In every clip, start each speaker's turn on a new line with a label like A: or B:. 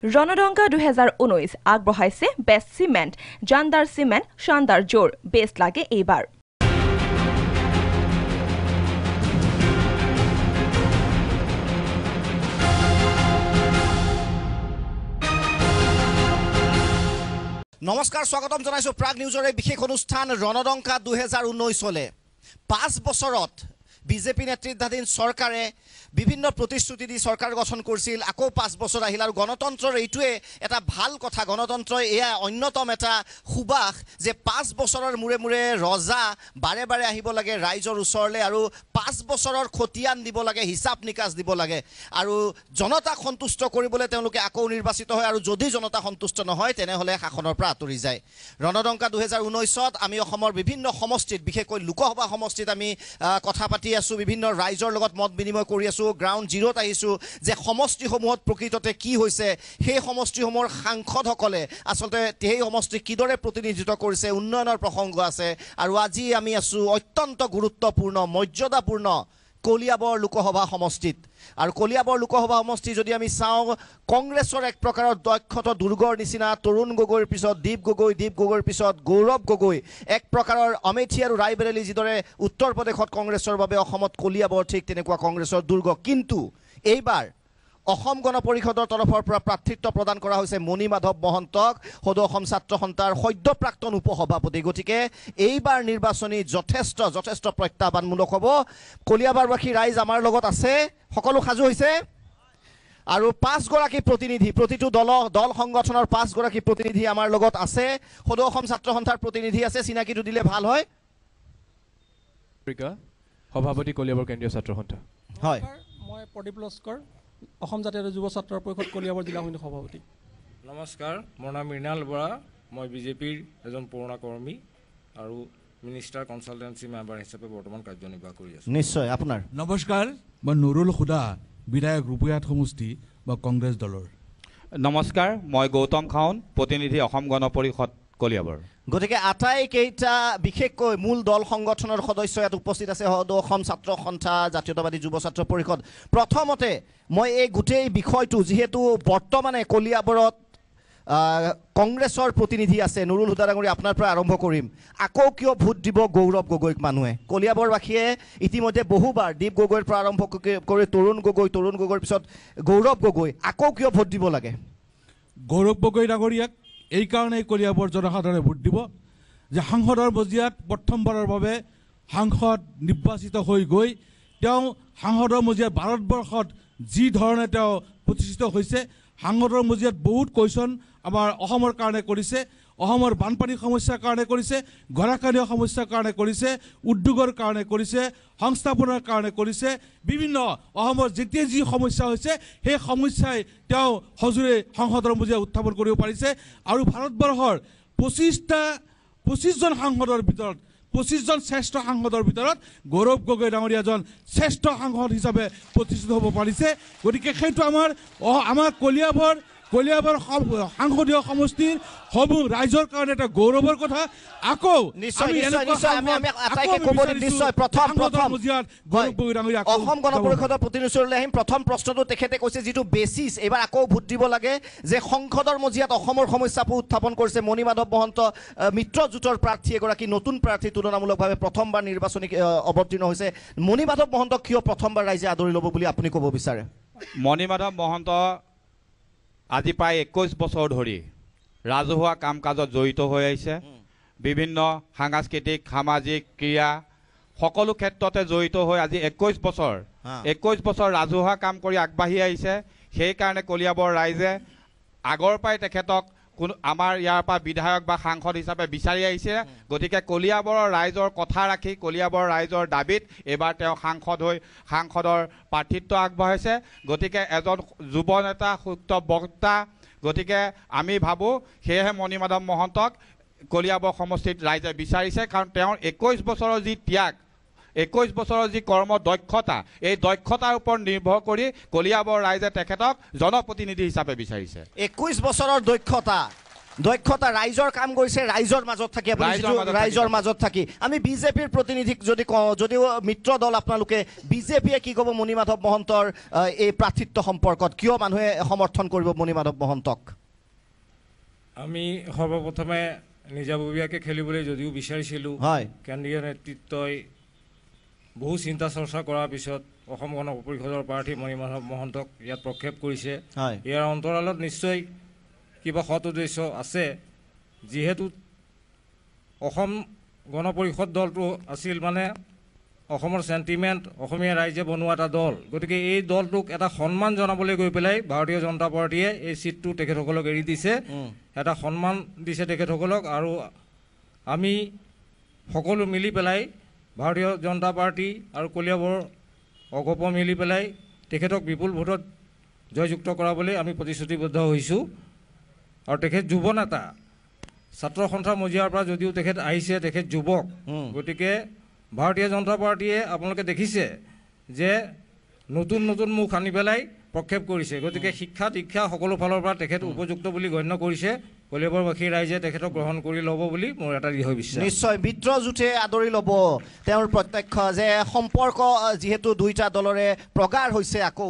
A: ৰণডংকা 2019 আগবঢ়াইছে best cement জানদাৰ cement শানদাৰ জোৰ best লাগে এইবাৰ
B: নমস্কাৰ স্বাগতম জনাইছো প্ৰাগ নিউজৰ এই বিশেষ অনুষ্ঠান ৰণডংকা 2019 হলে 5 বছৰত বিজেপি নেতৃত্বাধীন চৰকাৰে বিভিন্ন প্ৰতিশ্ৰুতি দি চৰকাৰ গঠন কৰিছিল আকৌ 5 বছৰ আহিল আৰু গণতন্ত্ৰৰ এইটোৱে এটা ভাল কথা গণতন্ত্ৰই এয়া অন্যতম এটা সুবাস যে 5 বছৰৰ মূৰে মূৰে ৰজা বাৰে বাৰে আহিব লাগে ৰাইজৰ ওচৰলে আৰু 5 বছৰৰ খতিয়ান দিব লাগে হিচাপ নিকাচ দিব লাগে আৰু জনতাক সন্তুষ্ট কৰিবলৈ তেওঁলোকে আকৌ নিৰ্বাচিত হয় আৰু যদি জনতা সন্তুষ্ট নহয় তেনেহলে শাসনৰ পৰা আঁতৰি যায় ৰণডংকা 2019ত আমি অসমৰ বিভিন্ন সমষ্টিত বিশেষকৈ লোকসভা সমষ্টিত আমি কথা পাতি আছো বিভিন্ন ৰাইজৰ লগত মত বিনিময় কৰি আছো গ্ৰাউণ্ড জিৰোত আহিছো যে সমষ্টিসমূহত প্ৰকৃততে কি হৈছে সেই সমষ্টিসমূহৰ সাংসদসকলে আচলতে সেই সমষ্টি কিদৰে প্ৰতিনিধিত্ব কৰিছে উন্নয়নৰ প্ৰসংগ আছে আৰু আজি আমি আছো অত্যন্ত গুৰুত্বপূৰ্ণ মৰ্যাদাপূৰ্ণ কলিয়াবৰ লোকসভা সমষ্টিত আৰু কলিয়াবৰ লোকসভা সমষ্টি যদি আমি চাওঁ কংগ্ৰেছৰ এক প্ৰকাৰৰ দক্ষতা দুৰ্গৰ নিচিনা তৰুণ গগৈৰ পিছত দীপ গগৈৰ পিছত গৌৰৱ গগৈ এক প্ৰকাৰৰ অমেঠি আৰু ৰায়বেৰেলী যিদৰে উত্তৰ প্ৰদেশত কংগ্ৰেছৰ বাবে অসমত কলিয়াবৰ ঠিক তেনেকুৱা কংগ্ৰেছৰ দুৰ্গ কিন্তু এইবাৰ অসম গণ পৰিষদৰ তৰফৰ পৰা প্ৰাৰ্থিত্ব প্ৰদান কৰা হৈছে মণি মাধৱ মহন্তক সদৌ অসম ছাত্ৰ সন্থাৰ সদ্য প্ৰাক্তন উপসভাপতি গতিকে এইবাৰ নিৰ্বাচনী যথেষ্ট প্ৰত্যাহ্বানমূলক হ'ব কলিয়াবৰবাসী ৰাইজ আমাৰ লগত আছে সকলো সাজু হৈছে আৰু 5 গৰাকী প্ৰতিনিধি প্ৰতিটো দল সংগঠনৰ 5 গৰাকী প্ৰতিনিধি আমাৰ লগত আছে সদৌ অসম ছাত্ৰ সন্থাৰ প্ৰতিনিধি আছে চিনাকিটো দিলে ভাল হয়
C: সভাপতি কলিয়াবৰ কেন্দ্ৰীয় ছাত্ৰ সন্থা
B: হয়
D: মই প্ৰদীপ লস্কৰ অসম জাতীয় যুৱ ছাত্ৰ পৰিষদ কলিয়াবৰ জিলা সমিতিৰ সভাপতি
E: নমস্কাৰ মোৰ নাম মৃণাল বৰা মই বিজেপিৰ এজন পুৰণা কৰ্মী আৰু মিনিষ্টাৰ কনসালটেন্সি মেম্বাৰ হিচাপে বৰ্তমান কাৰ্যনিৰ্বাহ কৰি আছো
B: নিশ্চয় আপোনাৰ
F: নমস্কাৰ মই নুৰুল খুদা বিধায়ক ৰূপয়াত সমষ্টি বা কংগ্ৰেছ দলৰ
G: নমস্কাৰ মই গৌতম খাউন প্ৰতিনিধি অসম গণ পৰিষদ কলিয়াবৰ
B: গতিকে আটাইকেইটা বিশেষকৈ মূল দল সংগঠনৰ সদস্য ইয়াত উপস্থিত আছে সদৌ অসম ছাত্ৰ সন্থা জাতীয়তাবাদী যুৱ ছাত্ৰ পৰিষদ প্ৰথমতে মই এই গোটেই বিষয়টো যিহেতু বৰ্তমানে কলিয়াবৰত কংগ্ৰেছৰ প্ৰতিনিধি আছে নুৰুল হুদা ডাঙৰী আপোনাৰ পৰা আৰম্ভ কৰিম আকৌ কিয় ভোট দিব গৌৰৱ গগৈক মানুহে কলিয়াবৰবাসীয়ে ইতিমধ্যে বহুবাৰ দীপ গগৈৰ পৰা আৰম্ভ কৰি তৰুণ গগৈৰ পিছত গৌৰৱ গগৈ আকৌ কিয় ভোট দিব লাগে
F: গৌৰৱ গগৈ ডাঙৰীয়াক এইকাৰণেই কলিয়াবৰ জনসাধাৰণে ভোট দিব যে সাংসদৰ মজিয়াত প্ৰথমবাৰৰ বাবে সাংসদ নিৰ্বাচিত হৈ গৈ তেওঁ সাংসদৰ মজিয়াত ভাৰতবৰ্ষত যি ধৰণে তেওঁ প্ৰতিষ্ঠিত হৈছে সাংসদৰ মজিয়াত বহুত কুৱেশ্যন আমাৰ অসমৰ কাৰণে কৰিছে অসমৰ বানপানীৰ সমস্যাৰ কাৰণে কৰিছে গৰাখহনীয়া সমস্যাৰ কাৰণে কৰিছে উদ্যোগৰ কাৰণে কৰিছে সংস্থাপনৰ কাৰণে কৰিছে বিভিন্ন অসমৰ যেতিয়া যি সমস্যা হৈছে সেই সমস্যাই তেওঁ সজোৰে সংসদৰ মজিয়াত উত্থাপন কৰিব পাৰিছে আৰু ভাৰতবৰ্ষৰ 25জন সাংসদৰ ভিতৰত 25জন শ্ৰেষ্ঠ সাংসদৰ ভিতৰত গৌৰৱ গগৈ ডাঙৰীয়া এজন শ্ৰেষ্ঠ সাংসদ হিচাপে প্ৰতিষ্ঠিত হ'ব পাৰিছে গতিকে সেইটো আমাৰ কলিয়াবৰ সাংসদীয় সমষ্টিৰ সমূহ ৰাইজৰ কাৰণে এটা গৌৰৱৰ কথা আকৌ
B: অসম গণ পৰিষদৰ প্ৰতিনিধিলৈ আহিম প্ৰথম প্ৰশ্নটো তেখেতে কৈছে যিটো বেচিছ এইবাৰ আকৌ ভোট দিব লাগে যে সংসদৰ মজিয়াত অসমৰ সমস্যাবোৰ উত্থাপন কৰিছে মণি মাধৱ মহন্ত মিত্ৰজোঁটৰ প্ৰাৰ্থী এগৰাকী নতুন প্ৰাৰ্থী তুলনামূলকভাৱে প্ৰথমবাৰ নিৰ্বাচনী অৱতীৰ্ণ হৈছে মণি মাধৱ মহন্তক কিয় প্ৰথমবাৰ ৰাইজে আদৰি ল'ব বুলি আপুনি ক'ব বিচাৰে
G: মণি মাধৱ মহন্ত আজি প্ৰায় 21 বছৰ ধৰি ৰাজহুৱা কাম কাজত জড়িত হৈ আহিছে বিভিন্ন সাংস্কৃতিক সামাজিক ক্ৰিয়া সকলো ক্ষেত্ৰতে জড়িত হৈ আজি 21 বছৰ ৰাজহুৱা কাম কৰি আগবাঢ়ি আহিছে সেইকাৰণে কলিয়াবৰ ৰাইজে আগৰ পৰাই তেখেতক আমাৰ ইয়াৰ পৰা বিধায়ক বা সাংসদ হিচাপে বিচাৰি আহিছে গতিকে কলিয়াবৰৰ ৰাইজৰ কথা ৰাখি কলিয়াবৰ ৰাইজৰ দাবীত এইবাৰ তেওঁ সাংসদ হৈ সাংসদৰ প্ৰাৰ্থিত্ব আগবঢ়াইছে গতিকে এজন যুৱ নেতা সুস্থ বক্তা গতিকে আমি ভাবোঁ সেয়েহে মণি মাধৱ মহন্তক কলিয়াবৰ সমষ্টিত ৰাইজে বিচাৰিছে কাৰণ তেওঁৰ 21 বছৰৰ যি ত্যাগ 21 বছৰৰ যি কৰ্ম দক্ষতা এই দক্ষতাৰ ওপৰত নিৰ্ভৰ কৰি কলিয়াবৰ ৰাইজে তেখেতক জনপ্ৰতিনিধি হিচাপে বিচাৰিছে
B: 21 বছৰৰ দক্ষতা দক্ষতা ৰাইজৰ কাম কৰিছে ৰাইজৰ মাজত থাকি আপুনি ৰাইজৰ মাজত থাকি আমি বিজেপিৰ প্ৰতিনিধিক যদি কওঁ যদিও মিত্ৰ দল আপোনালোকে বিজেপিয়ে কি ক'ব মণিমাধৱ মহন্তৰ এই প্ৰাৰ্থিত্ব সম্পৰ্কত কিয় মানুহে সমৰ্থন কৰিব মণিমাধৱ মহন্তক
E: আমি সৰ্বপ্ৰথমে নিজাববীয়াকৈ খেলিবলৈ যদিও বিচাৰিছিলোঁ
B: হয়
E: কেন্দ্ৰীয় নেতৃত্বই বহু চিন্তা চৰ্চা কৰাৰ পিছত অসম গণ পৰিষদৰ প্ৰাৰ্থী মণিমাধৱ মহন্তক ইয়াত প্ৰক্ষেপ কৰিছে ইয়াৰ অন্তৰালত নিশ্চয় কিবা সৎ উদ্দেশ্য আছে যিহেতু অসম গণ পৰিষদ দলটো আছিল মানে অসমৰ চেণ্টিমেণ্ট অসমীয়া ৰাইজে বনোৱা এটা দল গতিকে এই দলটোক এটা সন্মান জনাবলৈ গৈ পেলাই ভাৰতীয় জনতা পাৰ্টীয়ে এই চিটটো তেখেতসকলক এৰি দিছে এটা সন্মান দিছে তেখেতসকলক আৰু আমি সকলো মিলি পেলাই ভাৰতীয় জনতা পাৰ্টি আৰু কলিয়াবৰ অগপ মিলি পেলাই তেখেতক বিপুল ভোটত জয়যুক্ত কৰাবলৈ আমি প্ৰতিশ্ৰুতিবদ্ধ হৈছোঁ আৰু তেখেত যুৱ নেতা ছাত্ৰ সন্থাৰ মজিয়াৰ পৰা যদিও তেখেত আহিছে তেখেত যুৱক গতিকে ভাৰতীয় জনতা পাৰ্টীয়ে আপোনালোকে দেখিছে যে নতুন নতুন মুখ আনি পেলাই প্ৰক্ষেপ কৰিছে গতিকে শিক্ষা দীক্ষা সকলো ফালৰ পৰা তেখেত উপযুক্ত বুলি গণ্য কৰিছে কলিয়াবৰবাসী ৰাইজে তেখেতক গ্ৰহণ কৰি ল'ব বুলি মোৰ এটা দৃঢ় বিশ্বাস
B: নিশ্চয় মিত্ৰজোঁটে আদৰি ল'ব তেওঁৰ প্ৰত্যক্ষ যে সম্পৰ্ক যিহেতু দুইটা দলৰে প্ৰগাঢ় হৈছে আকৌ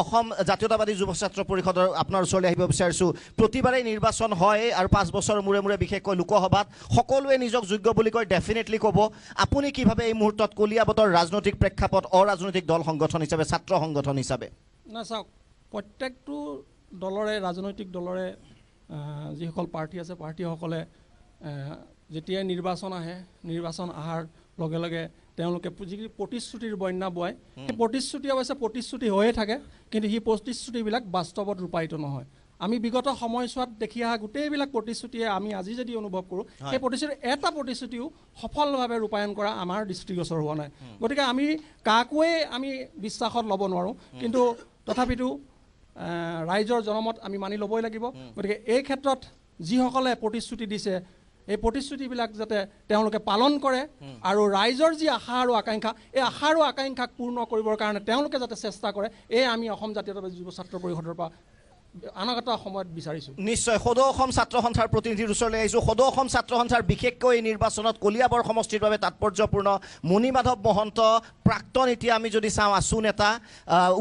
B: অসম জাতীয়তাবাদী যুৱ ছাত্ৰ পৰিষদৰ আপোনাৰ ওচৰলৈ আহিব বিচাৰিছোঁ প্ৰতিবাৰেই নিৰ্বাচন হয় আৰু 5 বছৰ মূৰে মূৰে বিশেষকৈ লোকসভাত সকলোৱে নিজক যোগ্য বুলি কৈ ডেফিনেটলি ক'ব আপুনি কি ভাবে এই মুহূৰ্তত কলিয়াবৰৰ ৰাজনৈতিক প্ৰেক্ষাপট অৰাজনৈতিক দল সংগঠন হিচাপে ছাত্ৰ সংগঠন হিচাপে
D: না চাওক প্ৰত্যেকটো দলৰে ৰাজনৈতিক দলৰে যিসকল প্ৰাৰ্থী আছে প্ৰাৰ্থীসকলে যেতিয়াই নিৰ্বাচন আহে নিৰ্বাচন অহাৰ লগে লগে তেওঁলোকে যি প্ৰতিশ্ৰুতিৰ বন্যা বোৱায় সেই প্ৰতিশ্ৰুতি অৱশ্যে প্ৰতিশ্ৰুতি হৈয়ে থাকে কিন্তু সেই প্ৰতিশ্ৰুতিবিলাক বাস্তৱত ৰূপায়িত নহয় আমি বিগত সময়ছোৱাত দেখি অহা গোটেইবিলাক প্ৰতিশ্ৰুতিয়ে আমি আজি যদি অনুভৱ কৰোঁ সেই প্ৰতিশ্ৰুতি এটা প্ৰতিশ্ৰুতিও সফলভাৱে ৰূপায়ণ কৰা আমাৰ দৃষ্টিগোচৰ হোৱা নাই গতিকে আমি কাকোৱে আমি বিশ্বাসত ল'ব নোৱাৰোঁ কিন্তু তথাপিতো ৰাইজৰ জনমত আমি মানি ল'বই লাগিব গতিকে এই ক্ষেত্ৰত যিসকলে প্ৰতিশ্ৰুতি দিছে এই প্ৰতিশ্ৰুতিবিলাক যাতে তেওঁলোকে পালন কৰে আৰু ৰাইজৰ যি আশা আৰু আকাংক্ষা এই আশা আৰু আকাংক্ষাক পূৰ্ণ কৰিবৰ কাৰণে তেওঁলোকে যাতে চেষ্টা কৰে এই আমি অসম জাতীয়তাবাদী যুৱ ছাত্ৰ পৰিষদৰ পৰা আনগত সময়ত বিচাৰিছোঁ
B: নিশ্চয় সদৌ অসম ছাত্ৰ সন্থাৰ প্ৰতিনিধিৰ ওচৰলৈ আহিছোঁ সদৌ অসম ছাত্ৰ সন্থাৰ বিশেষকৈ এই নিৰ্বাচনত কলিয়াবৰ সমষ্টিৰ বাবে তাৎপৰ্যপূৰ্ণ মণিমাধৱ মহন্ত প্ৰাক্তন এতিয়া আমি যদি চাওঁ আছু নেতা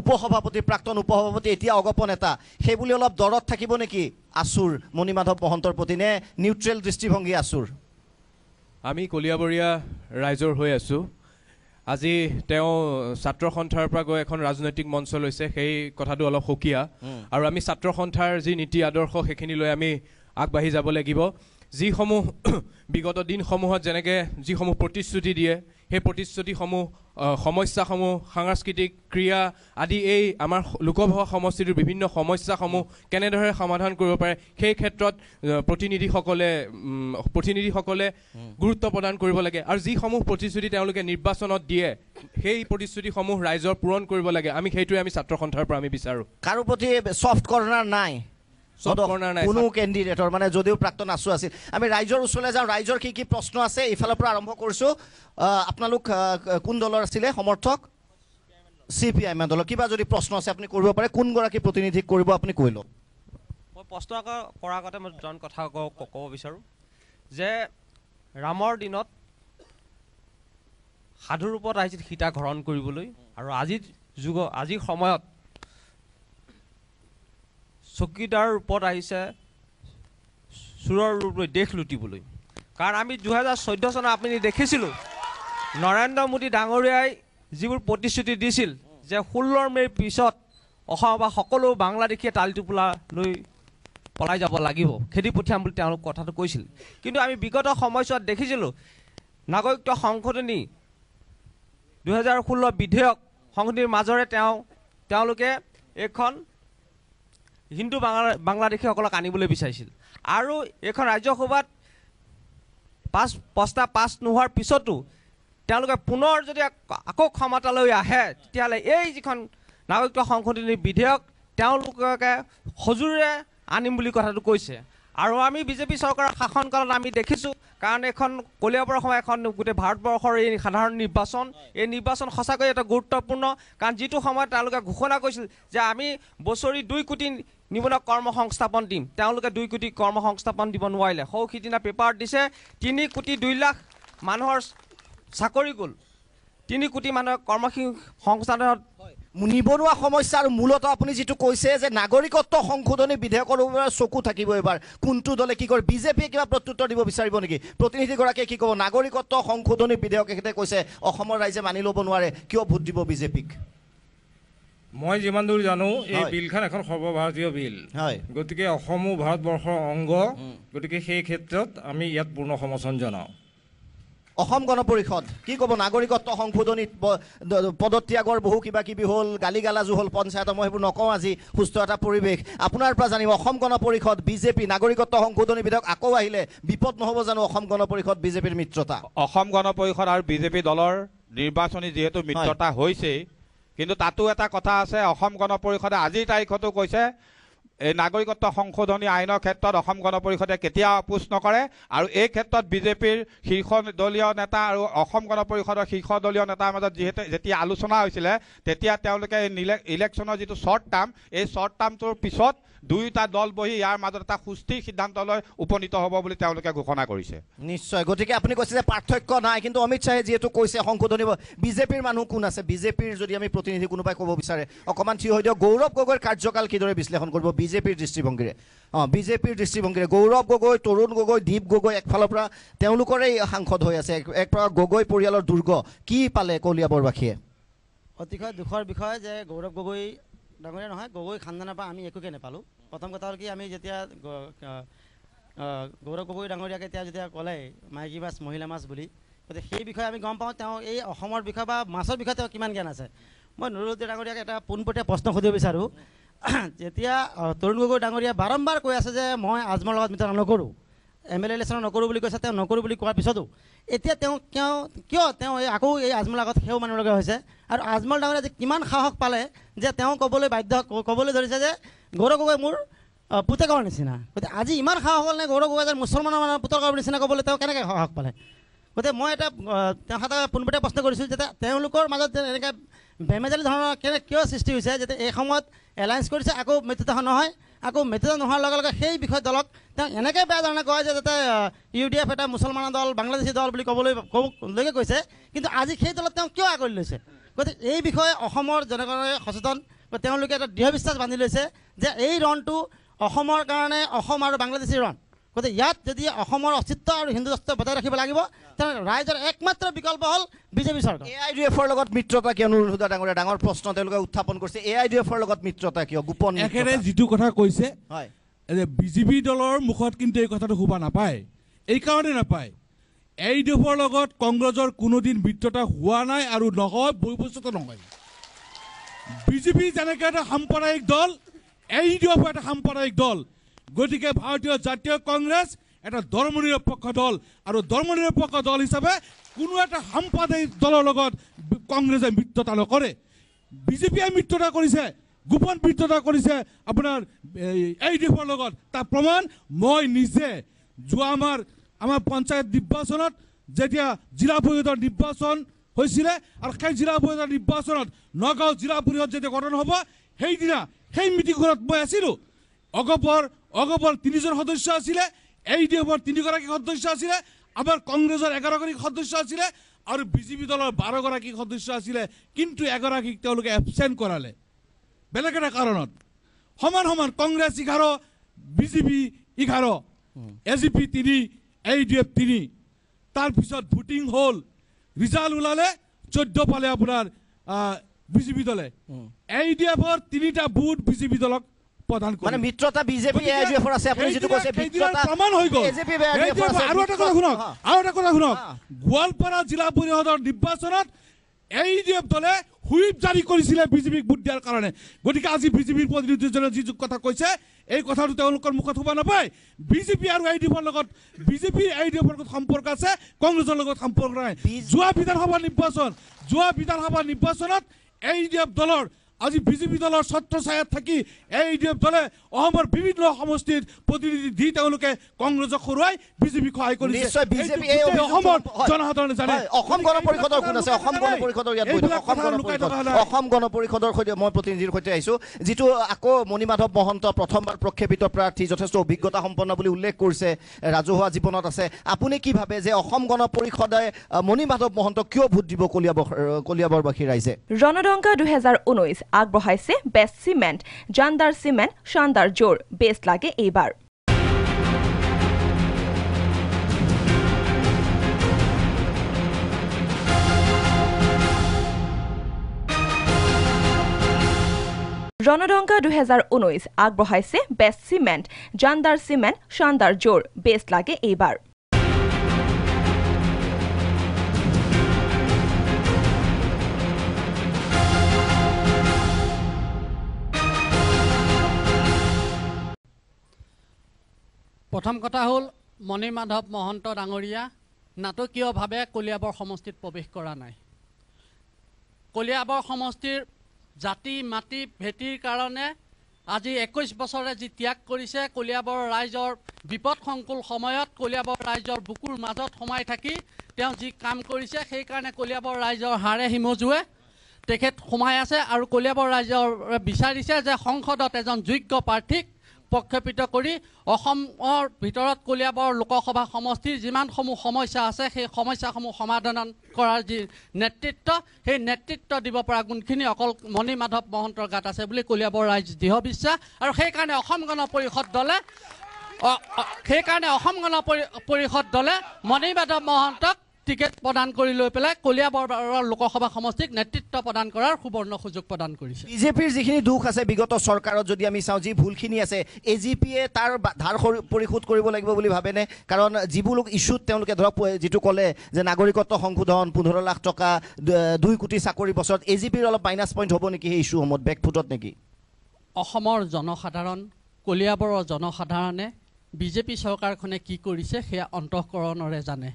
B: উপসভাপতি প্ৰাক্তন উপসভাপতি এতিয়া অগপ নেতা সেইবুলি অলপ দৰত থাকিব নেকি আছুৰ মণিমাধৱ মহন্তৰ প্ৰতি নে নিউট্ৰেল দৃষ্টিভংগী আছুৰ
C: আমি কলিয়াবৰীয়া ৰাইজৰ হৈ আছোঁ আজি তেওঁ ছাত্ৰ সন্থাৰ পৰা গৈ এখন ৰাজনৈতিক মঞ্চ লৈছে সেই কথাটো অলপ সুকীয়া আৰু আমি ছাত্ৰ সন্থাৰ যি নীতি আদৰ্শ সেইখিনি লৈ আমি আগবাঢ়ি যাব লাগিব যিসমূহ বিগত দিনসমূহত যেনেকৈ যিসমূহ প্ৰতিশ্ৰুতি দিয়ে সেই প্ৰতিশ্ৰুতিসমূহ সমস্যাসমূহ সাংস্কৃতিক ক্ৰিয়া আদি এই আমাৰ লোকসভা সমষ্টিটোৰ বিভিন্ন সমস্যাসমূহ কেনেদৰে সমাধান কৰিব পাৰে সেই ক্ষেত্ৰত প্ৰতিনিধিসকলে গুৰুত্ব প্ৰদান কৰিব লাগে আৰু যিসমূহ প্ৰতিশ্ৰুতি তেওঁলোকে নিৰ্বাচনত দিয়ে সেই প্ৰতিশ্ৰুতিসমূহ ৰাইজৰ পূৰণ কৰিব লাগে আমি সেইটোৱে আমি ছাত্ৰ সন্থাৰ পৰা আমি বিচাৰোঁ
B: কাৰো প্ৰতি ছফ্ট কৰ্ণাৰ নাই কোনো কেণ্ডিডেটৰ মানে যদিও প্ৰাক্তন আছু আছিল আমি ৰাইজৰ ওচৰলৈ যাওঁ ৰাইজৰ কি কি প্ৰশ্ন আছে এইফালৰ পৰা আৰম্ভ কৰিছোঁ আপোনালোক কোন দলৰ আছিলে সমৰ্থক CPIM দলৰ কিবা যদি প্ৰশ্ন আছে আপুনি কৰিব পাৰে কোনগৰাকী প্ৰতিনিধিক কৰিব আপুনি কৈ লওক
H: মই প্ৰশ্ন কৰাৰ আগতে মই দুটামান কথা ক'ব বিচাৰোঁ যে ৰামৰ দিনত সাধু ৰূপত আহিছিল সীতা হৰণ কৰিবলৈ আৰু আজিৰ সময়ত চকীদাৰ ৰূপত আহিছে চোৰৰ ৰূপ লৈ দেশ লুটিবলৈ কাৰণ আমি 2014 চনত আপুনি দেখিছিলোঁ নৰেন্দ্ৰ মোদী ডাঙৰীয়াই যিবোৰ প্ৰতিশ্ৰুতি দিছিল যে 16 মে'ৰ পিছত অসমৰ পৰা সকলো বাংলাদেশীয়ে তালি টোপোলা লৈ পলাই যাব লাগিব খেদি পঠিয়াম বুলি তেওঁলোক কথাটো কৈছিল কিন্তু আমি বিগত সময়ছোৱাত দেখিছিলোঁ নাগৰিকত্ব সংশোধনী 2016 বিধেয়ক সংশোধনীৰ মাজৰে তেওঁলোকে এখন হিন্দু বাংলাদেশীসকলক আনিবলৈ বিচাৰিছিল আৰু এইখন ৰাজ্যসভাত প্ৰস্তাৱ পাছ নোহোৱাৰ পিছতো তেওঁলোকে পুনৰ যদি আকৌ ক্ষমতালৈ আহে তেতিয়াহ'লে এই যিখন নাগৰিকত্ব সংশোধনী বিধেয়ক তেওঁলোকে সজোৰে আনিম বুলি কথাটো কৈছে আৰু আমি বিজেপি চৰকাৰৰ শাসনকালত আমি দেখিছোঁ কাৰণ এখন কলিয়াবৰৰ সময় এখন গোটেই ভাৰতবৰ্ষৰ এই সাধাৰণ নিৰ্বাচন, এই নিৰ্বাচন সঁচাকৈ এটা গুৰুত্বপূৰ্ণ। কাৰণ যিটো সময়ত তেওঁলোকে ঘোষণা কৰিছিল যে আমি বছৰি 2 কোটি নিবনুৱা কৰ্মসংস্থাপন দিম, তেওঁলোকে 2 কোটি কৰ্মসংস্থাপন দিব নোৱাৰিলে। সৌ সিদিনা পেপাৰত দিছে 3 কোটি 2 লাখ মানুহৰ চাকৰি গ'ল, 3 কোটি মানুহৰ কৰ্মসংস্থাপনত
B: নিবনুৱা সমস্যা। আৰু মূলতঃ আপুনি যিটো কৈছে যে নাগৰিকত্ব সংশোধনী বিধেয়কৰ ওপৰত চকু থাকিব এবাৰ, কোনটো দলে কি কৰে, বিজেপিয়ে কিবা প্ৰত্যুত্তৰ দিব বিচাৰিব নেকি? প্ৰতিনিধিগৰাকীয়ে কি ক'ব? নাগৰিকত্ব সংশোধনী বিধেয়ক এখেতে কৈছে অসমৰ ৰাইজে মানি ল'ব নোৱাৰে, কিয় ভোট দিব বিজেপিক?
E: মই যিমান দূৰ জানো এই বিলখন এখন সৰ্বভাৰতীয় বিল, গতিকে অসমো ভাৰতবৰ্ষৰ অংগ, গতিকে সেই ক্ষেত্ৰত আমি ইয়াত পূৰ্ণ সমৰ্থন জনাওঁ।
B: অসম গণ পৰিষদ কি ক'ব? নাগৰিকত্ব সংশোধনীত পদত্যাগৰ বহু কিবা কিবি হ'ল, গালি গালাজো হ'ল পঞ্চায়ত, মই সেইবোৰ নকওঁ আজি, সুস্থ এটা পৰিৱেশ। আপোনাৰ পৰা জানিম অসম গণ পৰিষদ বিজেপি নাগৰিকত্ব সংশোধনী বিধেয়ক আকৌ আহিলে বিপদ নহ'ব জানো অসম গণ পৰিষদ বিজেপিৰ মিত্ৰতা?
G: অসম গণ পৰিষদ আৰু বিজেপি দলৰ নিৰ্বাচনী যিহেতু মিত্ৰতা হৈছেই, কিন্তু তাতো এটা কথা আছে, অসম গণ পৰিষদে আজিৰ তাৰিখতো কৈছে এই নাগৰিকত্ব সংশোধনী আইনৰ ক্ষেত্ৰত অসম গণ পৰিষদে কেতিয়াও আপোচ নকৰে। আৰু এই ক্ষেত্ৰত বিজেপিৰ শীৰ্ষ দলীয় নেতা আৰু অসম গণ পৰিষদৰ শীৰ্ষ দলীয় নেতাৰ মাজত যেতিয়া আলোচনা হৈছিলে, তেতিয়া তেওঁলোকে ইলেকশ্যনৰ যিটো শ্বৰ্ট টাৰ্ম, এই শ্বৰ্ট টাৰ্মটোৰ পিছত দুয়োটা দল বহি ইয়াৰ মাজত এটা সুস্থিৰ সিদ্ধান্তলৈ উপনীত হ'ব বুলি তেওঁলোকে ঘোষণা কৰিছে।
B: নিশ্চয়। গতিকে আপুনি কৈছে যে পাৰ্থক্য নাই, কিন্তু অমিত শ্বাহে যিহেতু কৈছে সংশোধনী, বিজেপিৰ মানুহ কোন আছে? বিজেপিৰ যদি আমি প্ৰতিনিধি কোনোবাই ক'ব বিচাৰে অকণমান থিয় হৈ দিয়ক। গৌৰৱ গগৈৰ কাৰ্যকাল কিদৰে বিশ্লেষণ কৰিব বিজেপিৰ দৃষ্টিভংগীৰে? বিজেপিৰ দৃষ্টিভংগীৰে গৌৰৱ গগৈ, তৰুণ গগৈ, দীপ গগৈ একফালৰ পৰা তেওঁলোকৰেই সাংসদ হৈ আছে, এক প্ৰকাৰ গগৈ পৰিয়ালৰ দুৰ্গ। কি পালে কলিয়াবৰবাসীয়ে?
I: অতিশয় দুখৰ বিষয় যে গৌৰৱ গগৈ ডাঙৰীয়া নহয়, গগৈ খানদানৰ পৰা আমি একোকে নাপালোঁ। প্ৰথম কথা হ'ল কি, আমি যেতিয়া গৌৰৱ গগৈ ডাঙৰীয়াকে যেতিয়া ক'লে মাইকী মাছ মহিলা মাছ বুলি, গতিকে সেই বিষয়ে আমি গম পাওঁ তেওঁ এই অসমৰ বিষয়ে বা মাছৰ বিষয়ে তেওঁ কিমান জ্ঞান আছে। মই নুৰুদ্দিন ডাঙৰীয়াক এটা পোনপটীয়া প্ৰশ্ন সুধিব বিচাৰোঁ। যেতিয়া তৰুণ গগৈ ডাঙৰীয়া বাৰম্বাৰ কৈ আছে যে মই আজমৰ লগত মিত্ৰ নকৰোঁ, MLA ইলেকশ্যন নকৰোঁ বুলি কৈছে, তেওঁ নকৰোঁ বুলি কোৱাৰ পিছতো এতিয়া তেওঁ কিয় আকৌ এই আজমলৰ আগত সেও মানিবলগীয়া হৈছে? আৰু আজমল ডাঙৰীয়া যে কিমান সাহস পালে যে তেওঁ ক'বলৈ ধৰিছে যে গৌৰৱ গগৈ মোৰ পুতেকৰ নিচিনা। গতিকে আজি ইমান সাহস হ'ল নে গৌৰৱ গগৈ যে মুছলমানৰ পুতেকৰ নিচিনা ক'বলৈ তেওঁ কেনেকৈ সাহস পালে? গতিকে মই এটা তেওঁ হাতত পোনপটীয়া প্ৰশ্ন কৰিছোঁ যে তেওঁলোকৰ মাজত যে এনেকৈ বেমেজালি ধৰণৰ কিয় সৃষ্টি হৈছে, যাতে এই সময়ত এলায়েন্স কৰিছে আকৌ মিত্ৰতা নহয়, আকৌ মিত্ৰতা নোহোৱাৰ লগে লগে সেই বিষয়ে দলক তেওঁ এনেকৈ বেয়া ধৰণে কয় যে যাতে UDF এটা মুছলমানৰ দল, বাংলাদেশী দল বুলি ক'বলৈকে কৈছে, কিন্তু আজি সেই দলত তেওঁ কিয় আগৰি লৈছে? গতিকে এই বিষয়ে অসমৰ জনগণে সচেতন, তেওঁলোকে এটা দৃঢ় বিশ্বাস বান্ধি লৈছে যে এই ৰণটো অসমৰ কাৰণে অসম আৰু বাংলাদেশী ৰণ। গতিকে ইয়াত যদি অসমৰ অস্তিত্ব আৰু হিন্দু ৰাষ্ট্ৰ বজাই ৰাখিব লাগিব, তেনেহ'লে ৰাইজৰ একমাত্ৰ বিকল্প হ'ল বিজেপি চৰকাৰ।
B: AIDFৰ লগত মিত্ৰতা কিয়? অনুৰোধ ডাঙৰীয়া ডাঙৰ প্ৰশ্ন তেওঁলোকে উত্থাপন কৰিছে, AIDFৰ লগত মিত্ৰতা কিয়? গোপন
F: একেবাৰে যিটো কথা কৈছে, বিজেপি দলৰ মুখত কিন্তু এই কথাটো শুবা নাপায়। এইকাৰণে নাপায়, AIDFৰ লগত কংগ্ৰেছৰ কোনোদিন মিত্ৰতা হোৱা নাই আৰু নহয়, ভৱিষ্যতো নহয়। বিজেপি যেনেকৈ এটা সাম্প্ৰদায়িক দল, AIDF এটা সাম্প্ৰদায়িক দল। গতিকে ভাৰতীয় জাতীয় কংগ্ৰেছ এটা ধৰ্মনিৰপেক্ষ দল, আৰু ধৰ্মনিৰপেক্ষ দল হিচাপে কোনো এটা সাম্প্ৰদায়িক দলৰ লগত কংগ্ৰেছে মিত্ৰতা নকৰে। বিজেপিয়ে মিত্ৰতা কৰিছে, গোপন মিত্ৰতা কৰিছে আপোনাৰ AIDFৰ লগত। তাৰ প্ৰমাণ মই নিজে যোৱা আমাৰ পঞ্চায়ত নিৰ্বাচনত যেতিয়া জিলা পৰিষদৰ নিৰ্বাচন হৈছিলে, আৰু সেই জিলা পৰিষদৰ নিৰ্বাচনত নগাঁও জিলা পৰিষদ যেতিয়া গঠন হ'ব, সেইদিনা সেই মিটিংখনত মই আছিলোঁ। অগপৰ 3জন সদস্য আছিলে, AIDFৰ 3গৰাকী সদস্য আছিলে, আমাৰ কংগ্ৰেছৰ 11গৰাকী সদস্য আছিলে, আৰু বিজেপি দলৰ 12গৰাকী সদস্য আছিলে। কিন্তু এগৰাকীক তেওঁলোকে এবচেণ্ট কৰালে বেলেগ এটা কাৰণত। সমান কংগ্ৰেছ 11, বিজেপি 11, AGP 3, AIDF 3। তাৰপিছত ভোটিং হ'ল, ৰিজাল্ট ওলালে 14 পালে আপোনাৰ বিজেপি দলে। AIDFৰ 3টা বুথ বিজেপি দলক প্ৰদান কৰে।
B: মানে মিত্ৰতা বিজেপি AIDFৰ আছে, আপুনি যিটো কৈছে মিত্ৰতা
F: প্ৰমাণ হৈ গ'ল। আৰু এটা কথা শুনক, গোৱালপাৰা জিলা পৰিষদৰ নিৰ্বাচনত AIDF দলে হুইপ জাৰি কৰিছিলে বিজেপিক ভোট দিয়াৰ কাৰণে। গতিকে আজি বিজেপিৰ প্ৰতিনিধিজনে যি কথা কৈছে, এই কথাটো তেওঁলোকৰ মুখত শুবা নাপায়। বিজেপি আৰু AIDFৰ লগত, বিজেপি AIDFৰ লগত সম্পৰ্ক আছে, কংগ্ৰেছৰ লগত সম্পৰ্ক নাই। যোৱা বিধানসভা নিৰ্বাচনত AIDF দলৰ আজি বিজেপি দলৰ ছত্ৰছায়াত থাকি AUDF দলে অসমৰ বিভিন্ন সমষ্টিৰ প্ৰতিনিধি দি তেওঁলোকে কংগ্ৰেছক হৰুৱাই বিজেপিক সহায় কৰিছে।
B: নিশ্চয় বিজেপি এই
F: অসমৰ জনসাধাৰণে জানে।
B: অসম গণ পৰিষদৰ কোন আছে? অসম গণ পৰিষদৰ ইয়াত অসম গণ পৰিষদৰ সৈতে মই প্ৰতিনিধিৰ সৈতে আহিছোঁ, যিটো আকৌ মণিমাধৱ মহন্ত প্ৰথমবাৰ প্ৰক্ষেপিত প্ৰাৰ্থী, যথেষ্ট অভিজ্ঞতা সম্পন্ন বুলি উল্লেখ কৰিছে, ৰাজহুৱা জীৱনত আছে। আপুনি কি ভাবে যে অসম গণ পৰিষদে মণিমাধৱ মহন্তক কিয় ভোট দিব কলিয়াবৰবাসী ৰাইজে?
A: ৰণদংকা 2019 আগবঢ়াইছে বেষ্ট চিমেণ্ট, জানদাৰ চিমেণ্ট, শানদাৰ জোৰ, বেষ্ট লাগে এইবাৰ। ৰণদংকা 2019 আগবঢ়াইছে বেষ্ট চিমেণ্ট, জানদাৰ চিমেণ্ট, শানদাৰ জোৰ, বেষ্ট লাগে এইবাৰ।
J: প্ৰথম কথা হ'ল মণিমাধৱ মহন্ত ডাঙৰীয়া নাটকীয়ভাৱে কলিয়াবৰ সমষ্টিত প্ৰৱেশ কৰা নাই। কলিয়াবৰ সমষ্টিৰ জাতি মাটি ভেটিৰ কাৰণে আজি 21 বছৰে যি ত্যাগ কৰিছে, কলিয়াবৰ ৰাইজৰ বিপদসংকুল সময়ত কলিয়াবৰ ৰাইজৰ বুকুৰ মাজত সোমাই থাকি তেওঁ যি কাম কৰিছে, সেইকাৰণে কলিয়াবৰ ৰাইজৰ হাড়ে হিমজুৱে তেখেত সোমাই আছে আৰু কলিয়াবৰ ৰাইজৰ বিচাৰিছে যে সংসদত এজন যোগ্য প্ৰাৰ্থীক প্ৰক্ষেপিত কৰি অসমৰ ভিতৰত কলিয়াবৰ লোকসভা সমষ্টিৰ যিমানসমূহ সমস্যা আছে সেই সমস্যাসমূহ সমাধান কৰাৰ যি নেতৃত্ব, সেই নেতৃত্ব দিব পৰা গুণখিনি অকল মণিমাধৱ মহন্তৰ গাত আছে বুলি কলিয়াবৰ ৰাইজ দৃঢ় বিশ্বাস। আৰু সেইকাৰণে অসম গণ পৰিষদ দলে মণিমাধৱ মহন্তক টিকেট প্ৰদান কৰি লৈ পেলাই কলিয়াবৰ লোকসভা সমষ্টিক নেতৃত্ব প্ৰদান কৰাৰ সুবৰ্ণ সুযোগ প্ৰদান কৰিছে।
B: বিজেপিৰ যিখিনি দুখ আছে বিগত চৰকাৰত যদি আমি চাওঁ, যি ভুলখিনি আছে, AGPয়ে তাৰ ধাৰ পৰিশোধ কৰিব লাগিব বুলি ভাবেনে? কাৰণ যিবোৰ ইছ্যুত তেওঁলোকে ধৰক যিটো ক'লে যে নাগৰিকত্ব সংশোধন, 15 লাখ টকা, 2 কোটি চাকৰি বছৰত, AGPৰ অলপ মাইনাছ পইণ্ট হ'ব নেকি সেই ইছ্যুসমূহত, বেকফুটত নেকি?
J: অসমৰ জনসাধাৰণ, কলিয়াবৰৰ জনসাধাৰণে বিজেপি চৰকাৰখনে কি কৰিছে সেয়া অন্তঃকৰণৰে জানে।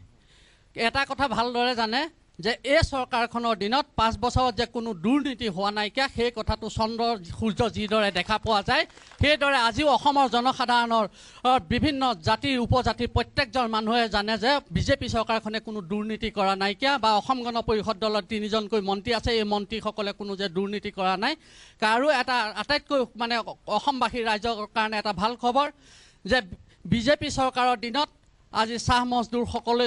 J: এটা কথা ভালদৰে জানে যে এই চৰকাৰখনৰ দিনত 5 বছৰত যে কোনো দুৰ্নীতি হোৱা নাইকিয়া, সেই কথাটো চন্দ্ৰ সূৰ্য যিদৰে দেখা পোৱা যায়, সেইদৰে আজিও অসমৰ জনসাধাৰণৰ বিভিন্ন জাতিৰ উপজাতিৰ প্ৰত্যেকজন মানুহে জানে যে বিজেপি চৰকাৰখনে কোনো দুৰ্নীতি কৰা নাইকিয়া, বা অসম গণ পৰিষদ দলত 3জনকৈ মন্ত্ৰী আছে, এই মন্ত্ৰীসকলে কোনো যে দুৰ্নীতি কৰা নাই। আৰু এটা আটাইতকৈ মানে অসমবাসী ৰাইজৰ কাৰণে এটা ভাল খবৰ যে বিজেপি চৰকাৰৰ দিনত আজি চাহ মজদুৰসকলে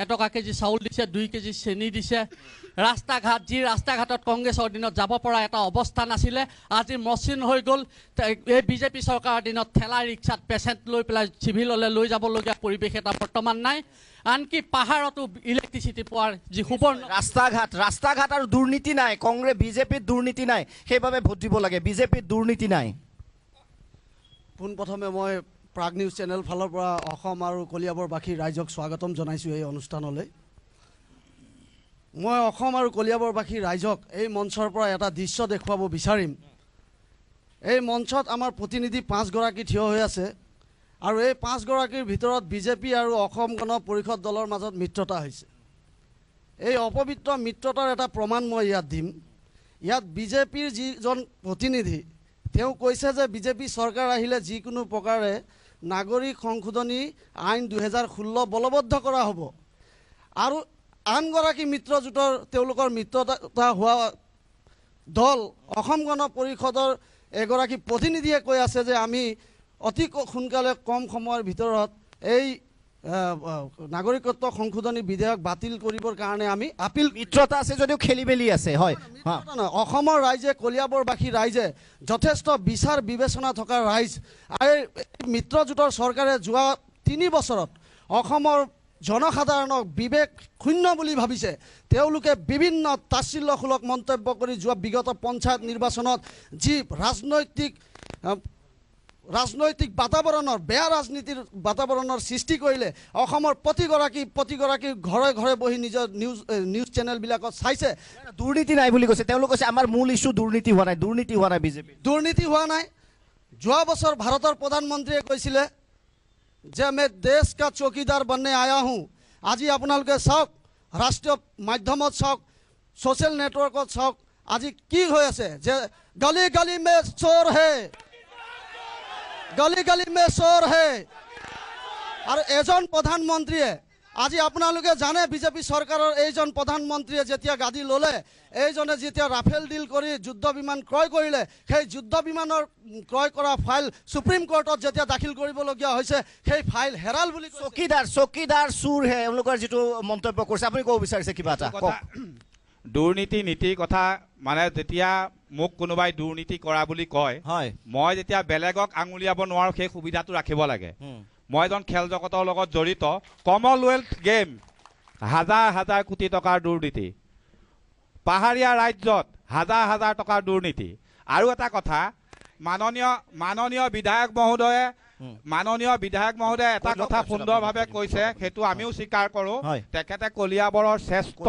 J: 1 টকা কেজি চাউল দিছে, 2 কেজি চেনি দিছে। যি ৰাস্তা ঘাটত কংগ্ৰেছৰ দিনত যাব পৰা এটা অৱস্থা নাছিলে, আজি মসৃণ হৈ গ'ল। এই বিজেপি চৰকাৰৰ দিনত ঠেলা ৰিক্সাত পেচেণ্ট লৈ পেলাই চিভিললৈ লৈ যাবলগীয়া পৰিৱেশ এটা বৰ্তমান নাই। আনকি পাহাৰতো ইলেক্ট্ৰিচিটি পোৱাৰ যি সুবৰ্ণ
B: ৰাস্তা ঘাট আৰু দুৰ্নীতি নাই, বিজেপিত দুৰ্নীতি নাই, সেইবাবে ভোট দিব লাগে। বিজেপিত দুৰ্নীতি নাই।
K: পোনপ্ৰথমে মই প্ৰাগ নিউজ চেনেল ফালৰ পৰা অসম আৰু কলিয়াবৰবাসী ৰাইজক স্বাগতম জনাইছোঁ এই অনুষ্ঠানলৈ। মই অসম আৰু কলিয়াবৰবাসী ৰাইজক এই মঞ্চৰ পৰা এটা দৃশ্য দেখুৱাব বিচাৰিম। এই মঞ্চত আমাৰ প্ৰতিনিধি 5 গৰাকী থিয় হৈ আছে, আৰু এই 5 গৰাকীৰ ভিতৰত বিজেপি আৰু অসম গণ পৰিষদ দলৰ মাজত মিত্ৰতা হৈছে। এই অপবিত্ৰ মিত্ৰতাৰ এটা প্ৰমাণ মই ইয়াত দিম। ইয়াত বিজেপিৰ যিজন প্ৰতিনিধি, তেওঁ কৈছে যে বিজেপি চৰকাৰ আহিলে যিকোনো প্ৰকাৰে নাগৰিক সংশোধনী আইন 2016 বলবদ্ধ কৰা হ'ব। আৰু আনগৰাকী মিত্ৰজোঁটৰ তেওঁলোকৰ মিত্ৰতা হোৱা দল অসম গণ পৰিষদৰ এগৰাকী প্ৰতিনিধিয়ে কৈ আছে যে আমি অতি সোনকালে কম সময়ৰ ভিতৰত এই নাগৰিকত্ব সংশোধনী বিধেয়ক বাতিল কৰিবৰ কাৰণে আমি আপিল।
B: মিত্ৰতা আছে যদিও খেলি মেলি আছে, হয়।
K: অসমৰ ৰাইজে, কলিয়াবৰবাসী ৰাইজে যথেষ্ট বিচাৰ বিবেচনা থকা ৰাইজ। এই মিত্ৰজোঁটৰ চৰকাৰে যোৱা 3 বছৰত অসমৰ জনসাধাৰণক বিবেক শূন্য বুলি ভাবিছে। তেওঁলোকে বিভিন্ন তাচ্ছিল্যসুলভ মন্তব্য কৰি যোৱা বিগত পঞ্চায়ত নিৰ্বাচনত যি ৰাজনৈতিক বাতাবৰণৰ, বেয়া ৰাজনীতিৰ বাতাবৰণৰ সৃষ্টি কৰিলে, অসমৰ প্ৰতিগৰাকী ঘৰে ঘৰে বহি নিজৰ নিউজ চেনেলবিলাকত চাইছে।
B: দুৰ্নীতি নাই বুলি কৈছে তেওঁলোকে, কৈছে আমাৰ মূল ইছ্যু দুৰ্নীতি হোৱা নাই। দুৰ্নীতি হোৱা নাই, বিজেপি
K: দুৰ্নীতি হোৱা নাই। যোৱা বছৰ ভাৰতৰ প্ৰধানমন্ত্ৰীয়ে কৈছিলে যে মই দেশ কা চৌকিদাৰ বননে আয়া হুঁ। আজি আপোনালোকে চাওক, ৰাষ্ট্ৰীয় মাধ্যমত চাওক, ছ'চিয়েল নেটৱৰ্কত চাওক, আজি কি হৈ আছে যে গলি গলি মে চোৰ হে, গলি গলি মে চোৰ হে। আৰু এজন প্ৰধানমন্ত্ৰীয়ে আজি আপোনালোকে জানে বিজেপি চৰকাৰৰ এইজন প্ৰধানমন্ত্ৰীয়ে যেতিয়া গাদী ল'লে, এইজনে যেতিয়া ৰাফেল ডিল কৰি যুদ্ধ বিমান ক্ৰয় কৰিলে, সেই যুদ্ধ বিমানৰ ক্ৰয় কৰা ফাইল সুপ্ৰিম কোৰ্টত যেতিয়া দাখিল কৰিবলগীয়া হৈছে, সেই ফাইল হেৰাল বুলি
B: চকীদাৰ চুৰ হে এওঁলোকৰ যিটো মন্তব্য কৰিছে, আপুনি ক'ব বিচাৰিছে কিবা এটা?
G: দুৰ্নীতি নীতিৰ কথা মানে যেতিয়া মোক কোনোবাই দুৰ্নীতি কৰা বুলি কয়, মই যেতিয়া বেলেগক আঙুলিয়াব নোৱাৰোঁ সেই সুবিধাটো ৰাখিব লাগে। মই এজন খেল জগতৰ লগত জড়িত। কমনৱেলথ গেম হাজাৰ হাজাৰ কোটি টকাৰ দুৰ্নীতি, পাহাৰীয়া ৰাজ্যত হাজাৰ হাজাৰ টকাৰ দুৰ্নীতি। আৰু এটা কথা, মাননীয় বিধায়ক মহোদয়ে এটা কথা সুন্দৰভাৱে কৈছে, সেইটো আমিও স্বীকাৰ কৰোঁ। তেখেতে কলিয়াবৰৰ শ্ৰেষ্ঠ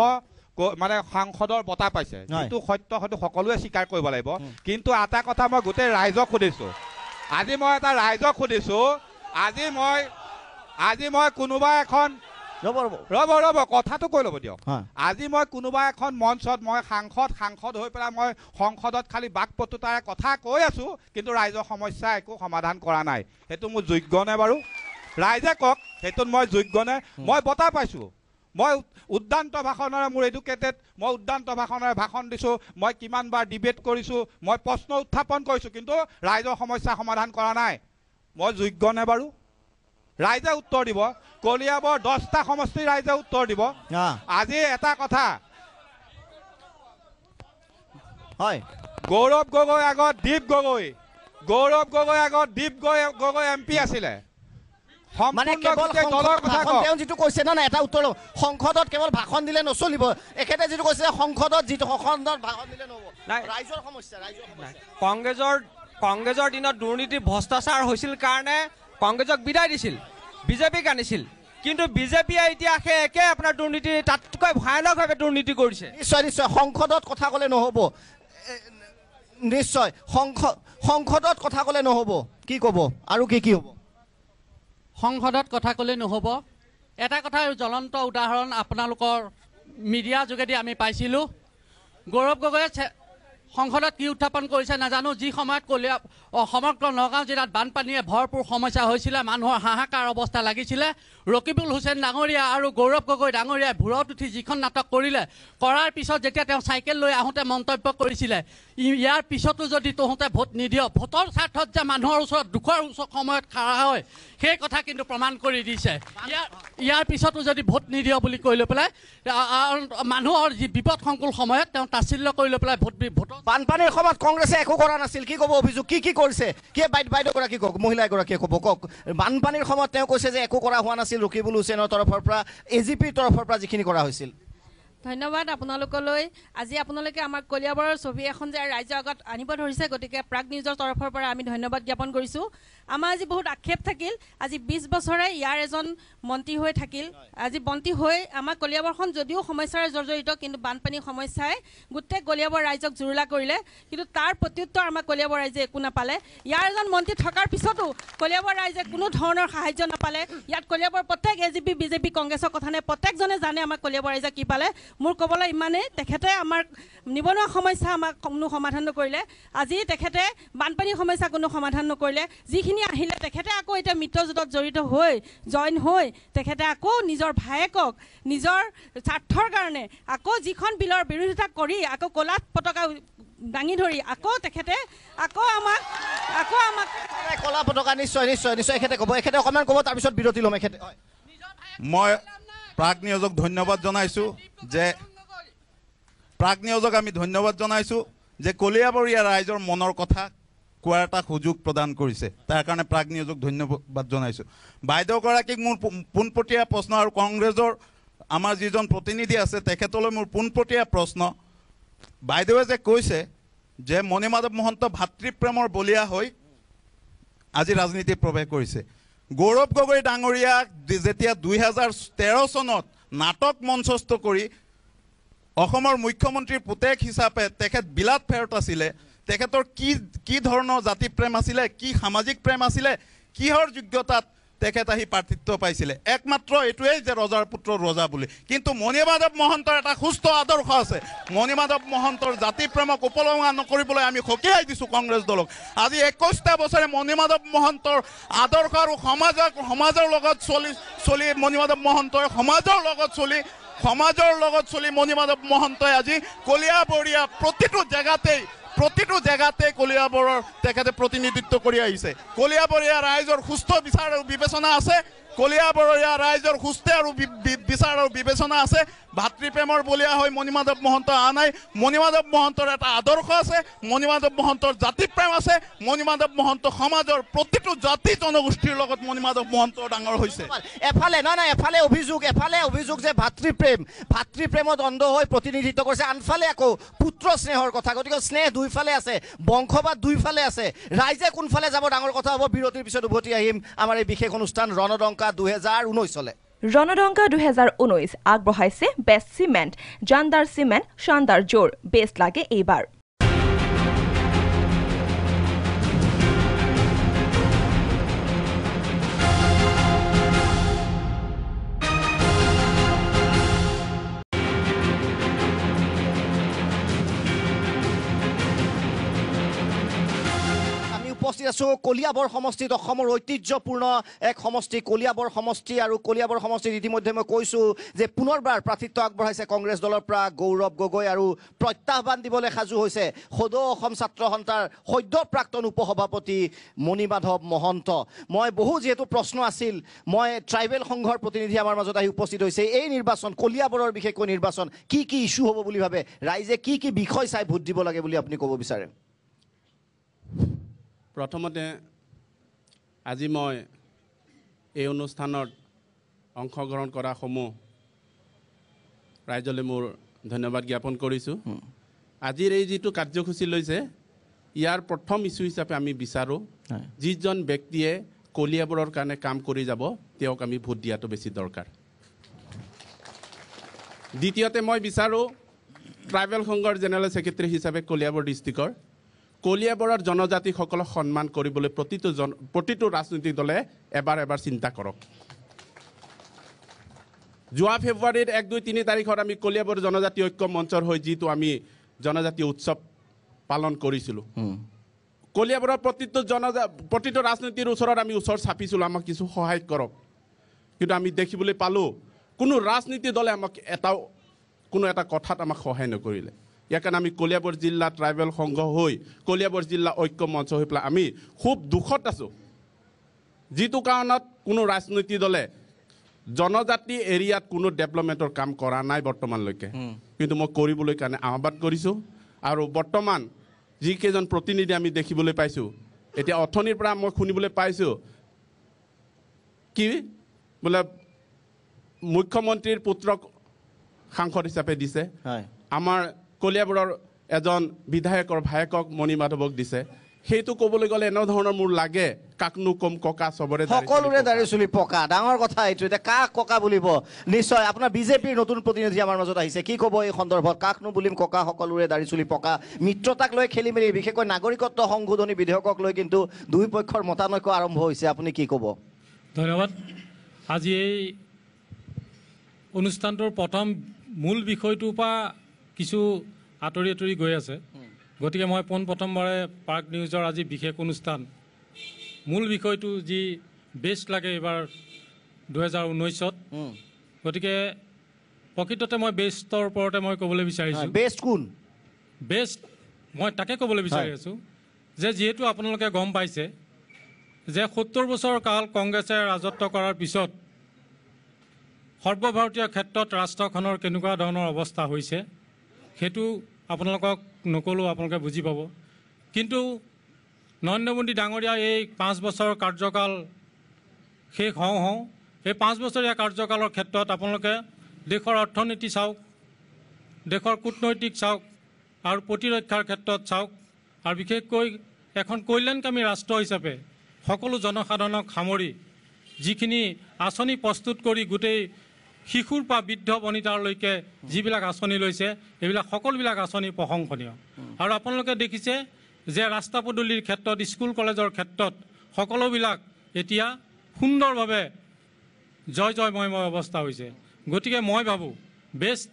G: মানে সাংসদৰ বঁটা পাইছে, যিটো সত্য হয়তো সকলোৱে স্বীকাৰ কৰিব লাগিব। কিন্তু এটা কথা মই গোটেই ৰাইজক সুধিছোঁ, আজি মই কোনোবা এখন ৰ'ব কথাটো কৈ ল'ব দিয়ক। আজি মই কোনোবা এখন মঞ্চত মই সাংসদ হৈ পেলাই মই সংসদত খালি বাকপটুতাৰে কথা কৈ আছোঁ, কিন্তু ৰাইজৰ সমস্যা একো সমাধান কৰা নাই। সেইটো মোৰ যোগ্য নে বাৰু? ৰাইজে কওক, সেইটোত মই যোগ্য নে? মই বঁটা পাইছোঁ, মই উদ্যান্ত ভাষণেৰে মোৰ এডুকেটেড, মই উদ্যান্ত ভাষণেৰে ভাষণ দিছোঁ, মই কিমানবাৰ ডিবেট কৰিছোঁ, মই প্ৰশ্ন উত্থাপন কৰিছোঁ, কিন্তু ৰাইজৰ সমস্যা সমাধান কৰা নাই। মই যোগ্য নে বাৰু? ৰাইজে উত্তৰ দিব। কলিয়াবৰ 10টা সমষ্টিৰ ৰাইজে উত্তৰ দিব। আজি এটা কথা, গৌৰৱ গগৈ আগত দীপ গগৈ MP আছিলে।
B: মানে কেৱল তেওঁ যিটো কৈছে না এটা উত্তৰ, সংসদত কেৱল ভাষণ দিলে নচলিব। এখেতে যিটো কৈছে সংসদত ভাষণ দিলে নহ'ব। ৰাইজৰ সমস্যা
H: কংগ্ৰেছৰ দিনত দুৰ্নীতি ভ্ৰষ্টাচাৰ হৈছিল কাৰণে কংগ্ৰেছক বিদায় দিছিল, বিজেপিক আনিছিল। কিন্তু বিজেপিয়ে এতিয়া সেই একে আপোনাৰ দুৰ্নীতি তাতকৈ ভয়ানকভাৱে দুৰ্নীতি কৰিছে।
B: নিশ্চয় সংসদত কথা ক'লে নহ'ব, নিশ্চয় সংসদত কথা ক'লে নহ'ব। কি ক'ব আৰু কি হ'ব?
J: সংসদত কথা ক'লে নহ'ব। এটা কথাৰ জ্বলন্ত উদাহৰণ আপোনালোকৰ মিডিয়া যোগেদি আমি পাইছিলোঁ। গৌৰৱ গগৈয়ে সংসদত কি উত্থাপন কৰিছে নাজানো। যি সময়ত সমগ্ৰ নগাঁও জিলাত বানপানীয়ে ভৰপূৰ সমস্যা হৈছিলে, মানুহৰ হাহাকাৰ অৱস্থা লাগিছিলে, ৰকিবুল হুছেইন ডাঙৰীয়া আৰু গৌৰৱ গগৈ ডাঙৰীয়াই ভূৰত উঠি যিখন নাটক কৰাৰ পিছত যেতিয়া তেওঁ চাইকেল লৈ আহোঁতে মন্তব্য কৰিছিলে, ইয়াৰ পিছতো যদি তহঁতে ভোট নিদিয়, ভোটৰ স্বাৰ্থত যে মানুহৰ ওচৰত দুখৰ সময়ত খাৰা হয়, সেই কথা কিন্তু প্ৰমাণ কৰি দিছে। ইয়াৰ পিছতো যদি ভোট নিদিয় বুলি কৈ লৈ পেলাই মানুহৰ যি বিপদসংকুল সময়ত তেওঁ তাচ্ছিল্য কৰি লৈ পেলাই ভোটত
B: বানপানীৰ সময়ত কংগ্ৰেছে একো কৰা নাছিল। কি ক'ব অভিযোগ? কি কৰিছে? কি বাইদেউগৰাকী কওক, মহিলা এগৰাকীয়ে ক'ব, কওক। বানপানীৰ সময়ত তেওঁ কৈছে যে একো কৰা হোৱা নাছিল, ৰকিবুল হুছেইনৰ তৰফৰ পৰা, AGPৰ তৰফৰ পৰা যিখিনি কৰা হৈছিল।
L: ধন্যবাদ আপোনালোকলৈ। আজি আপোনালোকে আমাৰ কলিয়াবৰৰ ছবি এখন যে ৰাইজৰ আগত আনিব ধৰিছে, গতিকে প্ৰাগ নিউজৰ তৰফৰ পৰা আমি ধন্যবাদ জ্ঞাপন কৰিছোঁ। আমাৰ আজি বহুত আক্ষেপ থাকিল। আজি 20 বছৰে ইয়াৰ এজন মন্ত্ৰী হৈ থাকিল। আজি মন্ত্ৰী হৈ আমাৰ কলিয়াবৰখন যদিও সমস্যাৰে জৰ্জৰিত, কিন্তু বানপানী সমস্যাই গোটেই কলিয়াবৰ ৰাইজক জুৰুলা কৰিলে, কিন্তু তাৰ প্ৰত্যুত্তৰ আমাৰ কলিয়াবৰ ৰাইজে একো নাপালে। ইয়াৰ এজন মন্ত্ৰী থকাৰ পিছতো কলিয়াবৰ ৰাইজে কোনো ধৰণৰ সাহায্য নাপালে। ইয়াত কলিয়াবৰ প্ৰত্যেক AGP BJP কংগ্ৰেছৰ কথা নাই, প্ৰত্যেকজনে জানে আমাৰ কলিয়াবৰ ৰাইজে কি পালে। মোৰ ক'বলৈ ইমানেই, তেখেতে আমাৰ নিবনুৱা সমস্যা আমাক কোনো সমাধান নকৰিলে। আজি তেখেতে বানপানীৰ সমস্যা কোনো সমাধান নকৰিলে। যিখিনি আহিলে তেখেতে আকৌ এতিয়া মিত্ৰজোঁটত জড়িত হৈ জইন হৈ তেখেতে আকৌ নিজৰ ভায়েকক নিজৰ স্বাৰ্থৰ কাৰণে আকৌ যিখন বিলৰ বিৰোধিতা কৰি আকৌ ক'লা পতাকা দাঙি ধৰি আকৌ তেখেতে আমাক
B: ক'লা পতাকা নিশ্চয় এখেতে ক'ব, এখেতে অকণমান ক'ব, তাৰপিছত বিৰতি ল'ম। এখেতে
M: মই প্ৰাগ নিউজক ধন্যবাদ জনাইছোঁ আমি ধন্যবাদ জনাইছোঁ যে কলিয়াবৰীয়া ৰাইজৰ মনৰ কথা কোৱাৰ এটা সুযোগ প্ৰদান কৰিছে, তাৰ কাৰণে প্ৰাগ নিউজক ধন্যবাদ জনাইছোঁ। বাইদেউগৰাকীক মোৰ পোনপটীয়া প্ৰশ্ন, আৰু কংগ্ৰেছৰ আমাৰ যিজন প্ৰতিনিধি আছে তেখেতলৈ মোৰ পোনপটীয়া প্ৰশ্ন। বাইদেৱে যে কৈছে যে মণিমাধৱ মহন্ত ভাতৃপ্ৰেমৰ বলীয়া হৈ আজি ৰাজনীতিত প্ৰৱেশ কৰিছে, গৌৰৱ গগৈ ডাঙৰীয়াক যেতিয়া 2013 চনত নাটক মঞ্চস্থ কৰি অসমৰ মুখ্যমন্ত্ৰীৰ পুতেক হিচাপে তেখেত বিলাত ফেৰত আছিলে, তেখেতৰ কি ধৰণৰ জাতি প্ৰেম আছিলে, কি সামাজিক প্ৰেম আছিলে, কিহৰ যোগ্যতাত তেখেত আহি প্ৰাৰ্থিত্ব পাইছিলে একমাত্ৰ এইটোৱেই যে ৰজাৰ পুত্ৰ ৰজা বুলি কিন্তু মণিমাধৱ মহন্তৰ এটা সুস্থ আদৰ্শ আছে মণিমাধৱ মহন্তৰ জাতি প্ৰেমক উপলংঘা নকৰিবলৈ আমি সকীয়াই দিছোঁ কংগ্ৰেছ দলক আজি 21টা বছৰে মণিমাধৱ মহন্তৰ আদৰ্শ আৰু সমাজৰ লগত চলি মণিমাধৱ মহন্তই সমাজৰ লগত চলি মণিমাধৱ মহন্তই আজি কলিয়াবৰীয়া প্ৰতিটো জেগাতে কলিয়াবৰৰ তেখেতে প্ৰতিনিধিত্ব কৰি আহিছে কলিয়াবৰীয়া ৰাইজৰ সুস্থ বিচাৰ আৰু বিবেচনা আছে কলিয়াবৰীয়া ৰাইজৰ সুস্থ আৰু বিচাৰ আৰু বিবেচনা আছে ভাতৃপ্ৰেমৰ বলীয়া হৈ মণিমাধৱ মহন্ত নাই মণিমাধৱ মহন্তৰ এটা আদৰ্শ আছে মণিমাধৱ মহন্তৰ জাতি প্ৰেম আছে মণিমাধৱ মহন্ত সমাজৰ প্ৰতিটো জাতি জনগোষ্ঠীৰ লগত মণিমাধৱ মহন্ত ডাঙৰ হৈছে
B: এফালে অভিযোগ যে ভাতৃপ্ৰেমত অন্ধ হৈ প্ৰতিনিধিত্ব কৰিছে আনফালে আকৌ পুত্ৰ স্নেহৰ কথা গতিকে স্নেহ দুইফালে আছে বংশবাদ দুইফালে আছে ৰাইজে কোনফালে যাব ডাঙৰ কথা হ'ব বিৰতিৰ পিছত উভতি আহিম আমাৰ এই বিশেষ অনুষ্ঠান ৰণদংকা 2019
A: ৰণদংকা 2019 আগবঢ়াইছে বেষ্ট চিমেণ্ট জানদাৰ চিমেণ্ট শানদাৰ জোৰ বেষ্ট লাগে এইবাৰ
B: উপস্থিত আছো কলিয়াবৰ সমষ্টিত অসমৰ ঐতিহ্যপূৰ্ণ এক সমষ্টি কলিয়াবৰ সমষ্টি আৰু কলিয়াবৰ সমষ্টিত ইতিমধ্যে মই কৈছো যে পুনৰবাৰ প্ৰাৰ্থিত্ব আগবঢ়াইছে কংগ্ৰেছ দলৰ পৰা গৌৰৱ গগৈ আৰু প্ৰত্যাহ্বান দিবলৈ সাজু হৈছে সদৌ অসম ছাত্ৰ সন্থাৰ সদ্য প্ৰাক্তন উপসভাপতি মণিমাধৱ মহন্ত মই যিহেতু প্ৰশ্ন আছিল মই ট্ৰাইবেল সংঘৰ প্ৰতিনিধি আমাৰ মাজত আহি উপস্থিত হৈছে এই নিৰ্বাচন কলিয়াবৰৰ বিশেষকৈ নিৰ্বাচন কি ইস্যু হ'ব বুলি ভাবে ৰাইজে কি বিষয় চাই ভোট দিব লাগে বুলি আপুনি ক'ব বিচাৰে
N: প্ৰথমতে আজি মই এই অনুষ্ঠানত অংশগ্ৰহণ কৰা সমূহ ৰাইজলৈ মোৰ ধন্যবাদ জ্ঞাপন কৰিছোঁ আজিৰ এই যিটো কাৰ্যসূচী লৈছে ইয়াৰ প্ৰথম ইস্যু হিচাপে আমি বিচাৰোঁ যিজন ব্যক্তিয়ে কলিয়াবৰৰ কাৰণে কাম কৰি যাব তেওঁক আমি ভোট দিয়াটো বেছি দৰকাৰ দ্বিতীয়তে মই বিচাৰোঁ ট্ৰাইবেল সংঘৰ জেনেৰেল ছেক্ৰেটাৰী হিচাপে কলিয়াবৰ ডিষ্ট্ৰিক্টৰ কলিয়াবৰৰ জনজাতিসকলক সন্মান কৰিবলৈ প্ৰতিটো ৰাজনৈতিক দলে এবাৰ চিন্তা কৰক যোৱা ফেব্ৰুৱাৰীৰ 1, 2, 3 তাৰিখত আমি কলিয়াবৰ জনজাতি ঐক্য মঞ্চৰ হৈ যিটো আমি জনজাতি উৎসৱ পালন কৰিছিলোঁ কলিয়াবৰৰ প্ৰতিটো ৰাজনীতিৰ ওচৰত আমি ওচৰ চাপিছিলোঁ আমাক কিছু সহায় কৰক কিন্তু আমি দেখিবলৈ পালোঁ কোনো ৰাজনীতি দলে আমাক কোনো এটা কথাত আমাক সহায় নকৰিলে ইয়াৰ কাৰণে আমি কলিয়াবৰ জিলা ট্ৰাইবেল সংঘ হৈ কলিয়াবৰ জিলা ঐক্য মঞ্চ হৈ পেলাই আমি খুব দুখত আছোঁ যিটো কাৰণত কোনো ৰাজনৈতিক দলে জনজাতি এৰিয়াত কোনো ডেভেলপমেণ্টৰ কাম কৰা নাই বৰ্তমানলৈকে কিন্তু মই কৰিবলৈ কাৰণে আহ্বান কৰিছোঁ আৰু বৰ্তমান যিকেইজন প্ৰতিনিধি আমি দেখিবলৈ পাইছোঁ এতিয়া অথনিৰ পৰা মই শুনিবলৈ পাইছোঁ কি বোলে মুখ্যমন্ত্ৰীৰ পুত্ৰক সাংসদ হিচাপে দিছে আমাৰ কলিয়াবৰৰ এজন বিধায়কৰ ভায়েকক মণিমাধৱক দিছে সেইটো ক'বলৈ গ'লে এনেধৰণৰ মোৰ লাগে কাকনো কম ককা চবৰে
B: সকলোৰে দাড়ি চুলি পকা ডাঙৰ কথা এইটো এতিয়া কাক ককা বুলিব নিশ্চয় আপোনাৰ বিজেপিৰ নতুন প্ৰতিনিধি আমাৰ মাজত আহিছে কি ক'ব এই সন্দৰ্ভত কাকনো বুলিম ককা সকলোৰে দাড়ি চুলি পকা মিত্ৰতাক লৈ খেলি মেলি বিশেষকৈ নাগৰিকত্ব সংশোধনী বিধেয়কক লৈ কিন্তু দুই পক্ষৰ মতানৈক্য আৰম্ভ হৈছে আপুনি কি ক'ব
O: ধন্যবাদ আজি এই অনুষ্ঠানটোৰ প্ৰথম মূল বিষয়টোৰ পৰা কিছু আঁতৰি গৈ আছে গতিকে মই প্ৰথমবাৰে প্ৰাগ নিউজৰ আজি বিশেষ অনুষ্ঠান মূল বিষয়টো যি বেষ্ট লাগে এইবাৰ 2019ত গতিকে প্ৰকৃততে মই বেষ্টৰ ওপৰতে মই ক'বলৈ বিচাৰিছোঁ
B: বেষ্ট কোন
O: বেষ্ট মই তাকে ক'বলৈ বিচাৰি আছোঁ যে যিহেতু আপোনালোকে গম পাইছে যে 70 বছৰ কাল কংগ্ৰেছে ৰাজত্ব কৰাৰ পিছত সৰ্বভাৰতীয় ক্ষেত্ৰত ৰাষ্ট্ৰখনৰ কেনেকুৱা ধৰণৰ অৱস্থা হৈছে সেইটো আপোনালোকক নক'লেও আপোনালোকে বুজি পাব কিন্তু নৰেন্দ্ৰ মোদী ডাঙৰীয়া এই 5 বছৰ কাৰ্যকাল শেষ হওঁ এই 5 বছৰীয়া কাৰ্যকালৰ ক্ষেত্ৰত আপোনালোকে দেশৰ অৰ্থনীতি চাওক দেশৰ কূটনৈতিক চাওক আৰু প্ৰতিৰক্ষাৰ ক্ষেত্ৰত চাওক আৰু বিশেষকৈ এখন কল্যাণকামী ৰাষ্ট্ৰ হিচাপে সকলো জনসাধাৰণক সামৰি যিখিনি আঁচনি প্ৰস্তুত কৰি গোটেই শিশুৰ পৰা বৃদ্ধ বনিতালৈকে যিবিলাক আঁচনি লৈছে এইবিলাক সকলোবিলাক আঁচনি প্ৰশংসনীয় আৰু আপোনালোকে দেখিছে যে ৰাস্তা পদূলিৰ ক্ষেত্ৰত স্কুল কলেজৰ ক্ষেত্ৰত সকলোবিলাক এতিয়া সুন্দৰভাৱে জয়ময় অৱস্থা হৈছে। গতিকে মই ভাবোঁ বেষ্ট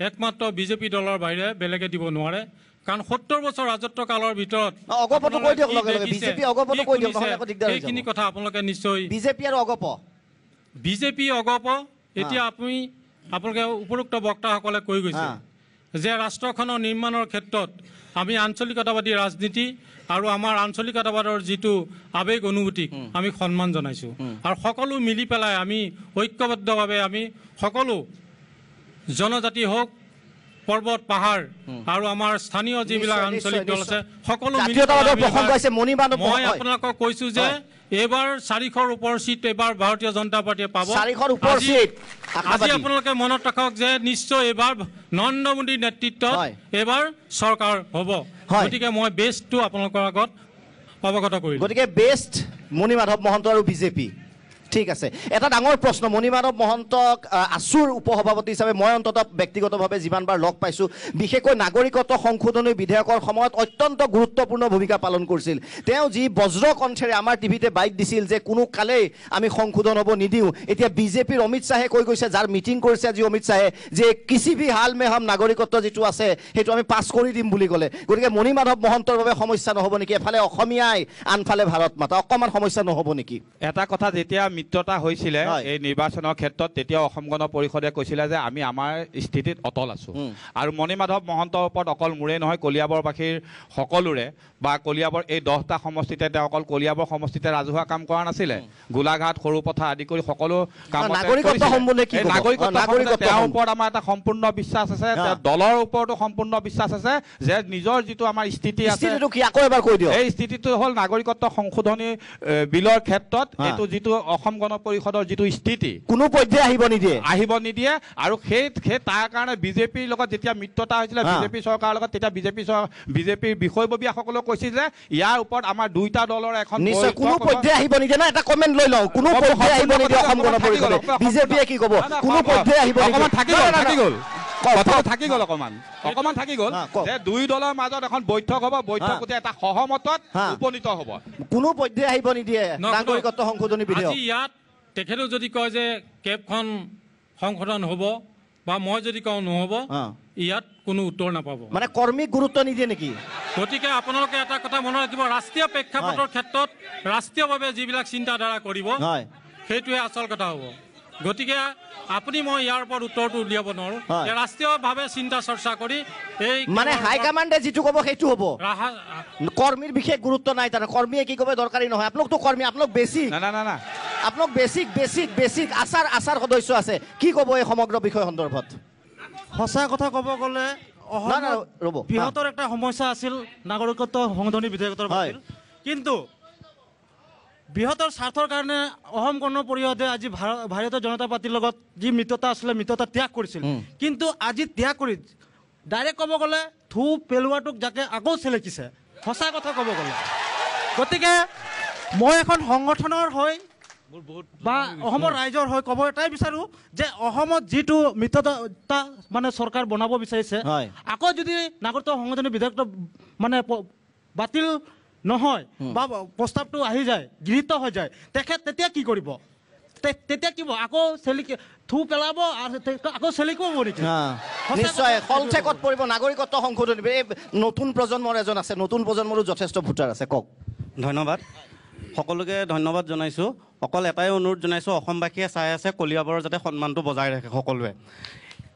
O: একমাত্ৰ বিজেপি দলৰ বাহিৰে বেলেগে দিব নোৱাৰে, কাৰণ 70 বছৰ ৰাজত্ব কালৰ ভিতৰত সেইখিনি কথা আপোনালোকে নিশ্চয় বিজেপি অগপ। এতিয়া আপোনালোকে উপৰোক্ত বক্তাসকলে কৈ গৈছে যে ৰাষ্ট্ৰখনৰ নিৰ্মাণৰ ক্ষেত্ৰত আমি আঞ্চলিকতাবাদী ৰাজনীতি আৰু আমাৰ আঞ্চলিকতাবাদৰ যিটো আৱেগ অনুভূতিক আমি সন্মান জনাইছোঁ, আৰু সকলো মিলি পেলাই আমি ঐক্যবদ্ধভাৱে আমি সকলো জনজাতি হওক, পৰ্বত পাহাৰ আৰু আমাৰ স্থানীয় যিবিলাক আঞ্চলিক দল আছে সকলো মিলি মই আপোনালোকক কৈছোঁ যে এইবাৰ 400ৰ ওপৰ চিট এইবাৰ ভাৰতীয় জনতা পাৰ্টীয়ে পাব। আজি আপোনালোকে মনত ৰাখক যে নিশ্চয় এইবাৰ নৰেন্দ্ৰ মোদীৰ নেতৃত্বত এইবাৰ চৰকাৰ হ'ব। গতিকে মই বেষ্টটো আপোনালোকৰ আগত অৱগত কৰিলোঁ।
B: গতিকে বেষ্ট মণি মাধৱ মহন্ত আৰু বিজেপি। ঠিক আছে, এটা ডাঙৰ প্ৰশ্ন, মণি মাধৱ মহন্তক আছুৰ উপসভাপতি হিচাপে মই অন্ততঃ ব্যক্তিগতভাৱে যিমানবাৰ লগ পাইছোঁ, বিশেষকৈ নাগৰিকত্ব সংশোধনী বিধেয়কৰ সময়ত অত্যন্ত গুৰুত্বপূৰ্ণ ভূমিকা পালন কৰিছিল। তেওঁ যি বজ্ৰকণ্ঠেৰে আমাৰ টিভিতে বাইট দিছিল যে কোনো কালেই আমি সংশোধন হ'ব নিদিওঁ। এতিয়া বিজেপিৰ অমিত শ্বাহে কৈ গৈছে, যাৰ মিটিং কৰিছে আজি অমিত শ্বাহে, যে কিছি ভি হাল মে হাম নাগৰিকত্ব যিটো আছে সেইটো আমি পাছ কৰি দিম বুলি ক'লে। গতিকে মণি মাধৱ মহন্তৰ বাবে সমস্যা নহ'ব নেকি? এফালে অসমীয়াই, আনফালে ভাৰত মাতা, অকণমান সমস্যা নহ'ব নেকি?
G: এটা কথা, যেতিয়া মিত্ৰতা হৈছিলে এই নিৰ্বাচনৰ ক্ষেত্ৰত, তেতিয়া অসম গণ পৰিষদে কৈছিলে যে আমি আমাৰ স্থিতিত অটল আছোঁ। আৰু মণি মাধৱ মহন্তৰ ওপৰত অকল মোৰেই নহয়, কলিয়াবৰবাসীৰ সকলোৰে, বা কলিয়াবৰ এই 10টা সমষ্টিতে তেওঁ অকল কলিয়াবৰ সমষ্টিতে ৰাজহুৱা কাম কৰা নাছিলে, গোলাঘাট, সৰুপথাৰ আদি কৰি সকলো কামত তেওঁৰ ওপৰত আমাৰ এটা সম্পূৰ্ণ বিশ্বাস আছে, দলৰ ওপৰতো সম্পূৰ্ণ বিশ্বাস আছে যে নিজৰ যিটো আমাৰ স্থিতি আছে, এই স্থিতিটো হ'ল নাগৰিকত্ব সংশোধনী বিলৰ ক্ষেত্ৰত এইটো যিটো অসম গণ পৰিষদৰ যিটো স্থিতি কোনো পৰ্যায়ে আহিব নিদিয়ে। আৰু সেই তাৰ কাৰণে বিজেপিৰ লগত যেতিয়া মিত্ৰতা হৈছিলে বিজেপি চৰকাৰৰ লগত, তেতিয়া বিজেপিৰ বিষয়ববীয়াসকলক কৈছিল যে ইয়াৰ ওপৰত আমাৰ দুইটা দলৰ এখন
B: কোনো পৰ্যায়ে আহিব নিদিয়ে। না, এটা কমেণ্ট লৈ লওঁ, কোনো পৰ্যায়ে আহিব নিদিয়ে অসম গণ পৰিষদে। বিজেপিয়ে কি ক'ব? কোনো পৰ্যায়ে আহিব নিদিয়ে।
G: থাকি গ'ল অকমান থাকি গ'ল যে দুই দলৰ মাজত এখন বৈঠক হ'ব, বৈঠকতে এটা সহমতত উপনীত হ'ব।
B: কোনো পৰ্যায়ে আহিব নিদিয়ে নাগৰিকত্ব সংশোধনী বিধেয়ক।
O: ইয়াত তেখেতে যদি কয় যে কেবখন সংশোধন হ'ব, বা মই যদি কওঁ নহ'ব, ইয়াত কোনো উত্তৰ নাপাব।
B: মানে কৰ্মীক গুৰুত্ব নিদিয়ে নেকি?
O: গতিকে আপোনালোকে এটা কথা মনত ৰাখিব, ৰাষ্ট্ৰীয় প্ৰেক্ষাপটৰ ক্ষেত্ৰত ৰাষ্ট্ৰীয়ভাৱে যিবিলাক চিন্তাধাৰা কৰিব সেইটোৱে আচল কথা হ'ব। গতিকে আপুনি মই ইয়াৰ ওপৰত উত্তৰটো উলিয়াব নোৱাৰোঁ। ৰাষ্ট্ৰীয়ভাৱে চিন্তা চৰ্চা কৰি এই
B: মানে হাইকমাণ্ডে যিটো ক'ব সেইটো হ'ব, কৰ্মীৰ বিশেষ গুৰুত্ব নাই। তাৰ কৰ্মীয়ে কি ক'ব দৰকাৰী নহয়। আপোনালোকতো কৰ্মী, আপোনালোক বেছিক আপোনালোক বেছিক আচাৰ সদস্য আছে, কি ক'ব এই সমগ্ৰ বিষয় সন্দৰ্ভত?
K: সঁচা কথা ক'ব গ'লে বৃহত্তৰ এটা সমস্যা আছিল নাগৰিকত্ব সংশোধনী বিধেয়কৰ বাতিল, কিন্তু বৃহত্তৰ স্বাৰ্থৰ কাৰণে অসম গণ পৰিষদে আজি ভাৰতীয় জনতা পাৰ্টীৰ লগত যি মিত্ৰতা আছিলে মিত্ৰতা ত্যাগ কৰিছিল। কিন্তু আজি ত্যাগ কৰি ডাইৰেক্ট ক'ব গ'লে থু পেলোৱাটোক যাকে আকৌ চেলেকিছে, সঁচা কথা ক'ব গ'লে। গতিকে মই এখন সংগঠনৰ হৈ বা অসমৰ ৰাইজৰ হৈ ক'ব এটাই বিচাৰোঁ যে অসমত যিটো মিত্ৰতা মানে চৰকাৰ বনাব বিচাৰিছে, আকৌ যদি নাগৰিকত্ব সংশোধনী বিধেয়কটো মানে বাতিল নহয় বা প্ৰস্তাৱটো আহি যায়, গৃহীত হৈ যায়, তেতিয়া কি কৰিব? তেতিয়া কি আকৌ থু পেলাব আৰু আকৌ চেলিকিব নেকি?
B: নিশ্চয় হলচেকত পৰিব নাগৰিকত্ব সংশোধনী। এই নতুন প্ৰজন্মৰ এজন আছে, নতুন প্ৰজন্মৰো যথেষ্ট ভোটাৰ আছে। কওক।
P: ধন্যবাদ, সকলোকে ধন্যবাদ জনাইছোঁ। অকল এটাই অনুৰোধ জনাইছোঁ, অসমবাসীয়ে চাই আছে, কলিয়াবৰৰ যাতে সন্মানটো বজাই ৰাখে সকলোৱে।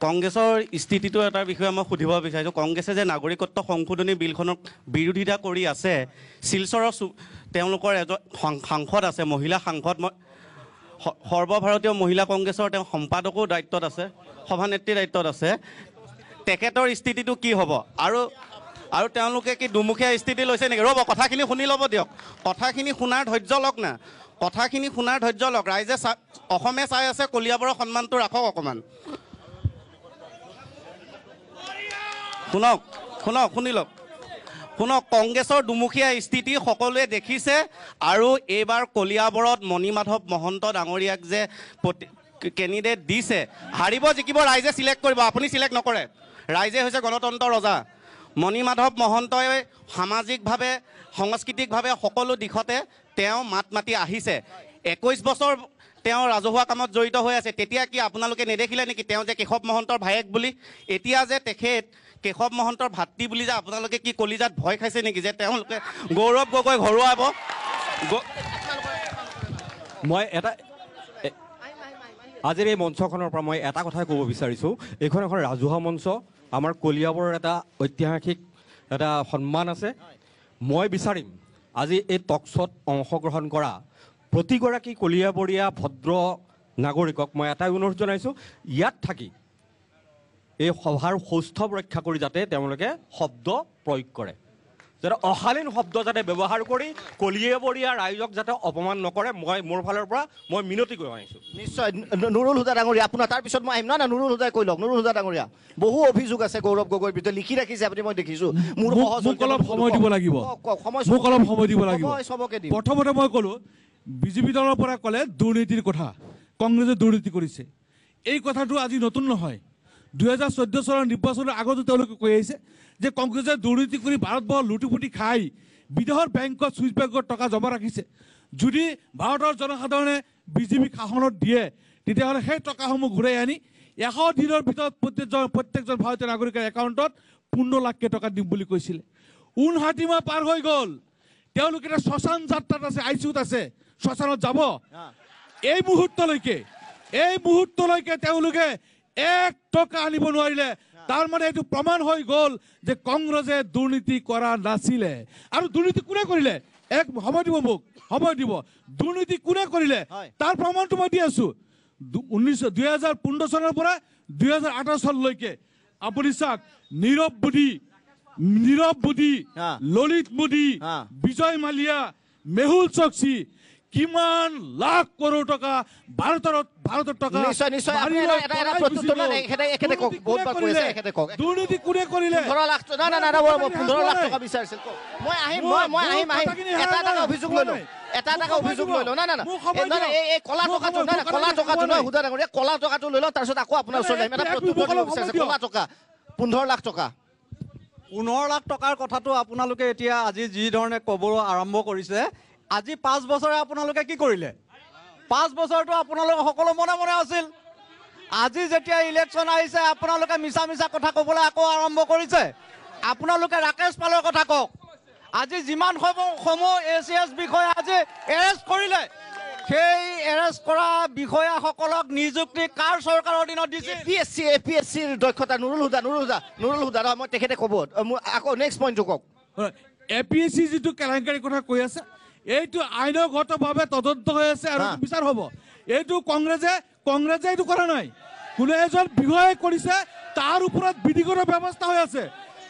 P: কংগ্ৰেছৰ স্থিতিটো এটাৰ বিষয়ে মই সুধিব বিচাৰিছোঁ। কংগ্ৰেছে যে নাগৰিকত্ব সংশোধনী বিলখনক বিৰোধিতা কৰি আছে, শিলচৰৰ তেওঁলোকৰ এজন সাংসদ আছে, মহিলা সাংসদ, সৰ্বভাৰতীয় মহিলা কংগ্ৰেছৰ তেওঁ সম্পাদকো দায়িত্বত আছে, সভানেত্ৰীৰ দায়িত্বত আছে। তেখেতৰ স্থিতিটো কি হ'ব? আৰু তেওঁলোকে কি দুমুখীয়া স্থিতি লৈছে নেকি? ৰ'ব, কথাখিনি শুনি ল'ব দিয়ক, কথাখিনি শুনাৰ ধৈৰ্য লওক না, কথাখিনি শুনাৰ ধৈৰ্য লওক। ৰাইজে অসমে চাই আছে, কলিয়াবৰৰ সন্মানটো ৰাখক অকণমান। শুনক, কংগ্ৰেছৰ দুমুখীয়া স্থিতি সকলোৱে দেখিছে। আৰু এইবাৰ কলিয়াবৰত মণি মাধৱ মহন্ত ডাঙৰীয়াক যে কেণ্ডিডেট দিছে, হাৰিব জিকিব ৰাইজে চিলেক্ট কৰিব, আপুনি চিলেক্ট নকৰে। ৰাইজে হৈছে গণতন্ত্ৰৰ ৰজা। মণি মাধৱ মহন্তই সামাজিকভাৱে, সাংস্কৃতিকভাৱে সকলো দিশতে তেওঁ মাত মাতি আহিছে। 21 বছৰ তেওঁ ৰাজহুৱা কামত জড়িত হৈ আছে তেতিয়া কি আপোনালোকে নেদেখিলে নেকি তেওঁ যে কেশৱ মহন্তৰ ভায়েক বুলি এতিয়া যে তেখেত কেশৱ মহন্তৰ ভাতৃ বুলি যে আপোনালোকে কি কলিজাত ভয় খাইছে নেকি যে তেওঁলোকে গৌৰৱ গগৈ ঘৰুৱাব
Q: মই এটা আজিৰ এই মঞ্চখনৰ পৰা মই এটা কথাই ক'ব বিচাৰিছোঁ এইখন এখন ৰাজহুৱা মঞ্চ আমাৰ কলিয়াবৰৰ এটা ঐতিহাসিক এটা সন্মান আছে মই বিচাৰিম আজি এই টক শ্ব'ত অংশগ্ৰহণ কৰা প্ৰতিগৰাকী কলিয়াবৰীয়া ভদ্ৰ নাগৰিকক মই এটাই অনুৰোধ জনাইছোঁ ইয়াত থাকি এই সভাৰ সৌষ্ঠৱ ৰক্ষা কৰি যাতে তেওঁলোকে শব্দ প্ৰয়োগ কৰে যাতে অশালীন শব্দ যাতে ব্যৱহাৰ কৰি কলিয়াবৰীয়া ৰাইজক যাতে অপমান নকৰে মই মোৰ ফালৰ পৰা মই মিনতি কৰি আহিছোঁ
B: নিশ্চয় নুৰুল হুদা ডাঙৰীয়া আপোনাৰ তাৰপিছত মই আহিম না নুৰুল হুদাই কৈ লওক নুৰুল হুদা ডাঙৰীয়া বহু অভিযোগ আছে গৌৰৱ গগৈৰ বিৰুদ্ধে লিখি ৰাখিছে আপুনি মই দেখিছোঁ মোৰ
F: মোক অলপ সময় দিব লাগিব মোক অলপ সময় দিব লাগিব প্ৰথমতে মই ক'লোঁ বিজেপি দলৰ পৰা ক'লে দুৰ্নীতিৰ কথা কংগ্ৰেছে দুৰ্নীতি কৰিছে এই কথাটো আজি নতুন নহয় 2014 চনৰ নিৰ্বাচনৰ আগতো তেওঁলোকে কৈ আহিছে যে কংগ্ৰেছে দুৰ্নীতি কৰি ভাৰতবৰ্ষ লুটিপুটি খাই বিদেশৰ বেংকত ছুইচ বেংকত টকা জমা ৰাখিছে যদি ভাৰতৰ জনসাধাৰণে বিজেপিক শাসনত দিয়ে তেতিয়াহ'লে সেই টকাসমূহ ঘূৰাই আনি 100 দিনৰ ভিতৰত প্ৰত্যেকজন ভাৰতীয় নাগৰিকৰ একাউণ্টত 15 লাখ টকা দিম বুলি কৈছিলে 59 মাহ পাৰ হৈ গ'ল তেওঁলোকে এটা শ্মশান যাত্ৰাত আছে আইচিউত আছে শ্মশানত যাব এই মুহূৰ্তলৈকে তেওঁলোকে 1 টকা আনিব নোৱাৰিলে তাৰ মানে এইটো প্ৰমাণ হৈ গ'ল যে কংগ্ৰেছে দুৰ্নীতি কৰা নাছিলে আৰু দুৰ্নীতি কোনে কৰিলে এক সময় দিব মোক সময় দিব দুৰ্নীতি কোনে কৰিলে তাৰ প্ৰমাণটো মই দি আছোঁ 2015 চনৰ পৰা 2018 চনলৈকে আপুনি চাওক নীৰৱ মোদী ললিত মোদী বিজয় মালিয়া মেহুল চকচী কিমান লাখ কৰোৰ টকা ভাৰতৰ টকা
B: নিশ্চয় এটা প্ৰত্যুত্তৰ নাই এখেতে কওক বহুতবাৰ কৈ আছে এখেতে কওক
F: দুৰ্নীতি কোনে কৰিলে
B: 15 লাখ না 15 লাখ টকা বিচাৰিছিল মই আহিম এটা অভিযোগ লৈ লওঁ না এই কলা টকাটো নহয় হুদা ডাঙৰীয়া কলা টকাটো লৈ লওঁ তাৰপিছত আকৌ আপোনাৰ ওচৰত আহিম এটা প্ৰত্যুত্তৰ দিব বিচাৰিছে কলা টকা 15 লাখ টকা
R: 15 লাখ টকাৰ কথাটো আপোনালোকে এতিয়া আজি যি ধৰণে ক'ব আৰম্ভ কৰিছে আজি 5 বছৰে আপোনালোকে কি কৰিলে 5 বছৰটো আপোনালোক সকলো মনে মনে আছিল আজি যেতিয়া ইলেকশ্যন আহিছে আপোনালোকে মিছা কথা ক'বলৈ আকৌ আৰম্ভ কৰিছে আপোনালোকে ৰাকেশ পালৰ কথা কওক আজি যিমান সমূহ এচিএছ বিষয়া আজি এৰেষ্ট কৰিলে সেই এৰেষ্ট কৰা বিষয়াসকলক নিযুক্তি কাৰ চৰকাৰৰ দিনত দিছে
B: এপিএছচিৰ দক্ষতা নুৰুল হুদা মই তেখেতে ক'ব আকৌ নেক্সট পইণ্টটো কওক
F: এপিএছচি যিটো কেলেংকাৰীৰ কথা কৈ আছে এইটো আইনগতভাৱে তদন্ত হৈ আছে আৰু বিচাৰ হ'ব এইটো কংগ্ৰেছে এইটো কৰা নাই কোনো এজন বিষয়াই কৰিছে তাৰ ওপৰত বিধিগত ব্যৱস্থা হৈ আছে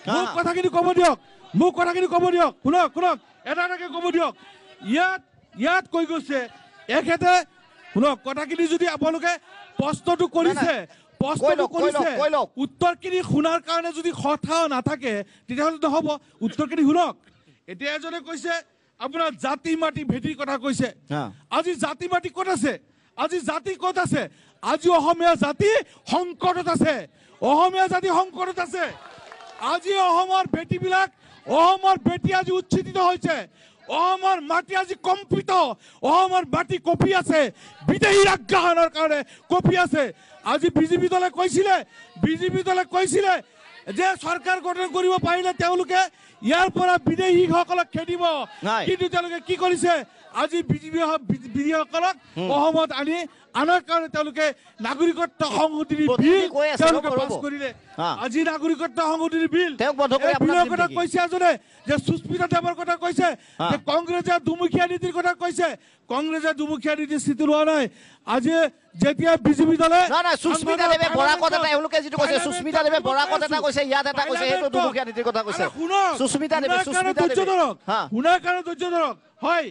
F: মোক কথাখিনি ক'ব দিয়ক শুনক এটাকে ক'ব দিয়ক ইয়াত কৈ গৈছে এখেতে শুনক কথাখিনি যদি আপোনালোকে প্ৰশ্নটো কৰিছে উত্তৰখিনি শুনাৰ কাৰণে যদি কথা নাথাকে তেতিয়াহ'লে নহ'ব উত্তৰখিনি শুনক এতিয়া এজনে কৈছে আপোনাৰ জাতি মাটি ভেটিৰ কথা কৈছে আজি জাতি মাটি ক'ত আছে আজি জাতি ক'ত আছে আজি অসমীয়া জাতি সংকটত আছে আজি অসমৰ বেটি আজি উচ্ছেদিত হৈছে অসমৰ মাটি আজি কম্পিত অসমৰ মাটি কঁপি আছে বিদেশী আগ্ৰাসনৰ কাৰণে কঁপি আছে আজি বিজেপি দলে কৈছিলে যে চৰকাৰ গঠন কৰিব পাৰিলে তেওঁলোকে ইয়াৰ পৰা বিদেশীসকলক খেদিব কিন্তু তেওঁলোকে কি কৰিছে আজি বিদেশীসকলক অসমত আনাৰ কাৰণে তেওঁলোকে নাগৰিকত্ব সংশোধনী বিল তেওঁলোকে পাছ কৰিলে আজি নাগৰিকত্ব সংশোধনী বিল বিলৰ কথা কৈছে এজনে যে সুস্মিতা দেৱৰ কথা কৈছে যে কংগ্ৰেছে দুমুখীয়া নীতিৰ কথা কৈছে কংগ্ৰেছে দুমুখীয়া নীতি স্থিতি লোৱা নাই আজি যেতিয়া বিজেপি দলে
B: সুস্মিতা দেৱে বৰাকত এটা এওঁলোকে যিটো কৈছে সুস্মিতা দেৱে বৰাকত এটা কৈছে ইয়াত এটা কৈছে সেইটো দুমুখীয়া নীতিৰ কথা কৈছে সুস্মিতা দেৱে
F: শুনাৰ কাৰণে ধৈৰ্য ধৰক হয়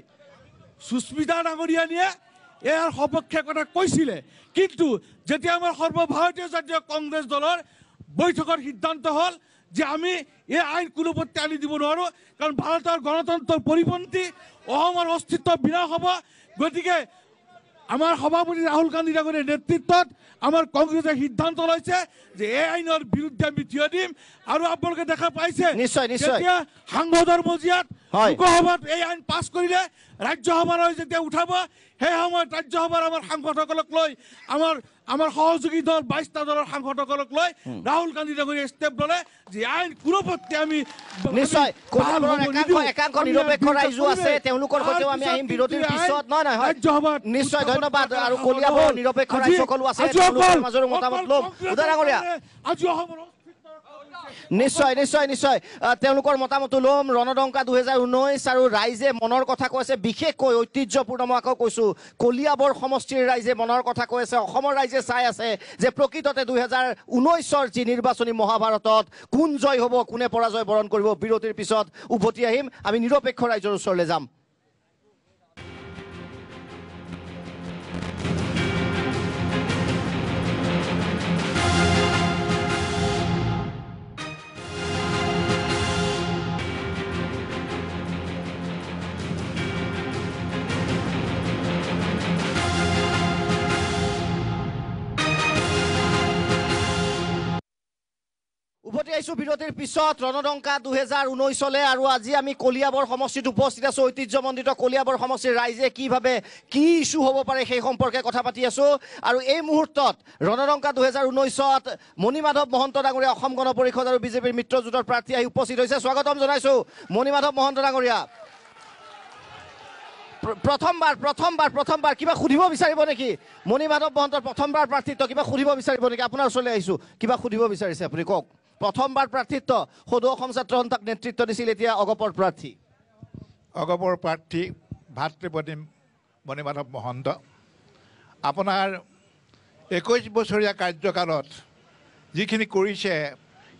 F: সুস্মিতা ডাঙৰীয়ানীয়ে ইয়াৰ সপক্ষে কথা কৈছিলে কিন্তু যেতিয়া আমাৰ সৰ্বভাৰতীয় জাতীয় কংগ্ৰেছ দলৰ বৈঠকৰ সিদ্ধান্ত হ'ল যে আমি এই আইন কোনোপধ্যে আনি দিব নোৱাৰোঁ কাৰণ ভাৰতৰ গণতন্ত্ৰৰ পৰিপন্থী অসমৰ অস্তিত্ব বিনাশ হ'ব গতিকে আমাৰ সভাপতি ৰাহুল গান্ধী ডাঙৰীয়াৰ নেতৃত্বত আমাৰ কংগ্ৰেছে সিদ্ধান্ত লৈছে যে এই আইনৰ বিৰুদ্ধে আমি থিয় দিম আৰু আপোনালোকে দেখা পাইছে
B: নিশ্চয়
F: যেতিয়া সাংসদৰ মজিয়াত লোকসভাত এই আইন পাছ কৰিলে ৰাজ্যসভাৰ যেতিয়া উঠাব সেই সময়ত ৰাজ্যসভাৰ আমাৰ সাংসদসকলক লৈ আমাৰ সহযোগী দল 22টা দলৰ সাংসদসকলক লৈ ৰাহুল গান্ধী ডাঙৰীয়া ষ্টেপ ল'লে যে আইন কোনোপধ্যে আমি
B: নিশ্চয় একাংশ নিৰপেক্ষ ৰাইজো আছে তেওঁলোকৰ সৈতেও আমি আহিম বিৰতিৰ পিছত নহয় নিশ্চয় ধন্যবাদ আৰু কলিয়াবৰৰ নিৰপেক্ষ ৰাইজসকলো আছে তেওঁলোকৰ মাজৰ মতামত ল'ম উদয় ডাঙৰীয়া নিশ্চয় নিশ্চয় নিশ্চয় তেওঁলোকৰ মতামত ল'ম ৰণদংকা 2019 আৰু ৰাইজে মনৰ কথা কৈছে বিশেষকৈ ঐতিহ্যপূৰ্ণ মই আকৌ কৈছোঁ কলিয়াবৰ সমষ্টিৰ ৰাইজে মনৰ কথা কৈ আছে অসমৰ ৰাইজে চাই আছে যে প্ৰকৃততে 2019ৰ যি নিৰ্বাচনী মহাভাৰতত কোন জয় হ'ব কোনে পৰাজয় বৰণ কৰিব বিৰতিৰ পিছত উভতি আহিম আমি নিৰপেক্ষ ৰাইজৰ ওচৰলৈ যাম উভতি আহিছোঁ বিৰতিৰ পিছত ৰণদংকা 2019 আৰু আজি আমি কলিয়াবৰ সমষ্টিত উপস্থিত আছোঁ ঐতিহ্যমণ্ডিত কলিয়াবৰ সমষ্টিৰ ৰাইজে কিভাৱে কি ইছ্যু হ'ব পাৰে সেই সম্পৰ্কে কথা পাতি আছোঁ আৰু এই মুহূৰ্তত ৰণদংকা 2019ত মণিমাধৱ মহন্ত ডাঙৰীয়া অসম গণ পৰিষদ আৰু বিজেপিৰ মিত্ৰজোঁটৰ প্ৰাৰ্থী আহি উপস্থিত হৈছে স্বাগতম জনাইছোঁ মণিমাধৱ মহন্ত ডাঙৰীয়া প্ৰথমবাৰ কিবা সুধিব বিচাৰিব নেকি মণিমাধৱ মহন্তৰ প্ৰথমবাৰ প্ৰাৰ্থিত্ব কিবা সুধিব বিচাৰিব নেকি আপোনাৰ ওচৰলৈ আহিছোঁ কিবা সুধিব বিচাৰিছে আপুনি কওক প্ৰথমবাৰ প্ৰাৰ্থিত্ব সদৌ অসম ছাত্ৰ সন্থাক নেতৃত্ব দিছিল এতিয়া অগপৰ প্ৰাৰ্থী
S: ভাতৃপ্ৰতিম মণিমাধৱ মহন্ত আপোনাৰ 21 বছৰীয়া কাৰ্যকালত যিখিনি কৰিছে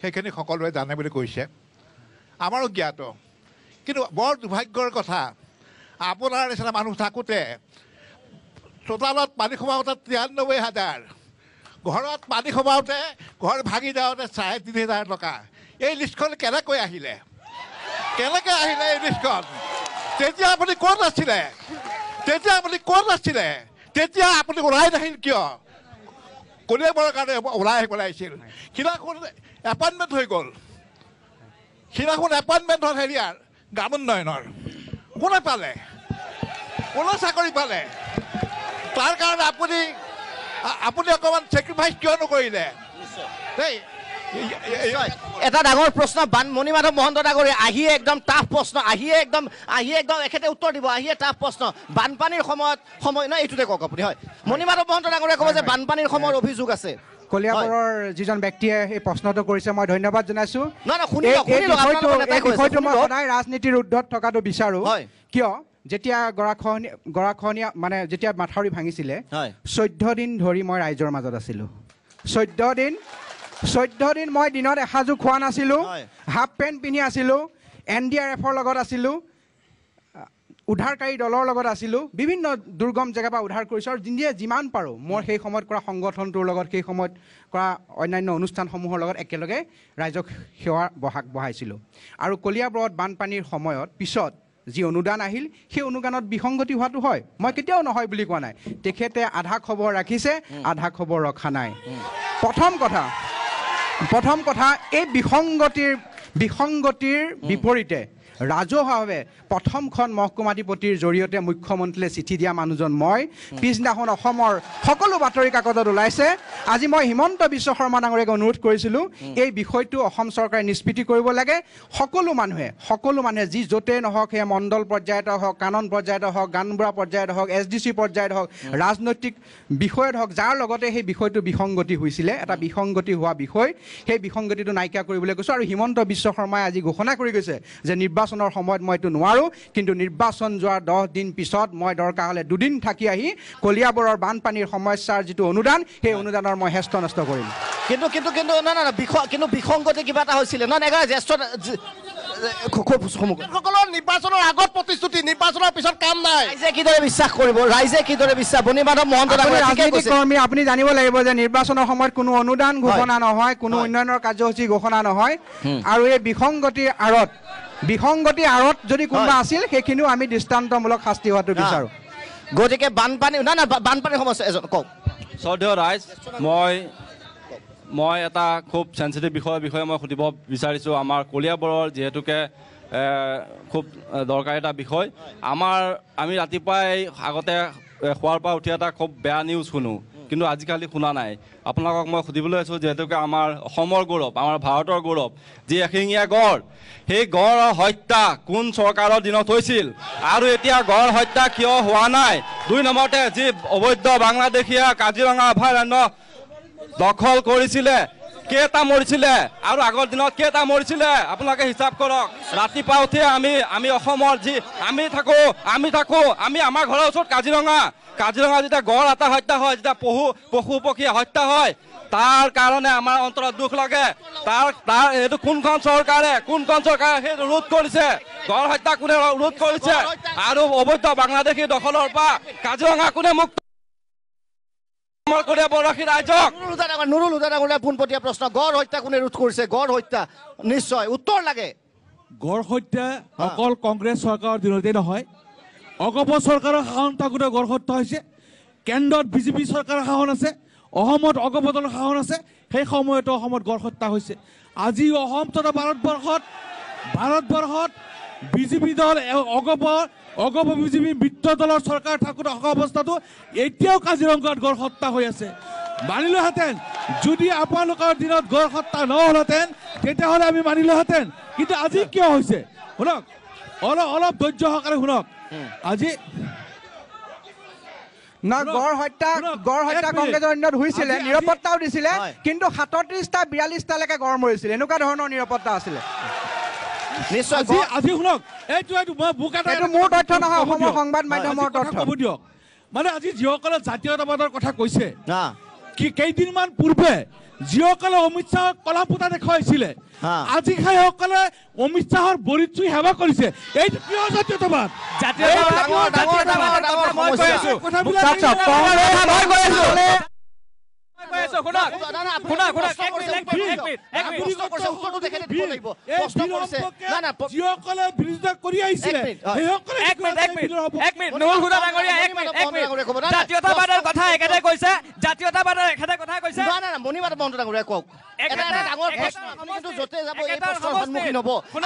S: সেইখিনি সকলোৱে জানে বুলি কৈছে আমাৰো জ্ঞাত কিন্তু বৰ দুৰ্ভাগ্যৰ কথা আপোনাৰ নিচিনা মানুহ থাকোঁতে চোতালত পানী সোমাওঁতে 93,000 ঘৰত পানী সোমাওঁতে ঘৰ ভাগি যাওঁতে 3,500 টকা এই লিষ্টখন কেনেকৈ আহিলে এই লিষ্টখন তেতিয়া আপুনি ক'ত আছিলে তেতিয়া আপুনি ওলাই নাহিল কিয় কলিয়াবৰৰ কাৰণে ওলাই আহিবলৈ আহিছিল সিদিনাখন এপইণ্টমেণ্ট হৈ গ'ল হ'ল হেৰিয়াৰ গ্ৰাম উন্নয়নৰ কোনে পালে কোনো চাকৰি পালে তাৰ কাৰণে আপুনি অকণমান চেক্ৰিফাইচ কিয় নকৰিলে দেই
B: এটা ডাঙৰ প্ৰশ্ন মণিমাধৱ মহন্ত ডাঙৰীয়া আহিয়ে একদম টাফ প্ৰশ্ন আহিয়ে একদম এখেতে উত্তৰ দিব আহিয়ে টাফ প্ৰশ্ন বানপানীৰ সময় নহয় এইটোতে কওক আপুনি হয় মণিমাধৱ মহন্ত ডাঙৰীয়া ক'ব যে বানপানীৰ সময়ৰ অভিযোগ আছে
T: কলিয়াবৰৰ যিজন ব্যক্তিয়ে এই প্ৰশ্নটো কৰিছে মই ধন্যবাদ জনাইছোঁ এই বিষয়টো মই সদায় ৰাজনীতিৰ ঊৰ্ধত থকাটো বিচাৰোঁ কিয় যেতিয়া গৰাখহনীয়া মানে যেতিয়া মাথাউৰি ভাঙিছিলে 14 দিন ধৰি মই ৰাইজৰ মাজত আছিলোঁ 14 দিন মই দিনত এসাঁজো খোৱা নাছিলোঁ হাফ পেণ্ট পিন্ধি আছিলোঁ NDRFৰ লগত আছিলোঁ উদ্ধাৰকাৰী দলৰ লগত আছিলোঁ বিভিন্ন দুৰ্গম জেগাৰ পৰা উদ্ধাৰ কৰিছোঁ আৰু যিমান পাৰোঁ মই সেই সময়ত কৰা সংগঠনটোৰ লগত সেই সময়ত কৰা অন্যান্য অনুষ্ঠানসমূহৰ লগত একেলগে ৰাইজক সেৱা বঢ়াইছিলোঁ আৰু কলিয়াবৰত বানপানীৰ সময়ত পিছত যি অনুদান আহিল সেই অনুদানত বিসংগতি হোৱাটো হয় মই কেতিয়াও নহয় বুলি কোৱা নাই তেখেতে আধা খবৰ ৰাখিছে আধা খবৰ ৰখা নাই প্ৰথম কথা এই বিসংগতিৰ বিপৰীতে ৰাজহুৱাভাৱে প্ৰথমখন মহকুমাধিপতিৰ জৰিয়তে মুখ্যমন্ত্ৰীলৈ চিঠি দিয়া মানুহজন মই পিছদিনাখন অসমৰ সকলো বাতৰি কাকতত ওলাইছে আজি মই হিমন্ত বিশ্ব শৰ্মা ডাঙৰীয়াক অনুৰোধ কৰিছিলোঁ এই বিষয়টো অসম চৰকাৰে নিষ্পত্তি কৰিব লাগে সকলো মানুহে যি য'তেই নহওক সেয়া মণ্ডল পৰ্যায়তে হওক কানন পৰ্যায়তে হওক গানবুঢ়া পৰ্যায়তে হওক SDC পৰ্যায়ত হওক ৰাজনৈতিক বিষয়ত হওক যাৰ লগতে সেই বিষয়টো বিসংগতি হৈছিলে এটা বিসংগতি হোৱা বিষয় সেই বিসংগতিটো নাইকিয়া কৰিবলৈ কৈছোঁ আৰু হিমন্ত বিশ্ব শৰ্মাই আজি ঘোষণা কৰি গৈছে যে নিৰ্বাচনৰ সময়ত মই এইটো নোৱাৰোঁ কিন্তু নিৰ্বাচন যোৱাৰ 10 দিন পিছত মই দৰকাৰ হ'লে 2 দিন থাকি আহি কলিয়াবৰৰ বানপানীৰ সমস্যাৰ যিটো অনুদান সেই অনুদানৰ মই হেষ্ট নষ্ট কৰিম
B: কিন্তু বিসংগতি কিবা এটা হৈছিলে জ্যেষ্ঠ
S: সকলৰ নিৰ্বাচনৰ আগত প্ৰতিশ্ৰুতি নিৰ্বাচনৰ পিছত কাম নাই
B: ৰাইজে কিদৰে বিশ্বাস কৰিব মণিমাধৱ মহন্ত
T: কৰ্মী আপুনি জানিব লাগিব যে নিৰ্বাচনৰ সময়ত কোনো অনুদান ঘোষণা নহয় কোনো উন্নয়নৰ কাৰ্যসূচী ঘোষণা নহয় আৰু এই বিসংগতিৰ আঁৰত যদি কোনোবা আছিল সেইখিনিও আমি দৃষ্টান্তমূলক শাস্তি হোৱাটো বিচাৰোঁ
B: গতিকে বানপানীৰ সমস্যা এজন কওক
U: শ্ৰদ্ধেয় ৰাইজ মই এটা খুব চেঞ্চিটিভ বিষয়ে মই সুধিব বিচাৰিছোঁ আমাৰ কলিয়াবৰৰ যিহেতুকে খুব দৰকাৰী এটা বিষয়। আমি ৰাতিপুৱাই আগতে খোৱাৰ পৰা উঠি এটা খুব বেয়া নিউজ শুনো, কিন্তু আজিকালি শুনা নাই। আপোনালোকক মই সুধিবলৈ আছোঁ, যিহেতুকে আমাৰ অসমৰ গৌৰৱ, আমাৰ ভাৰতৰ গৌৰৱ যি এশিঙীয়া গড়, সেই গড়ৰ হত্যা কোন চৰকাৰৰ দিনত হৈছিল আৰু এতিয়া গড় হত্যা কিয় হোৱা নাই? 2 নম্বৰতে যি অবৈধ বাংলাদেশীয়া কাজিৰঙা অভয়াৰণ্য দখল কৰিছিলে, কেইটা মৰিছিলে আৰু আগৰ দিনত কেইটা মৰিছিলে আপোনালোকে হিচাপ কৰক। ৰাতিপুৱা উঠি আমি অসমৰ যি আমি আমাৰ ঘৰৰ ওচৰত কাজিৰঙা যেতিয়া গড় এটা হত্যা হয়, যেতিয়া পশু পক্ষী হত্যা হয়, তাৰ কাৰণে আমাৰ অন্তৰত দুখ লাগে। তাৰ এইটো কোনখন চৰকাৰে সেইটো ৰোধ কৰিছে? গড় হত্যা কোনে ৰোধ কৰিছে? আৰু অবৈধ বাংলাদেশী দখলৰ পৰা কাজিৰঙা কোনে মুক্ত?
B: নুৰুল হুদা ডাঙৰীয়া পোনপটীয়া প্ৰশ্ন, গড় হত্যা কোনে ৰোধ কৰিছে? গড় হত্যা নিশ্চয় উত্তৰ লাগে।
F: গড় হত্যা অকল কংগ্ৰেছ চৰকাৰৰ দিনতেই নহয়, অগপ চৰকাৰৰ শাসন থাকোঁতে গড় হত্যা হৈছে। কেন্দ্ৰত বিজেপি চৰকাৰৰ শাসন আছে, অসমত অগপ দলৰ শাসন আছে, সেই সময়তো অসমত গড় হত্যা হৈছে। আজি অসম তথা ভাৰতবৰ্ষত বিজেপি দল অগপ বিজেপি মিত্ৰ দলৰ চৰকাৰ থাকোঁতে থকা অৱস্থাটো এতিয়াও কাজিৰঙাত গড় হত্যা হৈ আছে। মানিলোহেঁতেন যদি আপোনালোকৰ দিনত গড় হত্যা নহ'লহেঁতেন, তেতিয়াহ'লে আমি মানিলোহেঁতেন। কিন্তু আজি কিয় হৈছে শুনক, অলপ ধৈৰ্য সহকাৰে শুনক। আজি
T: গড় হত্যা কংগ্ৰেছৰ দিনত হৈছিলে, নিৰাপত্তাও দিছিলে, কিন্তু 37টা 42টালৈকে গড় মৰিছিলে, এনেকুৱা ধৰণৰ নিৰাপত্তা আছিলে।
F: আজি শুনক, এইটো
T: মোৰ তথ্য নহয়, অসমৰ সংবাদ মাধ্যমৰ তথ্য।
F: ক'ব দিয়ক, মানে আজি যিসকলে জাতীয়তাবাদৰ কথা কৈছে, কেইদিনমান পূৰ্বে যিসকলে অমিত শ্বাহক কলা পোতা দেখুৱাইছিলে, আজি সেইসকলে অমিত শ্বাহৰ ভৰিত চুই সেৱা কৰিছে। এইটো কিয় জাতীয়তাবাদ? যিসকলে বিৰোধিতা কৰি আহিছিলে
H: জাতীয়তাবাদৰ কথা একেটাই কৈছে,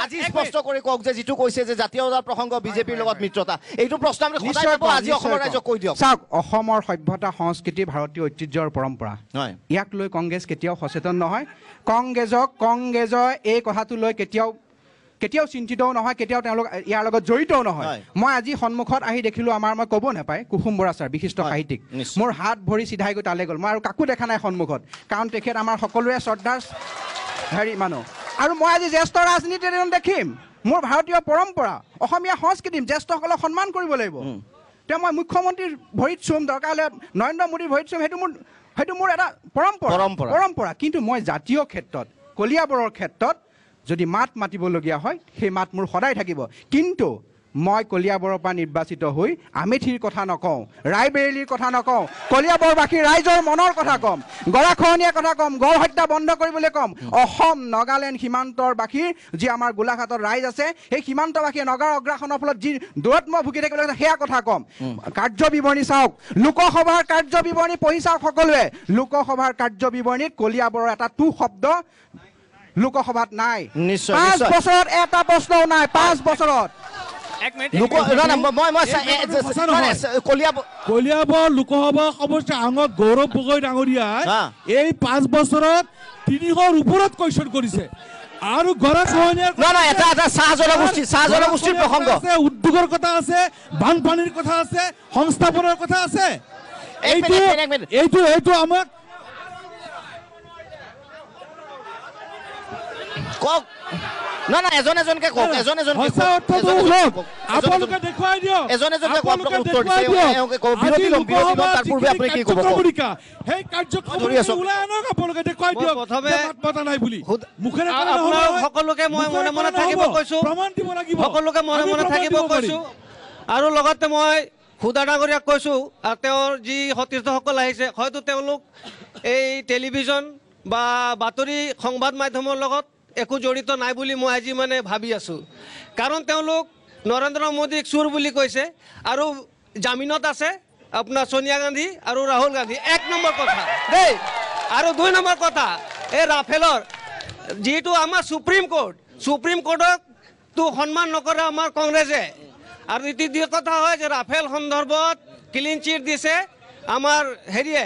B: আজি স্পষ্ট কৰি কওক যে যিটো কৈছে যে জাতীয়তাৰ প্ৰসংগ বিজেপিৰ লগত মিত্ৰতা, এইটো প্ৰশ্ন আমি আজি অসমৰ ৰাইজক কৈ দিয়ক।
T: চাওক, অসমৰ সভ্যতা সংস্কৃতি ভাৰতীয় ঐতিহ্যৰ পৰম্পৰা, ইয়াক লৈ কংগ্ৰেছ কেতিয়াও সচেতন নহয়। কংগ্ৰেছৰ এই কথাটো লৈ কেতিয়াও চিন্তিতও নহয়, কেতিয়াও তেওঁলোক ইয়াৰ লগত জড়িতও নহয়। মই আজি সন্মুখত আহি দেখিলোঁ, মই ক'ব নাপায়, কুসুম বৰা ছাৰ বিশিষ্ট সাহিত্যিক, মোৰ হাত ভৰি চিধাই গৈ তালৈ গ'ল। মই আৰু কাকো দেখা নাই সন্মুখত, কাৰণ তেখেত আমাৰ সকলোৰে শ্ৰদ্ধাৰ মানুহ। আৰু মই আজি জ্যেষ্ঠ ৰাজনীতি দেখিম, মোৰ ভাৰতীয় পৰম্পৰা, অসমীয়া সংস্কৃতি, জ্যেষ্ঠসকলক সন্মান কৰিব লাগিব। তেওঁ মই মুখ্যমন্ত্ৰীৰ ভৰিত চুম, দৰকাৰ হ'লে নৰেন্দ্ৰ মোদীৰ ভৰিত চুম, সেইটো মোৰ এটা পৰম্পৰা। কিন্তু মই জাতীয় ক্ষেত্ৰত, কলিয়াবৰৰ ক্ষেত্ৰত যদি মাত মাতিবলগীয়া হয়, সেই মাত মোৰ সদায় থাকিব। কিন্তু মই কলিয়াবৰৰ পৰা নিৰ্বাচিত হৈ আমেথিৰ কথা নকওঁ, ৰায়বেৰেলীৰ কথা নকওঁ, কলিয়াবৰবাসী ৰাইজৰ মনৰ কথা ক'ম, গৰাখহনীয়াৰ কথা ক'ম, গড় হত্যা বন্ধ কৰিবলৈ ক'ম। অসম নাগালেণ্ড সীমান্তৰ বাসীৰ যি আমাৰ গোলাঘাটৰ ৰাইজ আছে, সেই সীমান্তবাসীয়ে নগাৰ অগ্ৰাসনৰ ফলত যি দূৰত্ব ভুগি থাকিব লাগে, সেয়া কথা ক'ম। কাৰ্যবিৱৰণী চাওক, লোকসভাৰ কাৰ্যবিৱৰণী পঢ়ি চাওক সকলোৱে। লোকসভাৰ কাৰ্যবিৱৰণীত কলিয়াবৰৰ এটা শব্দ লোকসভাত নাই। 5 বছৰত এটা প্ৰশ্নও নাই, 5 বছৰত।
F: কলিয়াবৰ লোকসভা সমষ্টিৰ আঙত গৌৰৱ গগৈ ডাঙৰীয়াই এই 5 বছৰত 300ৰ ওপৰত কুৱেশ্যন কৰিছে। আৰু উদ্যোগৰ কথা আছে, বানপানীৰ কথা আছে, সংস্থাপনৰ কথা আছে। এইটো আমাক
B: কওক। এজনকে কওক,
F: আপোনালোকে দেখুৱাই দিয়ক, সেই কাৰ্যক্ৰম ওলাই আনক, আপোনালোকে দেখুৱাই দিয়ক নাই বুলি মুখেৰে
P: সকলোকে মই মনে মনে থাকিব কৈছো,
F: প্ৰমাণ দিব লাগিব,
P: সকলোকে মনে মনে থাকিব কৈছো। আৰু লগতে মই হুদা ডাঙৰীয়াক কৈছো, তেওঁৰ যি সতীৰ্থসকল আহিছে, হয়তো তেওঁলোক এই টেলিভিছন বা বাতৰি সংবাদ মাধ্যমৰ লগত একো জড়িত নাই বুলি মই আজি ভাবি আছোঁ। কাৰণ তেওঁলোক নৰেন্দ্ৰ মোদীক চোৰ বুলি কৈছে আৰু জামিনত আছে আপোনাৰ সোনিয়া গান্ধী আৰু ৰাহুল গান্ধী। 1 নম্বৰ কথা দেই। আৰু 2 নম্বৰ কথা, এই ৰাফেলৰ যিটো আমাৰ সুপ্ৰিম কোৰ্টক
D: তো সন্মান নকৰে আমাৰ কংগ্ৰেছে। আৰু দ্বিতীয় কথা হয় যে ৰাফেল সন্দৰ্ভত ক্লিন চিট দিছে আমাৰ হেৰিয়ে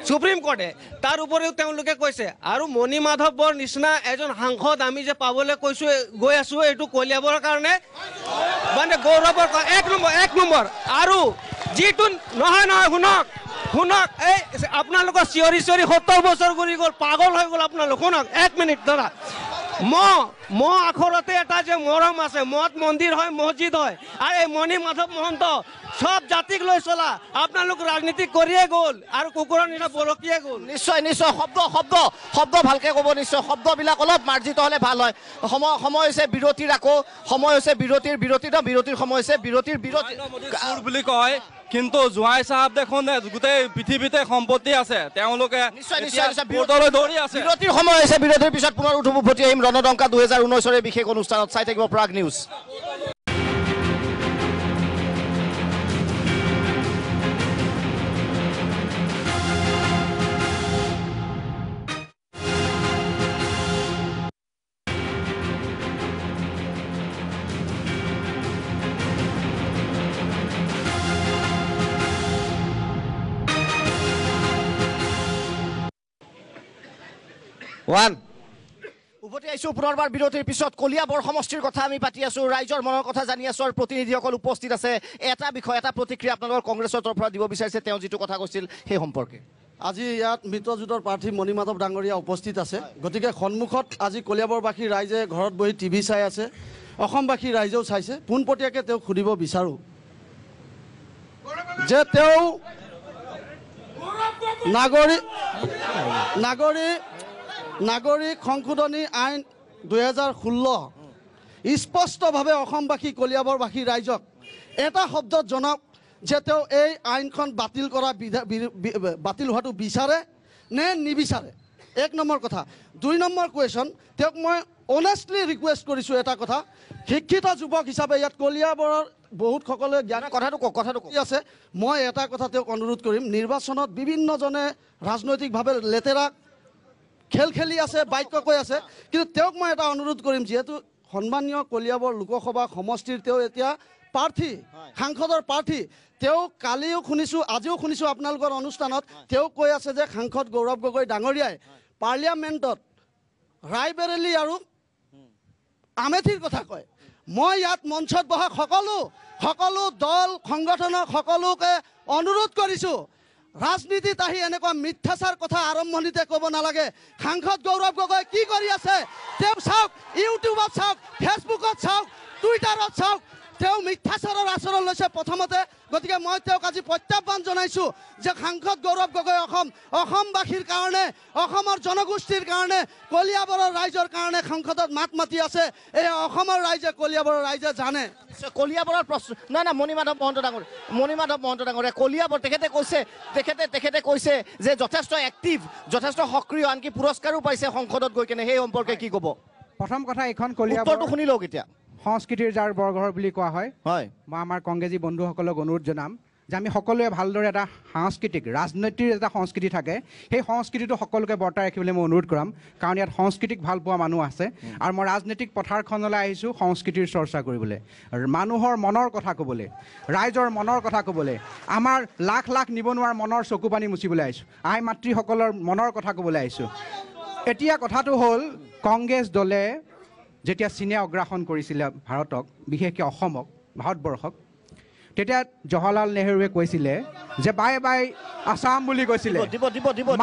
D: সুপ্ৰিম কোৰ্টে। তাৰ উপৰিও তেওঁলোকে কৈছে আৰু মণি মাধৱৰ নিচিনা এজন সাংসদ আমি যে পাবলৈ গৈ আছো এইটো কলিয়াবৰৰ কাৰণে মানে গৌৰৱৰ এক নম্বৰ। আৰু যিটো নহয় শুনক এই আপোনালোকৰ চিঞৰি 70 বছৰ ঘূৰি গ'ল, পাগল হৈ গ'ল আপোনালোক। শুনক 1 মিনিট দাদা। ম আখৰতে এটা যে মৰম আছে, মঠ মন্দিৰ হয়, মছজিদ হয়। আৰু এই মণি মাধৱ মহন্ত সব জাতিক লৈ চলা, আপোনালোক ৰাজনীতি কৰিয়ে গ'ল আৰু কুকুৰৰ নিচিনা বৰকিয়ে গ'ল।
B: নিশ্চয় শব্দ ভালকে ক'ব। নিশ্চয় শব্দবিলাক অলপ মাৰ্জিত হ'লে ভাল হয়। সময় হৈছে বিৰতিৰ, আকৌ সময় হৈছে বিৰতিৰ সময় হৈছে বিৰতিৰ
U: বুলি কয়। কিন্তু জোৱাই চাহাব দেখোন গোটেই পৃথিৱীতে সম্পত্তি আছে, তেওঁলোকে দৌৰি আছে।
B: বিৰতিৰ সময় হৈছে, বিৰতিৰ পিছত পুনৰ উভতি আহিম ৰণদংকা 2019ৰ বিশেষ অনুষ্ঠানত। চাই থাকিব প্ৰাগ নিউজ। উভতি আহিছোঁ পুনৰবাৰ বিৰতিৰ পিছত। কলিয়াবৰ সমষ্টিৰ কথা আমি পাতি আছোঁ, ৰাইজৰ মনৰ কথা জানি আছোঁ আৰু প্ৰতিনিধিসকল উপস্থিত আছে। এটা বিষয়, এটা প্ৰতিক্ৰিয়া আপোনালোকৰ কংগ্ৰেছৰ তৰফৰ পৰা দিব বিচাৰিছে, তেওঁ যিটো কথা কৈছিল সেই সম্পৰ্কে।
K: আজি ইয়াত মিত্ৰজোঁটৰ প্ৰাৰ্থী মণি মাধৱ ডাঙৰীয়া উপস্থিত আছে। গতিকে সন্মুখত আজি কলিয়াবৰবাসী ৰাইজে ঘৰত বহি টিভি চাই আছে, অসমবাসী ৰাইজেও চাইছে। পোনপটীয়াকৈ তেওঁক সুধিব বিচাৰোঁ যে তেওঁ নাগৰিক সংশোধনী আইন 2016 স্পষ্টভাৱে অসমবাসী কলিয়াবৰবাসী ৰাইজক এটা শব্দত জনাওক যে তেওঁ এই আইনখন বাতিল হোৱাটো বিচাৰে নে নিবিচাৰে। 1 নম্বৰ কথা। 2 নম্বৰ কুৱেশ্যন, তেওঁক মই অনেষ্টলি ৰিকুৱেষ্ট কৰিছোঁ এটা কথা, শিক্ষিত যুৱক হিচাপে ইয়াত কলিয়াবৰৰ বহুতসকলে জ্ঞান কথাটো আছে। মই এটা কথা তেওঁক অনুৰোধ কৰিম, নিৰ্বাচনত বিভিন্নজনে ৰাজনৈতিকভাৱে লেতেৰা খেল খেলি আছে, বাক্য কৈ আছে, কিন্তু তেওঁক মই এটা অনুৰোধ কৰিম, যিহেতু সন্মানীয় কলিয়াবৰ লোকসভা সমষ্টিৰ তেওঁ এতিয়া প্ৰাৰ্থী, সাংসদৰ প্ৰাৰ্থী। তেওঁ কালিও শুনিছোঁ, আজিও শুনিছোঁ আপোনালোকৰ অনুষ্ঠানত তেওঁ কৈ আছে যে সাংসদ গৌৰৱ গগৈ ডাঙৰীয়াই পাৰ্লিয়ামেণ্টত ৰায়বেৰেলী আৰু আমেথিৰ কথা কয়। মই ইয়াত মঞ্চত বহা সকলো দল সংগঠনক সকলোকে অনুৰোধ কৰিছোঁ, ৰাজনীতিত আহি এনেকুৱা মিথ্যাচাৰ কথা আৰম্ভণিতে ক'ব নালাগে। সাংসদ গৌৰৱ গগৈ কি কৰি আছে তেওঁ চাওক, ইউটিউবত চাওক, ফেচবুকত চাওক, টুইটাৰত চাওক, তেওঁ মিথ্যাচাৰৰ আচৰণ লৈছে প্ৰথমতে। গতিকে মই তেওঁক আজি প্ৰত্যাহ্বান জনাইছোঁ যে সাংসদ গৌৰৱ গগৈ অসমবাসীৰ কাৰণে, অসমৰ জনগোষ্ঠীৰ কাৰণে, কলিয়াবৰৰ ৰাইজৰ কাৰণে সংসদত মাত মাতি আছে। এই অসমৰ ৰাইজে, কলিয়াবৰৰ ৰাইজে জানে।
B: কলিয়াবৰৰ প্ৰশ্ন নাই মণি মাধৱ মহন্ত ডাঙৰীয়া কলিয়াবৰ তেখেতে কৈছে যে যথেষ্ট এক্টিভ, যথেষ্ট সক্ৰিয়, আনকি পুৰস্কাৰো পাইছে সংসদত গৈ কেনে। সেই সম্পৰ্কে কি ক'ব?
T: প্ৰথম কথা, এইখন কলিয়াবৰটো শুনি লওক। এতিয়া সংস্কৃতিৰ যাৰ বৰঘৰ বুলি কোৱা হয়, মই আমাৰ কংগ্ৰেছী বন্ধুসকলক অনুৰোধ জনাম যে আমি সকলোৱে ভালদৰে এটা সাংস্কৃতিক, ৰাজনীতিৰ এটা সংস্কৃতি থাকে, সেই সংস্কৃতিটো সকলোকে বৰ্তাই ৰাখিবলৈ মই অনুৰোধ কৰাম। কাৰণ ইয়াত সংস্কৃতিক ভাল পোৱা মানুহ আছে আৰু মই ৰাজনৈতিক পথাৰখনলৈ আহিছোঁ সংস্কৃতিৰ চৰ্চা কৰিবলৈ, মানুহৰ মনৰ কথা ক'বলৈ, ৰাইজৰ মনৰ কথা ক'বলৈ, আমাৰ লাখ লাখ নিবনুৱাৰ মনৰ চকু পানী মুচিবলৈ আহিছোঁ, আই মাতৃসকলৰ মনৰ কথা ক'বলৈ আহিছোঁ। এতিয়া কথাটো হ'ল, কংগ্ৰেছ দলে যেতিয়া চীনে অগ্ৰাসন কৰিছিলে ভাৰতক, বিশেষকৈ অসমক, ভাৰতবৰ্ষক, তেতিয়া জৱাহৰলাল নেহৰুৱে কৈছিলে যে বাই বাই আছাম বুলি কৈছিলে,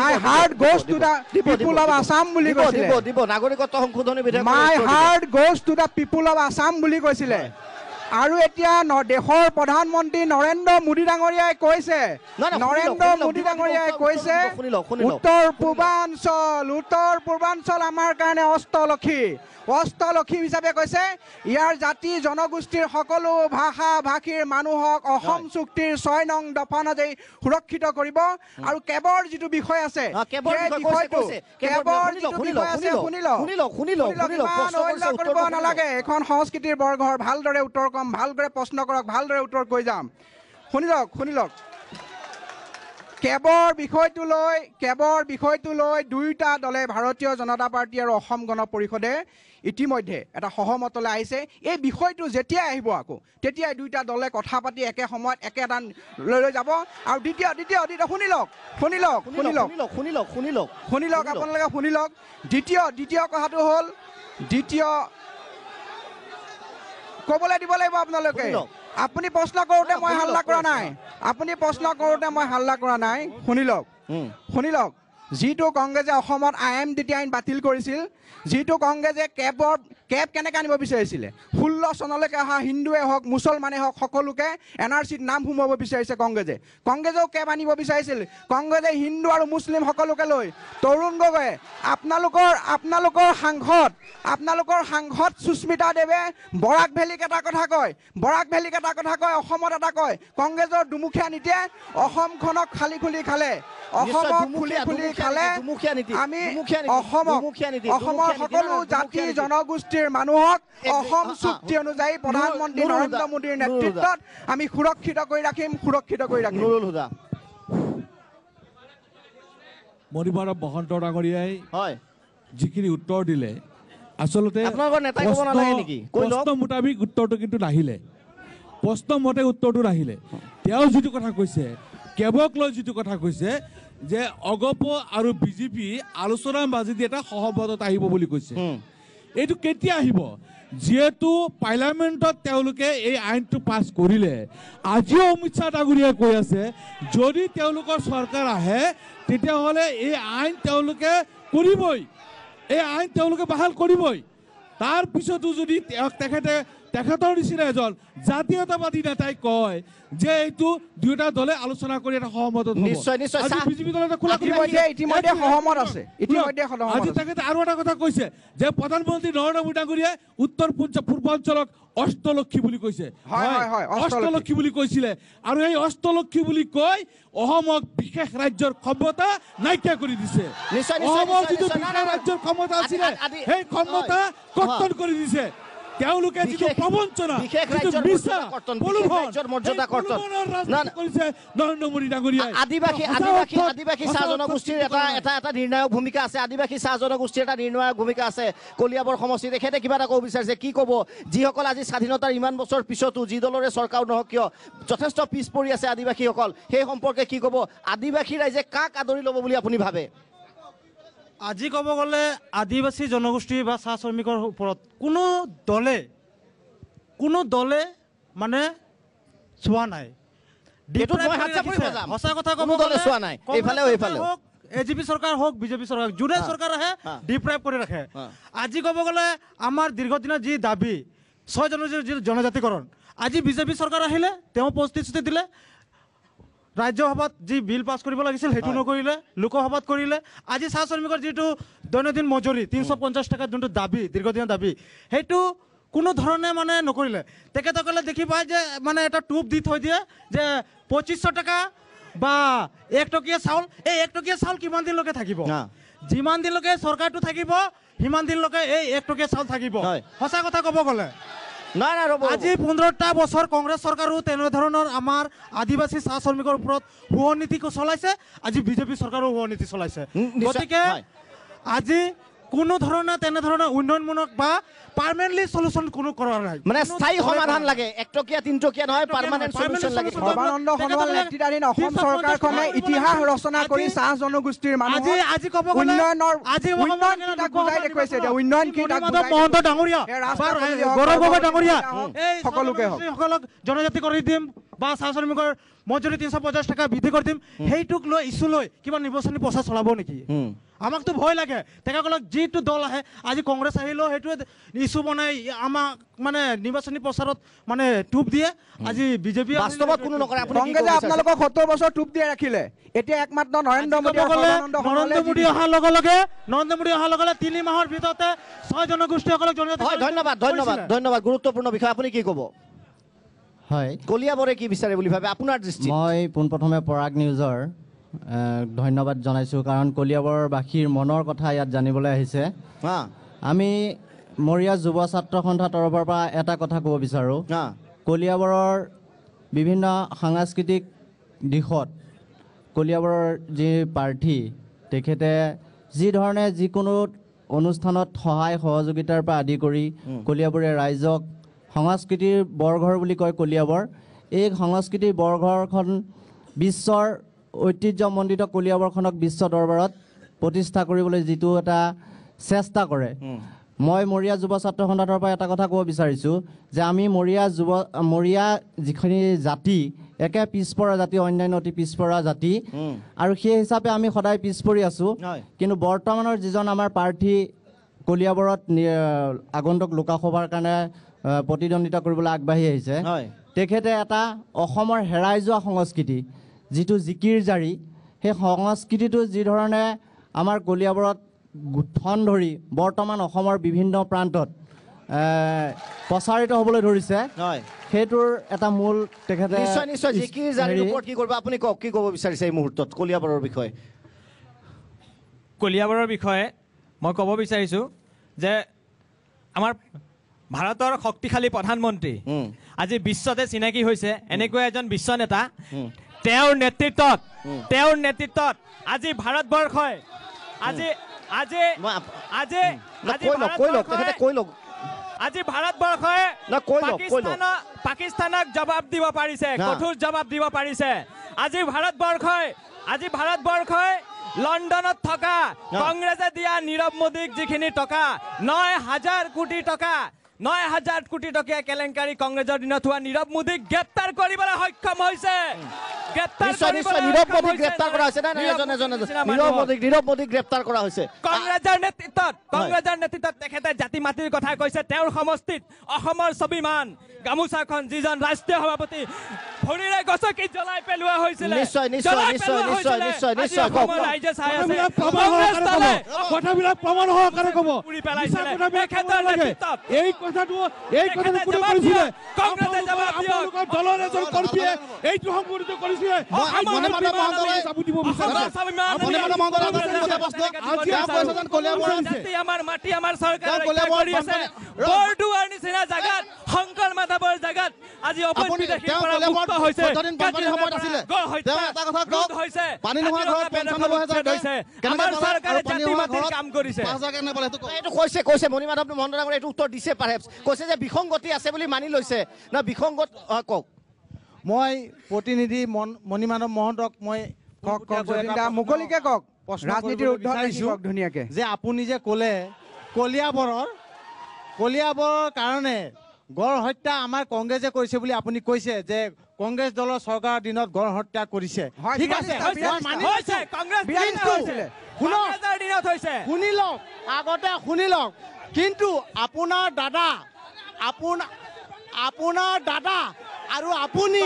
T: my heart goes to the people of Assam বুলি কৈছিলে,
B: নাগৰিকত্ব সংশোধনী বিধেয়ক,
T: my heart goes to the people of Assam বুলি কৈছিলে। আৰু এতিয়া দেশৰ প্ৰধানমন্ত্ৰী নৰেন্দ্ৰ মোদী ডাঙৰীয়াই কৈছে, উত্তৰ পূৰ্বাঞ্চল আমাৰ কাৰণে অষ্টলক্ষী হিচাপে কৈছে। ইয়াৰ জাতি জনগোষ্ঠীৰ সকলো ভাষা ভাষীৰ মানুহক অসম চুক্তিৰ 6 নং দফা অনুযায়ী সুৰক্ষিত কৰিব। আৰু কেবৰ যিটো বিষয় আছে, কৰিব নালাগে। এখন সংস্কৃতিৰ বৰঘৰ, ভালদৰে উত্তৰ কম, ভালদৰে প্ৰশ্ন কৰক, ভালদৰে উত্তৰ কৈ যাম। শুনি লওক কেবৰ বিষয়টো লৈ দুয়োটা দলে ভাৰতীয় জনতা পাৰ্টি আৰু অসম গণ পৰিষদে ইতিমধ্যে এটা সহমতলৈ আহিছে। এই বিষয়টো যেতিয়াই আহিব আকৌ তেতিয়াই দুয়োটা দলে কথা পাতি একে সময়ত একে এটা লৈ যাব। আৰু দ্বিতীয় শুনি লওক আপোনালোকে শুনি লওক। দ্বিতীয় কথাটো হ'ল ক'বলৈ দিব লাগিব আপোনালোকে। আপুনি প্ৰশ্ন কৰোঁতে মই হাল্লা কৰা নাই। শুনি লওক যিটো কংগ্ৰেছে অসমত IMDT আইন বাতিল কৰিছিল, যিটো কংগ্ৰেছে কেব কেনেকৈ আনিব বিচাৰিছিলে, 16 চনলৈকে অহা হিন্দুৱে হওক মুছলমানে হওক সকলোকে NRCত নাম সোমোৱাব বিচাৰিছে কংগ্ৰেছেও কেব আনিব বিচাৰিছিল। কংগ্ৰেছে হিন্দু আৰু মুছলিম সকলোকে লৈ তৰুণ গগৈয়ে আপোনালোকৰ সাংসদ সুস্মিতা দেৱে বৰাক ভেলীক এটা কথা কয়, অসমত এটা কয়। কংগ্ৰেছৰ দুমুখীয়া নীতিয়ে অসমখনক খুলি খালে। আমি অসমৰ সকলো জাতি জনগোষ্ঠীৰ মানুহক অসম চুক্তি অনুযায়ী প্ৰধানমন্ত্ৰী নৰেন্দ্ৰ মোদীৰ নেতৃত্বত আমি সুৰক্ষিত কৰি ৰাখিম।
F: মণিমাধৱ মহন্ত ডাঙৰীয়াই যিখিনি উত্তৰ দিলে আচলতে প্ৰশ্ন মোতাবিক উত্তৰটো কিন্তু নাহিলে, প্ৰশ্ন মতে উত্তৰটো নাহিলে। তেওঁ যিটো কথা কৈছে, কেবক লৈ যিটো কথা কৈছে যে অগপ আৰু বিজেপি আলোচনাৰ মাজেদি এটা সহমতত আহিব বুলি কৈছে। এইটো কেতিয়া আহিব? যিহেতু পাৰ্লিয়ামেণ্টত তেওঁলোকে এই আইনটো পাছ কৰিলে। আজিও অমিত শ্বাহ ডাঙৰীয়াই কৈ আছে যদি তেওঁলোকৰ চৰকাৰ আহে তেতিয়াহ'লে এই আইন তেওঁলোকে কৰিবই, বাহাল কৰিবই। তাৰপিছতো যদি তেখেতৰ নিচিনা এজন জাতীয়তাবাদী নেতাই কয় যে এইটো দুয়োটা দলে আলোচনা কৰি এটা সহমতত আজি তেখেতে আৰু এটা কথা কৈছে যে প্ৰধানমন্ত্ৰী নৰেন্দ্ৰ মোদী ডাঙৰীয়াই উত্তৰ পূৰ্বাঞ্চলক অষ্টলক্ষী বুলি কৈছে। অষ্টলক্ষী বুলি কৈছিলে আৰু এই অষ্টলক্ষী বুলি কৈ অসমক বিশেষ ৰাজ্যৰ ক্ষমতা নাইকিয়া কৰি দিছে। অসমৰ যিটো বিশেষ ৰাজ্যৰ ক্ষমতা আছিলে সেই ক্ষমতা কৰ্তন কৰি দিছে। তেওঁলোকে যিটো প্ৰবঞ্চনা, যিটো মিছা নৰেন্দ্ৰ মোদী ডাঙৰীয়াই
B: আদিবাসী চাহ জনগোষ্ঠীৰ এটা নিৰ্ণায়ক ভূমিকা আছে। কলিয়াবৰ সমষ্টি তেখেতে কিবা এটা ক'ব বিচাৰিছে, কি ক'ব? যিসকল আজি স্বাধীনতাৰ ইমান বছৰ পিছতো যি দলৰে চৰকাৰ নহওক কিয় যথেষ্ট পিছ পৰি আছে আদিবাসীসকল, সেই সম্পৰ্কে কি ক'ব? আদিবাসী ৰাইজে কাক আদৰি ল'ব বুলি আপুনি ভাবে?
I: আজি ক'ব গ'লে আদিবাসী জনগোষ্ঠী বা চাহ শ্ৰমিকৰ ওপৰত কোনো দলে মানে চোৱা নাই। সঁচা কথা ক'ব গ'লে AGP চৰকাৰ হওক বিজেপি চৰকাৰ যোনে চৰকাৰ আহে ডিপ্ৰাইভ কৰি ৰাখে। আজি ক'ব গ'লে আমাৰ দীৰ্ঘদিনৰ যি দাবী 6 জনজাতিকৰণ, আজি বিজেপি চৰকাৰ আহিলে তেওঁ প্ৰতিশ্ৰুতি দিলে, ৰাজ্যসভাত যি বিল পাছ কৰিব লাগিছিল সেইটো নকৰিলে, লোকসভাত কৰিলে। আজি চাহ শ্ৰমিকৰ যিটো দৈনন্দিন মজুৰি 350 টকা যোনটো দাবী, দীৰ্ঘদিনৰ দাবী, সেইটো কোনো ধৰণে মানে নকৰিলে। তেখেতসকলে দেখি পায় যে মানে এটা টোপ দি থৈ দিয়ে যে 2500 টকা বা 1 টকীয়া চাউল। এই 1 টকীয়া চাউল কিমান দিনলৈকে থাকিব? যিমান দিনলৈকে চৰকাৰটো থাকিব সিমান দিনলৈকে এই 1 টকীয়া চাউল থাকিব। সঁচা কথা ক'ব গ'লে আজি 15টা বছৰ কংগ্ৰেছ চৰকাৰো তেনেধৰণৰ আমাৰ আদিবাসী চাহ শ্ৰমিকৰ ওপৰত সুনীতি চলাইছে, আজি বিজেপি চৰকাৰো সুনীতি চলাইছে। গতিকে আজি কোনো ধৰণে তেনেধৰণৰ উন্নয়নমূলক বা পাৰ্মানেণ্টলি সলিউশন কোনো কৰা নাই,
B: মানে স্থায়ী সমাধান লাগে। 1 টকীয়া 3 টকীয়া নহয়, পাৰ্মানেণ্ট সলিউশন লাগে।
T: সৰ্বানন্দ সোণোৱাল নেতৃত্বাধীন অসম চৰকাৰখনে ইতিহাস ৰচনা কৰি চাহ জনগোষ্ঠীৰ মানুহ
I: আজি ক'ব গ'লে
T: উন্নয়ন কি
I: মহন্ত ডাঙৰীয়া, গৌৰৱ গগৈ ডাঙৰীয়া
T: সকলোকে
I: জনজাতি কৰি দিম বা চাহ শ্ৰমিকৰ মজুৰি 350 টকা বৃদ্ধি কৰি দিম, সেইটোক লৈ ইছ্যু লৈ কিবা নিৰ্বাচনী প্ৰচাৰ চলাব নেকি? আমাকতো ভয় লাগে। তেখেতসকলক যিটো দল আহে, আজি কংগ্ৰেছ আহিলেও সেইটোৱে ইছ্যু বনাই আমাক মানে নিৰ্বাচনী প্ৰচাৰত মানে টোপ দিয়ে। আজি বিজেপি
B: বাস্তৱত কোনো নকৰে।
T: কংগ্ৰেছে আপোনালোকক 70 বছৰ টোপ দিয়ে ৰাখিলে, এতিয়া একমাত্ৰ নৰেন্দ্ৰ মোদী
I: অহাৰ লগে লগে 3 মাহৰ ভিতৰতে 6 জনগোষ্ঠীসকলক জনজাতি।
B: ধন্যবাদ। গুৰুত্বপূৰ্ণ বিষয়, আপুনি কি ক'ব?
C: হয়,
B: কলিয়াবৰে কি বিচাৰে বুলি ভাবে আপোনাৰ দৃষ্টিত?
C: মই পোনপ্ৰথমে পৰাগ নিউজৰ ধন্যবাদ জনাইছোঁ, কাৰণ কলিয়াবৰবাসীৰ মনৰ কথা ইয়াত জানিবলৈ আহিছে। আমি মৰিয়া যুৱ ছাত্ৰ সন্থাৰ তৰফৰ পৰা এটা কথা ক'ব বিচাৰোঁ, কলিয়াবৰৰ বিভিন্ন সাংস্কৃতিক দিশত কলিয়াবৰৰ যি প্ৰাৰ্থী তেখেতে যি ধৰণে যিকোনো অনুষ্ঠানত সহায় সহযোগিতাৰ পৰা আদি কৰি কলিয়াবৰীয়া ৰাইজক সংস্কৃতিৰ বৰঘৰ বুলি কয় কলিয়াবৰ, এই সংস্কৃতিৰ বৰঘৰখন বিশ্বৰ ঐতিহ্যমণ্ডিত কলিয়াবৰখনক বিশ্ব দৰবাৰত প্ৰতিষ্ঠা কৰিবলৈ যিটো এটা চেষ্টা কৰে, মই মৰিয়া যুৱ ছাত্ৰ সন্থাৰ পৰা এটা কথা ক'ব বিচাৰিছোঁ যে আমি মৰিয়া যিখিনি জাতি একে পিছপৰা জাতি, অন্যান্য অতি পিছপৰা জাতি, আৰু সেই হিচাপে আমি সদায় পিছ পৰি আছোঁ। কিন্তু বৰ্তমানৰ যিজন আমাৰ প্ৰাৰ্থী কলিয়াবৰত আগন্তুক লোকসভাৰ কাৰণে প্ৰতিদ্বন্দ্বিতা কৰিবলৈ আগবাঢ়ি আহিছে, তেখেতে এটা অসমৰ হেৰাই যোৱা সংস্কৃতি যিটো জিকিৰ জাৰি, সেই সংস্কৃতিটো যি ধৰণে আমাৰ কলিয়াবৰত ঠন ধৰি বৰ্তমান অসমৰ বিভিন্ন প্ৰান্তত প্ৰচাৰিত হ'বলৈ ধৰিছে, সেইটোৰ এটা মূল তেখেতে
B: নিশ্চয় নিশ্চয় জিকিৰ জাৰিৰ ওপৰত কি কৰিব আপুনি কওক, কি ক'ব বিচাৰিছে এই মুহূৰ্তত কলিয়াবৰৰ বিষয়ে?
H: কলিয়াবৰৰ বিষয়ে মই ক'ব বিচাৰিছোঁ যে আমাৰ ভাৰতৰ শক্তিশালী প্ৰধানমন্ত্ৰী আজি বিশ্বতে চিনাকি হৈছে এনেকুৱা এজন বিশ্ব নেতা, তেওঁৰ নেতৃত্বত আজি ভাৰতবৰ্ষই আজি ভাৰতবৰ্ষই পাকিস্তানক জবাব দিব পাৰিছে, কঠোৰ জবাব দিব পাৰিছে। আজি ভাৰতবৰ্ষই লণ্ডনত থকা কংগ্ৰেছে দিয়া নীৰৱ মোদীক যিখিনি টকা 9,000 কোটি টকা 9,000 কোটি টকীয়া কেলেংকাৰী কংগ্ৰেছৰ দিনত হোৱা নীৰৱ মোদীক গ্ৰেপ্তাৰ কৰিবলৈ সক্ষম হৈছে। কংগ্ৰেছৰ নেতৃত্বত তেখেতে জাতি মাটিৰ কথা কৈছে। তেওঁৰ সমষ্টিত অসমৰ স্বাভিমান গামোচাখন যিজন ৰাষ্ট্ৰীয় সভাপতি ভৰিৰে গছকি জ্বলাই পেলোৱা হৈছিল,
F: কথাবিলাক প্ৰমাণ সহকাৰে ক'ব। এই কথাটো দলৰ এজন কৰ্মীয়ে এইটো সংঘটিত কৰিছিলে।
H: আমাৰ মাটি আমাৰ চৰকাৰ বৰদুৱাৰ নিচিনা জাগাত, শংকৰ মাধৱৰ জাগাত আজি
B: কৈছে মণিমাধৱ মহন্ত ডাঙৰীয়াই এইটো উত্তৰ দিছে, কৈছে যে বিসংগতি আছে বুলি মানি লৈছে না বিসংগত। কওক।
T: মই প্ৰতিনিধি মণিমাধৱ মহন্তক মই মুকলিকে কওক, ৰাজনীতিৰ ধুনীয়াকে যে আপুনি যে ক'লে কলিয়াবৰৰ কাৰণে গড় হত্যা আমাৰ কংগ্ৰেছে কৰিছে বুলি আপুনি কৈছে যে কংগ্ৰেছ দলৰ চৰকাৰৰ দিনত গড় হত্যা কৰিছে, ঠিক আছে, শুনি লওক আগতে শুনি লওক। কিন্তু আপোনাৰ দাদা আৰু আপুনি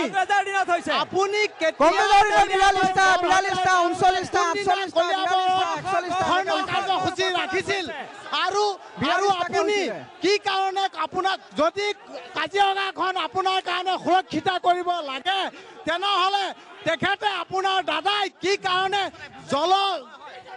T: কাৰ্যসূচী ৰাখিছিল আৰু আপুনি কি কাৰণে আপোনাক যদি কাজিৰঙাখন আপোনাৰ কাৰণে সুৰক্ষিত কৰিব লাগে তেনেহ'লে তেখেতে আপোনাৰ দাদাই কি কাৰণে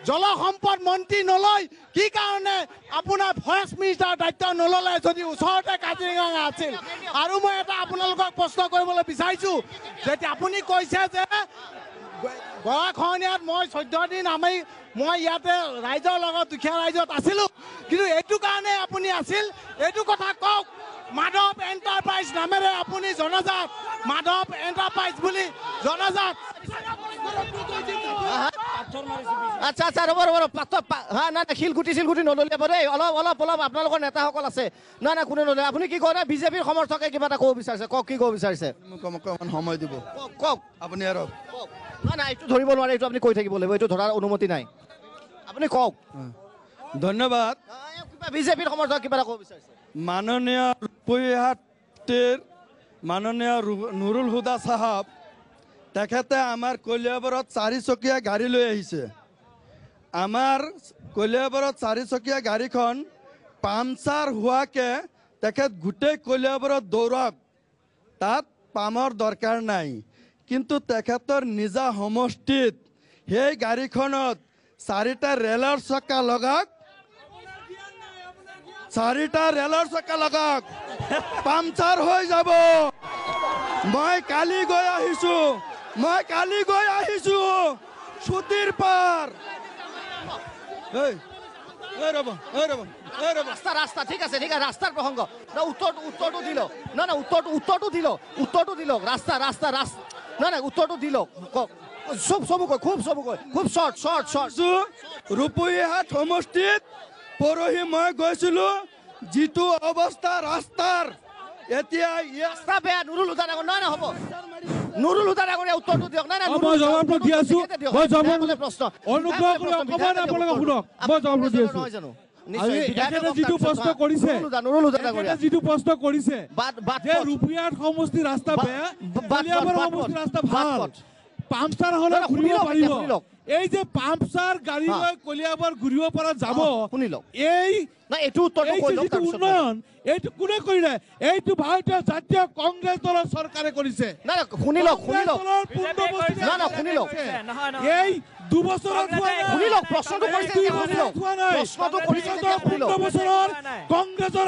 T: জলসম্পদ মন্ত্ৰী নলয়, কি কাৰণে আপোনাৰ ফৰেষ্ট মিনিষ্টাৰ দায়িত্ব নল'লে যদি ওচৰতে কাজিৰঙা আছিল? আৰু মই এটা আপোনালোকক প্ৰশ্ন কৰিবলৈ বিচাৰিছোঁ, যেতিয়া আপুনি কৈছে যে গৰাখহনীয়াত মই 14 দিন মই ইয়াতে ৰাইজৰ লগত দুখীয়া ৰাইজত আছিলোঁ, কিন্তু এইটো কাৰণে আপুনি আছিল, এইটো কথা কওক। মাধৱ এণ্টাৰপ্ৰাইজ নামেৰে আপুনি জনাজাত, মাধৱ এণ্টাৰপ্ৰাইজ বুলি জনাজাত।
B: আচ্ছা ৰ'ব নাই শিলগুটি নদলিয়াব দেই, অলপ আপোনালোকৰ নেতাসকল আছে। নাই কোনে নদলিয়াব, আপুনি কি কয়? বিজেপিৰ সমৰ্থকে কিবা এটা ক'ব বিচাৰিছে, কওক কি ক'ব বিচাৰিছে?
E: সময় দিব,
B: কওক
E: আপুনি আৰু
B: নাই এইটো ধৰিব নোৱাৰে, এইটো আপুনি কৈ থাকিব লাগিব, এইটো ধৰাৰ অনুমতি নাই, আপুনি কওক।
E: ধন্যবাদ।
B: বিজেপিৰ সমৰ্থক কিবা এটা ক'ব বিচাৰিছে?
E: মাননীয় ৰূপৈহাটীৰ মাননীয় নুৰুল হুদা চাহাব তেখেতে আমাৰ কলিয়াবৰত 4চকীয়া গাড়ী লৈ আহিছে। আমাৰ কলিয়াবৰত 4চকীয়া গাড়ীখন পামচাৰ হোৱাকে তেখেত গোটেই কলিয়াবৰত দৌৰক, তাত পামৰ দৰকাৰ নাই। কিন্তু তেখেতৰ নিজা সমষ্টিত সেই গাড়ীখনত 4টা ৰেলৰ চকা লগাওক, 4টা ৰেলৰ চকা লগাওক, পামচাৰ হৈ যাব। মই কালি গৈ আহিছোঁ মই কালি গৈ আহিছো সুতিৰ পাৰ
B: ৰাস্তা ঠিক আছে ৰাস্তাৰ প্ৰসংগ উত্তৰটো দিল না উত্তৰটো দিল ৰাস্তা নাই উত্তৰটো দিল কওক খুব শৰ্ট
E: ৰূপহীহাট সমষ্টিত পৰহি মই গৈছিলো যিটো অৱস্থা ৰাস্তাৰ এতিয়া
B: ৰাস্তা বেয়া নুৰুল হুদা ডাঙৰ নহয় হ'ব নুৰুল হুদা ডাঙৰীয়া উত্তৰটো দিয়ক নাই
F: মই জবাবটো দি আছো মই জবাবটো
B: প্ৰশ্ন
F: অনুগ্ৰহ কৰি অকমান আপোনালোকে শুনক মই জবাবটো দি আছো যিটো প্ৰশ্ন কৰিছে যিটো প্ৰশ্ন কৰিছে যে ৰূপহীহাট সমষ্টিৰ ৰাস্তা বেয়া কলিয়াবৰ সমষ্টিৰ ৰাস্তা ভাল পাম্পচাৰ হলে ঘূৰিব পাৰিব এই যে পাম্পচাৰ গাড়ী লৈ কলিয়াবৰ ঘূৰিব পৰা যাব উন্নয়ন এইটো কোনে কৰিলে এইটো ভাৰতীয় জাতীয় কংগ্ৰেছ দলৰ চৰকাৰে কৰিছে এই 2 বছৰত কংগ্ৰেছৰ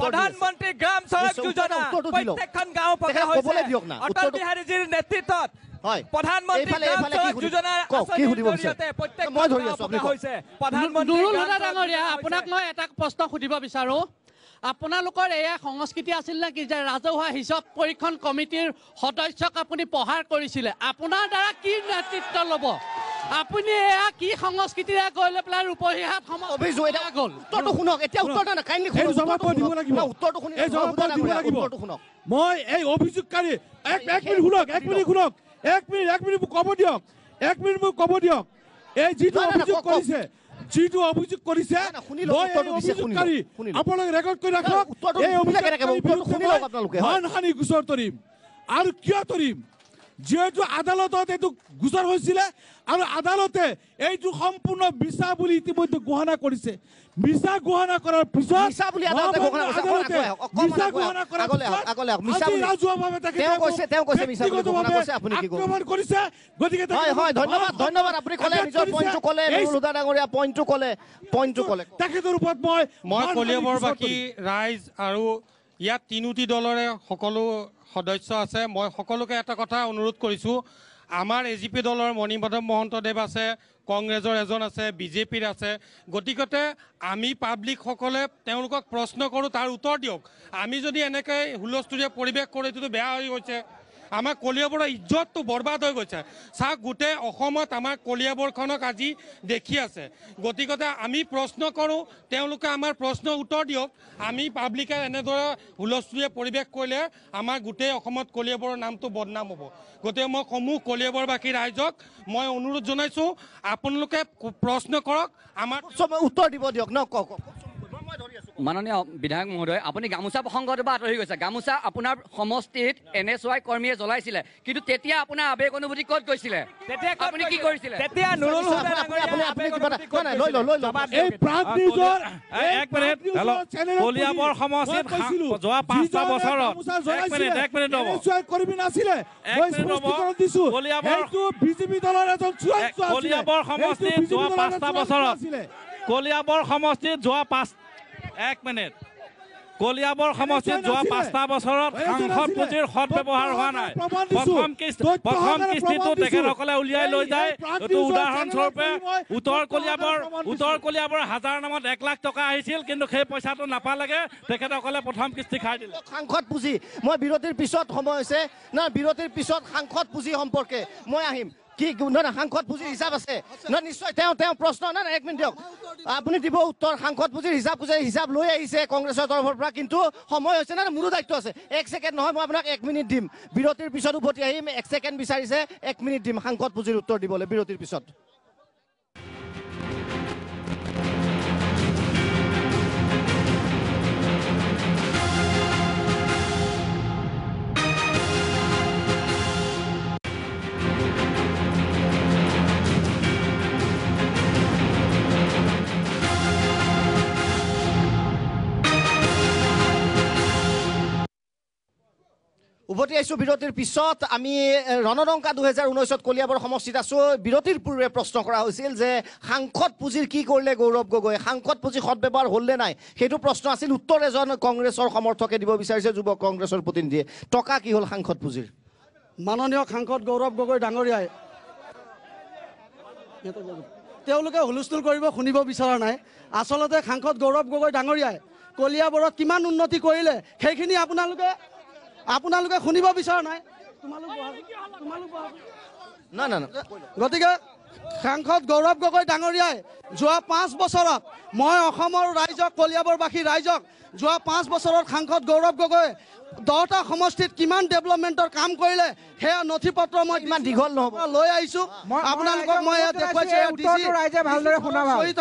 H: প্ৰধানমন্ত্ৰী গ্ৰাম সড়ক যোজনা প্ৰত্যেকখন গাঁও পকা হৈছে অটল বিহাৰীজীৰ নেতৃত্বত প্ৰধানমন্ত্ৰী গ্ৰাম সড়ক যোজনাৰ
J: নুৰুল হুদা ডাঙৰীয়া আপোনাক মই এটা প্ৰশ্ন সুধিব বিচাৰো আপোনালোকৰ এয়া সংস্কৃতি আছিল নেকি যে ৰাজহুৱা হিচাপ পৰীক্ষণ কমিটিৰ সদস্যক আপুনি প্ৰহাৰ কৰিছিলে আপোনাৰ দ্বাৰা কি নেতৃত্ব ল'ব আপুনি এয়া কি সংস্কৃতিৰে গৈ লৈ পেলাই ৰূপহীহাট
F: মই এই অভিযোগকাৰী এক মিনিট ক'ব দিয়ক এই যিটো অভিযোগ কৰিছে আপোনালোকে ৰেকৰ্ড কৰি ৰাখক এই মানহানি গোচৰ তৰিম আৰু কিয় তৰিম যিহেতু আদালতত এইটো গোচৰ হৈছিলে আৰু আদালতে এইটো সম্পূৰ্ণ মিছা বুলি ইতিমধ্যে ঘোষণা কৰিছে মিছা ঘোষণা কৰাৰ পিছত আক্ৰমণ কৰিছে গতিকে তেখেতৰ ওপৰত
O: মই কলিয়াবৰবাসী ৰাইজ আৰু ইয়াত 3টি দলৰে সকলো সদস্য আছে মই সকলোকে এটা কথা অনুৰোধ কৰিছোঁ আমাৰ এজিপি দলৰ মণিমাধৱ মহন্তদেৱ আছে কংগ্ৰেছৰ এজন আছে বিজেপিৰ আছে গতিকে আমি পাব্লিকসকলে তেওঁলোকক প্ৰশ্ন কৰোঁ তাৰ উত্তৰ দিয়ক আমি যদি এনেকৈ হুলস্থুলীয়া পৰিৱেশ কৰোঁ এইটোতো বেয়া হৈ গৈছে আমাৰ কলিয়াবৰৰ ইজ্জতটো বৰবাদ হৈ গৈছে চাওক গোটেই অসমত আমাৰ কলিয়াবৰখনক আজি দেখি আছে গতিকে আমি প্ৰশ্ন কৰোঁ তেওঁলোকে আমাৰ প্ৰশ্নৰ উত্তৰ দিয়ক আমি পাব্লিকে এনেদৰে হুলস্থুলীয়া পৰিৱেশ কৰিলে আমাৰ গোটেই অসমত কলিয়াবৰৰ নামটো বদনাম হ'ব গতিকে মই সমূহ কলিয়াবৰবাসী ৰাইজক মই অনুৰোধ জনাইছোঁ আপোনালোকে প্ৰশ্ন কৰক আমাৰ
B: উত্তৰ দিব দিয়ক ন কওক
V: মাননীয় বিধায়ক মহোদয় আপুনি গামোচা প্ৰসংগটোৰ পৰা আঁতৰি গৈছে গামোচা আপোনাৰ সমষ্টিত NSY কৰ্মীয়ে জ্বলাইছিলে কিন্তু তেতিয়া আপোনাৰ আৱেগ অনুভূতি ক'ত গৈছিলে আপুনি কি কৰিছিলে
H: তেতিয়া নুৰুল হুদা
O: কলিয়াবৰ সমষ্টিত যোৱা 5টা বছৰত কলিয়াবৰ সমষ্টিত যোৱা 5টা বছৰত কলিয়াবৰ সমষ্টিত যোৱা 5টা বছৰত সাংসদ পুঁজিৰ সদব্যৱহাৰ হোৱা নাই প্ৰথম কিস্তিটো তেখেতসকলে উলিয়াই লৈ যায় এইটো উদাহৰণস্বৰূপে উত্তৰ কলিয়াবৰ হাজাৰ নামত 1 লাখ টকা আহিছিল কিন্তু সেই পইচাটো নাপালেগে তেখেতসকলে প্ৰথম কিস্তি খাই দিলে
B: সাংসদ পুঁজি মই বিৰতিৰ পিছত সময় হৈছে না বিৰতিৰ পিছত সাংসদ পুঁজি সম্পৰ্কে মই আহিম কি না সাংসদ পুঁজিৰ হিচাপ আছে না নিশ্চয় তেওঁ প্ৰশ্ন না 1 মিনিট দিয়ক আপুনি দিব উত্তৰ সাংসদ পুঁজিৰ হিচাপ লৈ আহিছে কংগ্ৰেছৰ তৰফৰ পৰা কিন্তু সময় হৈছে না মোৰো দায়িত্ব আছে 1 ছেকেণ্ড নহয় মই আপোনাক 1 মিনিট দিম বিৰতিৰ পিছত উভতি আহিম 1 ছেকেণ্ড বিচাৰিছে 1 মিনিট দিম সাংসদ পুঁজিৰ উত্তৰ দিবলৈ বিৰতিৰ পিছত উভতি উভতি আহিছোঁ বিৰতিৰ পিছত। আমি ৰণদংকা 2019 কলিয়াবৰ সমষ্টিত আছোঁ। বিৰতিৰ পূৰ্বে প্ৰশ্ন কৰা হৈছিল যে সাংসদ পুঁজিৰ কি কৰিলে গৌৰৱ গগৈ, সাংসদ পুঁজি সদব্যৱহাৰ হ'লনে নাই, সেইটো প্ৰশ্ন আছিল। উত্তৰ এজন কংগ্ৰেছৰ সমৰ্থকে দিব বিচাৰিছে, যুৱ কংগ্ৰেছৰ প্ৰতিনিধিয়ে। টকা কি হ'ল সাংসদ পুঁজিৰ?
K: মাননীয় সাংসদ গৌৰৱ গগৈ ডাঙৰীয়াই তেওঁলোকে হুলস্থুল কৰিব শুনিব বিচৰা নাই। আচলতে সাংসদ গৌৰৱ গগৈ ডাঙৰীয়াই কলিয়াবৰত কিমান উন্নতি কৰিলে সেইখিনি আপোনালোকে শুনিব বিচৰা নাই। গতিকে সাংসদ গৌৰৱ গগৈ ডাঙৰীয়াই যোৱা 5 বছৰত মই অসমৰ ৰাইজক, কলিয়াবৰবাসী ৰাইজক যোৱা 5 বছৰত সাংসদ গৌৰৱ গগৈ 10টা সমষ্টিত কিমান ডেভেলপমেণ্টৰ কাম কৰিলে সেয়া নথি পত্ৰ মই ইমান দীঘল নহ'ব লৈ আহিছোঁ আপোনালোকক। মই ইয়াত দেখুৱাইছোঁ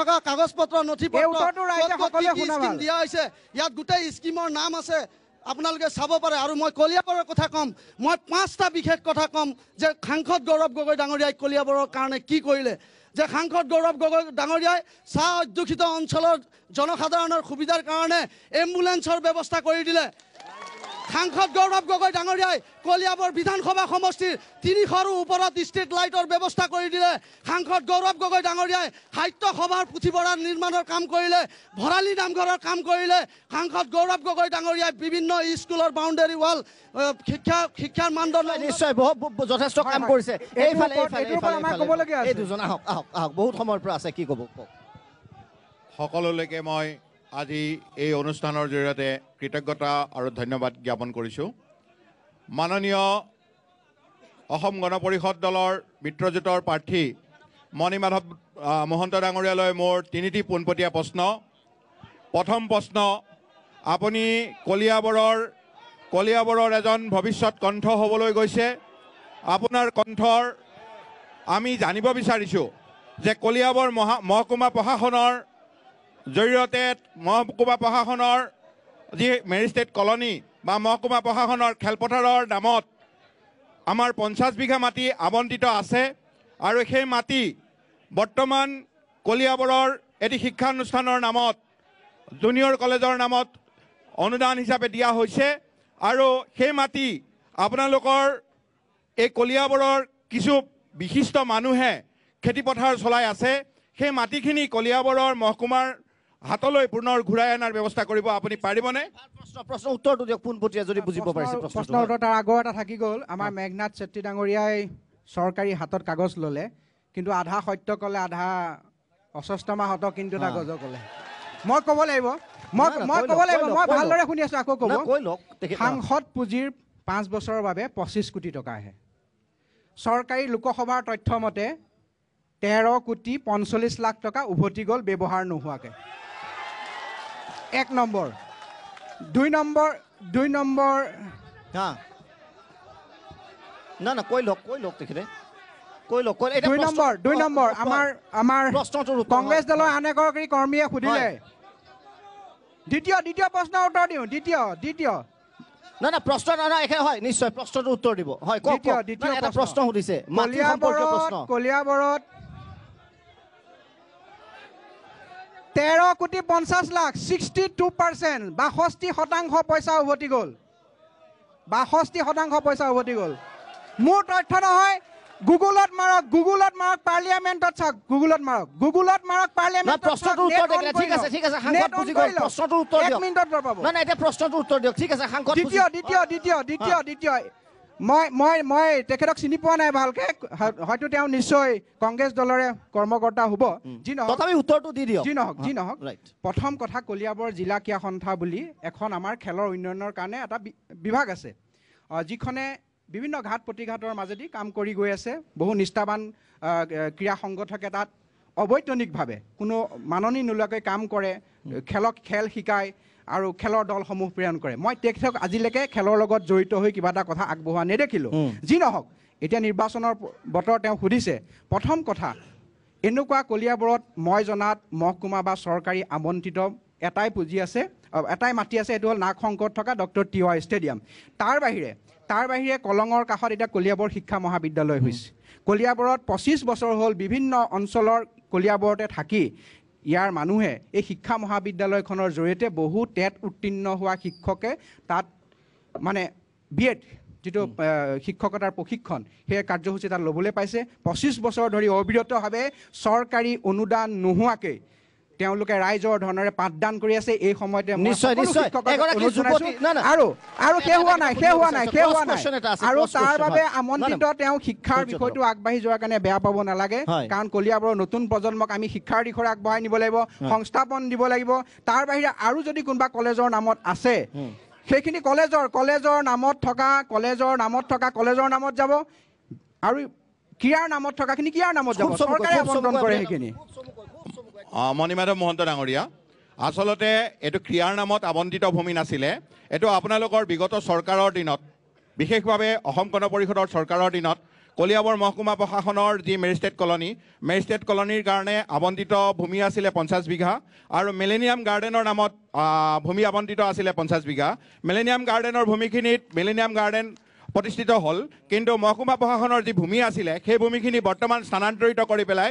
K: থকা কাগজ পত্ৰ নথি পত্ৰ দিয়া হৈছে। ইয়াত গোটেই স্কিমৰ নাম আছে, আপোনালোকে চাব পাৰে। আৰু মই কলিয়াবৰৰ কথা ক'ম, মই 5টা বিশেষ কথা ক'ম যে সাংসদ গৌৰৱ গগৈ ডাঙৰীয়াই কলিয়াবৰৰ কাৰণে কি কৰিলে। যে সাংসদ গৌৰৱ গগৈ ডাঙৰীয়াই চাহ অধ্যুষিত অঞ্চলৰ জনসাধাৰণৰ সুবিধাৰ কাৰণে এম্বুলেন্সৰ ব্যৱস্থা কৰি দিলে। সাংসদ গৌৰৱ গগৈ ডাঙৰীয়াই কলিয়াবৰ বিধানসভা সমষ্টিৰ 300ৰো ওপৰত ষ্ট্ৰীট লাইটৰ ব্যৱস্থা কৰি দিলে। সাংসদ গৌৰৱ গগৈ ডাঙৰীয়াই সাহিত্য সভাৰ পুথিভঁৰাল নিৰ্মাণৰ কাম কৰিলে, ভৰালী নামঘৰৰ কাম কৰিলে। সাংসদ গৌৰৱ গগৈ ডাঙৰীয়াই বিভিন্ন স্কুলৰ বাউণ্ডেৰী ৱাল, শিক্ষাৰ মানদণ্ড
B: নিশ্চয় যথেষ্ট কাম কৰিছে। এইফালে এই দুজন আহক আহক, বহুত সময়ৰ পৰা আছে, কি ক'ব?
L: সকলোলৈকে মই আজি এই অনুষ্ঠানৰ জৰিয়তে কৃতজ্ঞতা আৰু ধন্যবাদ জ্ঞাপন কৰিছোঁ। মাননীয় অসম গণ পৰিষদ দলৰ মিত্ৰজোঁটৰ প্ৰাৰ্থী মণিমাধৱ মহন্ত ডাঙৰীয়ালৈ মোৰ 3টি পোনপটীয়া প্ৰশ্ন। প্ৰথম প্ৰশ্ন, আপুনি কলিয়াবৰৰ এজন ভৱিষ্যত কণ্ঠ হ'বলৈ গৈছে। আপোনাৰ কণ্ঠৰ আমি জানিব বিচাৰিছোঁ যে কলিয়াবৰ মহকুমা প্ৰশাসনৰ জৰিয়তে মহকুমা প্ৰশাসনৰ যি মেৰিষ্টেট কলনী বা মহকুমা প্ৰশাসনৰ খেলপথাৰৰ নামত আমাৰ 50 বিঘা মাটি আবণ্টিত আছে আৰু সেই মাটি বৰ্তমান কলিয়াবৰৰ এটি শিক্ষানুষ্ঠানৰ নামত, জুনিয়ৰ কলেজৰ নামত অনুদান হিচাপে দিয়া হৈছে। আৰু সেই মাটি আপোনালোকৰ এই কলিয়াবৰৰ কিছু বিশিষ্ট মানুহে খেতিপথাৰ চলাই আছে। সেই মাটিখিনি কলিয়াবৰৰ মহকুমাৰ হাতলৈ পুনৰ ঘূৰাই অনাৰ ব্যৱস্থা কৰিব, আপুনি পাৰিবনে?
B: প্ৰশ্ন উত্তৰটো দিয়ক পোনপটীয়া যদি বুজিব পাৰিছে।
T: প্ৰশ্ন উত্তৰ তাৰ আগৰ এটা থাকি গ'ল। আমাৰ মেঘনাথ চেত্ৰী ডাঙৰীয়াই চৰকাৰী হাতত কাগজ ল'লে, কিন্তু আধা সত্য ক'লে, আধা অস্বস্থ মাহতক কিন্তু এটা গজ ক'লে। মই ক'ব লাগিব, মই ভালদৰে শুনি আছোঁ, আকৌ ক'ব। সাংসদ পুঁজিৰ 5 বছৰৰ বাবে 25 কোটি টকা আহে। চৰকাৰী লোকসভাৰ তথ্য মতে 13 কোটি 45 লাখ টকা উভতি গ'ল ব্যৱহাৰ নোহোৱাকৈ। 1 নম্বৰ। 2 নম্বৰ আমাৰ কংগ্ৰেছ দলৰ আন এগৰাকী কৰ্মীয়ে সুধিলে। দ্বিতীয় প্ৰশ্নৰ উত্তৰ দিওঁ। দ্বিতীয়
B: প্ৰশ্ন হয়, নিশ্চয় প্ৰশ্নটোৰ উত্তৰ দিব। হয়, এটা প্ৰশ্ন সুধিছে।
T: কলিয়াবৰত 13 কোটি 50 লাখ 62%, 62% পইচা উভতি গ'ল। 62% পইচা উভতি গ'ল। মোৰ তথ্য নহয়, গুগলত মাৰক পাৰ্লিয়ামেণ্টত চাওক, গুগলত মাৰক পাৰ্লিয়ামেণ্টত।
B: প্ৰশ্নটোৰ উত্তৰ দিয়ক। ঠিক আছে সাংসদ পুঁজি গ'ল, প্ৰশ্নটোৰ উত্তৰ দিয়ক।
T: 1 মিনিটত পাব।
B: এতিয়া প্ৰশ্নটোৰ উত্তৰ দিয়ক। ঠিক আছে সাংসদ
T: দ্বিতীয় মই তেখেতক চিনি পোৱা নাই ভালকে, হয়তো তেওঁ নিশ্চয় কংগ্ৰেছ দলৰে কৰ্মকৰ্তা হ'ব। যি নহওক,
B: তথাপি উত্তৰটো দি দিয়ক।
T: যি নহওক, প্ৰথম কথা, কলিয়াবৰ জিলা ক্ৰীড়া সন্থা বুলি এখন আমাৰ খেলৰ উন্নয়নৰ কাৰণে এটা বিভাগ আছে, যিখনে বিভিন্ন ঘাট প্ৰতিঘাটৰ মাজেদি কাম কৰি গৈ আছে। বহু নিষ্ঠাবান ক্ৰীড়া সংগঠকে তাত অবৈতনিকভাৱে কোনো মাননি নোলোৱাকৈ কাম কৰে, খেল শিকায় আৰু খেলৰ দলসমূহ প্ৰেৰণ কৰে। মই তেখেতক আজিলৈকে খেলৰ লগত জড়িত হৈ কিবা এটা কথা আগবঢ়োৱা নেদেখিলোঁ। যি নহওক, এতিয়া নিৰ্বাচনৰ বতৰ তেওঁ সুধিছে। প্ৰথম কথা, এনেকুৱা কলিয়াবৰত মই জনাত মহকুমা বা চৰকাৰী আবণ্টিত এটাই পুঁজি আছে, এটাই মাটি আছে, এইটো হ'ল নাগ শংকৰত থকা ডক্টৰ টি.ৱাই ষ্টেডিয়াম। তাৰ বাহিৰে কলঙৰ কাষত এতিয়া কলিয়াবৰ শিক্ষা মহাবিদ্যালয় হৈছে। কলিয়াবৰত 25 বছৰ হ'ল বিভিন্ন অঞ্চলৰ কলিয়াবৰতে থাকি ইয়াৰ মানুহে এই শিক্ষা মহাবিদ্যালয়খনৰ জৰিয়তে বহু টেট উত্তীৰ্ণ হোৱা শিক্ষকে তাত মানে BEd যিটো শিক্ষকতাৰ প্ৰশিক্ষণ সেই কাৰ্যসূচী তাত ল'বলৈ পাইছে 25 বছৰ ধৰি অবিৰতভাৱে চৰকাৰী অনুদান নোহোৱাকৈ তেওঁলোকে ৰাইজৰ ধৰণেৰে পাঠদান কৰি আছে এই সময়তে আৰু শেষ হোৱা নাই আৰু তাৰ বাবে আমন্ত্ৰিত তেওঁ শিক্ষাৰ বিষয়টো আগবাঢ়ি যোৱাৰ কাৰণে বেয়া পাব নালাগে কাৰণ কলিয়াবৰৰ নতুন প্ৰজন্মক আমি শিক্ষাৰ দিশৰে আগবঢ়াই নিব লাগিব সংস্থাপন দিব লাগিব তাৰ বাহিৰে আৰু যদি কোনোবা কলেজৰ নামত আছে সেইখিনি কলেজৰ নামত থকা কলেজৰ নামত যাব আৰু ক্ৰীড়াৰ নামত থকাখিনি ক্ৰীড়াৰ নামত যাব চৰকাৰে আবণ্টন কৰে সেইখিনি
L: মণিমাধৱ মহন্ত ডাঙৰীয়া আচলতে এইটো ক্ৰীড়াৰ নামত আবণ্টিত ভূমি নাছিলে এইটো আপোনালোকৰ বিগত চৰকাৰৰ দিনত বিশেষভাৱে অসম গণ পৰিষদৰ চৰকাৰৰ দিনত কলিয়াবৰ মহকুমা প্ৰশাসনৰ যি মেৰিষ্টেট কলনীৰ কাৰণে আবণ্টিত ভূমি আছিলে 50 বিঘা আৰু মিলেনিয়াম গাৰ্ডেনৰ নামত ভূমি আবণ্টিত আছিলে 50 বিঘা মিলেনিয়াম গাৰ্ডেনৰ ভূমিখিনিত মিলেনিয়াম গাৰ্ডেন প্ৰতিষ্ঠিত হ'ল কিন্তু মহকুমা প্ৰশাসনৰ যি ভূমি আছিলে সেই ভূমিখিনি বৰ্তমান স্থানান্তৰিত কৰি পেলাই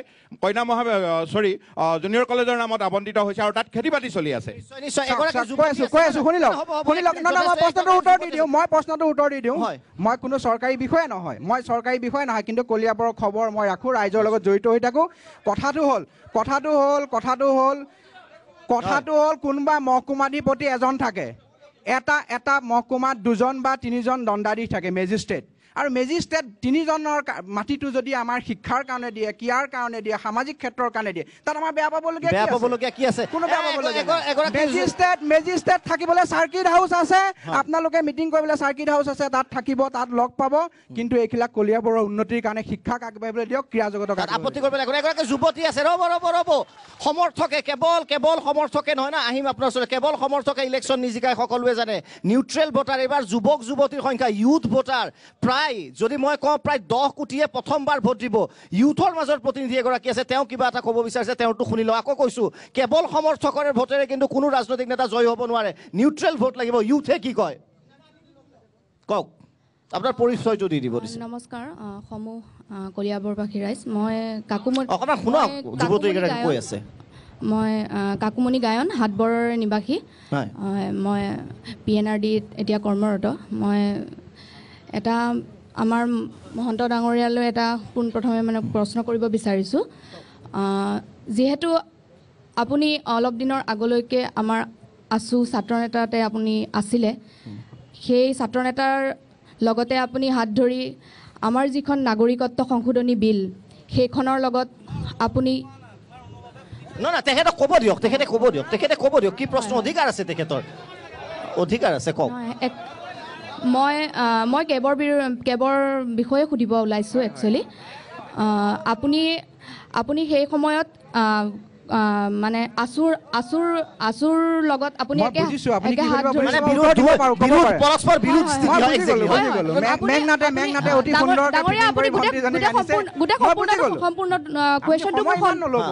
L: জুনিয়ৰ কলেজৰ নামত আবণ্টিত হৈছে আৰু তাত খেতি বাতি চলি আছে
T: মই প্ৰশ্নটো উত্তৰ দি দিওঁ মই কোনো চৰকাৰী বিষয়া নহয় কিন্তু কলিয়াবৰৰ খবৰ মই ৰাখোঁ ৰাইজৰ লগত জড়িত হৈ থাকোঁ কথাটো হ'ল কোনোবা মহকুমাধিপতি এজন থাকে এটা মহকুমাত 2জন বা 3জন দণ্ডাধীশ থাকে মেজিষ্ট্ৰেট আৰু মেজিষ্ট্ৰেট 3জনৰ মাটিটো যদি আমাৰ শিক্ষাৰ কাৰণে দিয়ে ক্ৰীড়াৰ কাৰণে দিয়ে সামাজিক ক্ষেত্ৰৰ কাৰণে দিয়ে তাত আমাৰ বেয়া পাবলগীয়া কি আছে কোনো বেয়া পাবলগীয়া মেজিষ্ট্ৰেট থাকিবলৈ চাৰ্কিট হাউচ আছে আপোনালোকে মিটিং কৰিবলৈ চাৰ্কিট হাউচ আছে তাত থাকিব তাত লগ পাব কিন্তু এইবিলাক কলিয়াবৰৰ উন্নতিৰ কাৰণে শিক্ষাক আগবাঢ়িবলৈ দিয়ক ক্ৰীড়া জগতক
B: আপত্তি কৰিব লাগিব এগৰাকী যুৱতী আছে ৰ'ব সমৰ্থকে কেৱল সমৰ্থকে নহয় না আহিম আপোনাৰ ওচৰত কেৱল সমৰ্থকে ইলেকশ্যন নিজিকাই সকলোৱে জানে নিউট্ৰেল ভোটাৰ এইবাৰ যুৱক যুৱতীৰ সংখ্যা ইউথ ভোটাৰ প্ৰায় যদি মই কওঁ প্ৰায় 10 কোটিয়ে প্ৰথমবাৰ ভোট দিব ইউথৰ মাজত প্ৰতিনিধি এগৰাকী আছে তেওঁ কিবা এটা ক'ব বিচাৰিছে তেওঁটো শুনি লওঁ আকৌ কৈছোঁ কেৱল সমৰ্থকৰে ভোটেৰে কিন্তু কোনো ৰাজনৈতিক নেতা জয় হ'ব নোৱাৰে নিউট্ৰেল ভোট লাগিব ইউথে কি কয় কওক আপোনাৰ পৰিচয়টো দি দিব দিছে
A: নমস্কাৰ সমূহ কলিয়াবৰবাসী ৰাইজ মই কাকুমণি
B: অকণমান শুনক যুৱতীগৰাকী কৈ আছে
A: মই কাকুমণি গায়ন হাটবৰৰ নিবাসী মই PNRDত এতিয়া কৰ্মৰত মই এটা আমাৰ মহন্ত ডাঙৰীয়ালৈ এটা পোনপ্ৰথমে মানে প্ৰশ্ন কৰিব বিচাৰিছোঁ যিহেতু আপুনি অলপ দিনৰ আগলৈকে আমাৰ আছু ছাত্ৰনেতাতে আপুনি আছিলে সেই ছাত্ৰনেতাৰ লগতে আপুনি হাত ধৰি আমাৰ যিখন নাগৰিকত্ব সংশোধনী বিল সেইখনৰ লগত আপুনি
B: তেখেতে ক'ব দিয়ক কি প্ৰশ্ন অধিকাৰ আছে তেখেতৰ অধিকাৰ আছে কওক
A: মই কেবৰ বিষয়ে সুধিব ওলাইছোঁ একচুৱেলি আপুনি সেই সময়ত মানে আছুৰ লগত আপুনি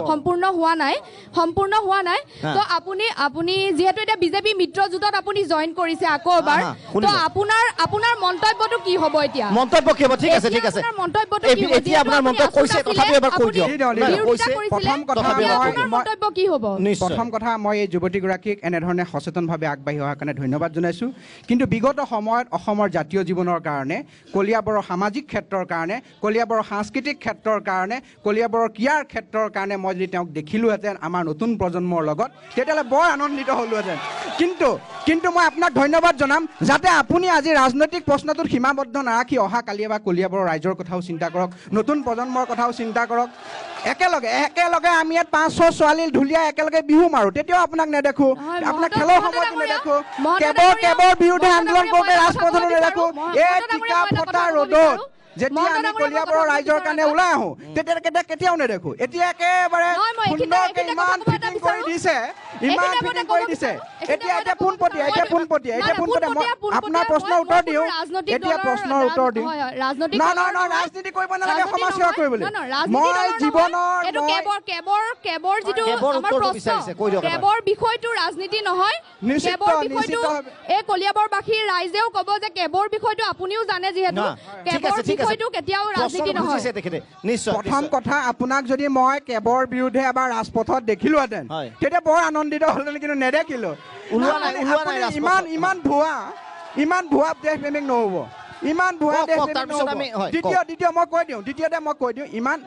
A: সম্পূৰ্ণ হোৱা নাই তো আপুনি যিহেতু এতিয়া বিজেপি মিত্ৰজোঁটত আপুনি জইন কৰিছে আকৌ এবাৰ তো আপোনাৰ মন্তব্যটো কি হ'ব এতিয়া
B: মন্তব্য কি হ'ব ঠিক আছে এতিয়া আপোনাৰ মন্তব্য কৈছে তথাপি এবাৰ কৈ দিয়ক
T: প্ৰথম কথা মই এই যুৱতীগৰাকীক এনেধৰণে সচেতনভাৱে আগবাঢ়ি অহাৰ কাৰণে ধন্যবাদ জনাইছোঁ কিন্তু বিগত সময়ত অসমৰ জাতীয় জীৱনৰ কাৰণে কলিয়াবৰৰ সামাজিক ক্ষেত্ৰৰ কাৰণে কলিয়াবৰৰ সাংস্কৃতিক ক্ষেত্ৰৰ কাৰণে কলিয়াবৰৰ ক্ৰীড়াৰ ক্ষেত্ৰৰ কাৰণে মই যদি তেওঁক দেখিলোহেঁতেন আমাৰ নতুন প্ৰজন্মৰ লগত তেতিয়াহ'লে বৰ আনন্দিত হ'লোহেঁতেন কিন্তু মই আপোনাক ধন্যবাদ জনাম যাতে আপুনি আজি ৰাজনৈতিক প্ৰশ্নটোত সীমাবদ্ধ নাৰাখি অহা কালি এবাৰ কলিয়াবৰৰ ৰাইজৰ কথাও চিন্তা কৰক নতুন প্ৰজন্মৰ কথাও চিন্তা কৰক একেলগে আমি ইয়াত 500 ছোৱালী ঢুলীয়া একেলগে বিহু মাৰো তেতিয়াও আপোনাক নেদেখো আপোনাক খেলৰ সময়ত নেদেখো কেবৰ বিৰুদ্ধে আন্দোলন কৰোঁতে ৰাজপথত নেদেখো এই টিকা ফটা ৰ'দত যেতিয়া আমি কলিয়াবৰৰ ৰাইজৰ কাৰণে ওলাই আহোঁ তেতিয়া কেতিয়াও নেদেখো এতিয়া একেবাৰে সুন্দৰকৈ ইমান ফিটিং কৰি দিছে এতিয়া পোনপটীয়া আপোনাৰ প্ৰশ্নৰ উত্তৰ দিওঁ ৰাজনীতি কৰিব নালাগে সমাজ সেৱা কৰিবলৈ মই জীৱনৰ
A: কেবৰ যিটো আমাৰ প্ৰশ্ন কেবৰ বিষয়টো ৰাজনীতি নহয় কেবৰ বিষয়টো এই কলিয়াবৰবাসীৰ ৰাইজেও ক'ব যে কেবৰ বিষয়টো আপুনিও জানে যিহেতু কেবৰ বিষয়টো কেতিয়াও ৰাজনীতি নহয়
T: প্ৰথম কথা আপোনাক যদি মই কেবৰ বিৰুদ্ধে এবাৰ ৰাজপথত দেখিলোহেঁতেন তেতিয়া বৰ আনন্দিত হ'লহেঁতেন কিন্তু নেদেখিলো ইমান ভুৱা দেশপ্ৰেমিক নহ'ব ইমান ভুৱা দেশ
B: তাৰপিছত আমি
T: দ্বিতীয়তে মই কৈ দিওঁ ইমান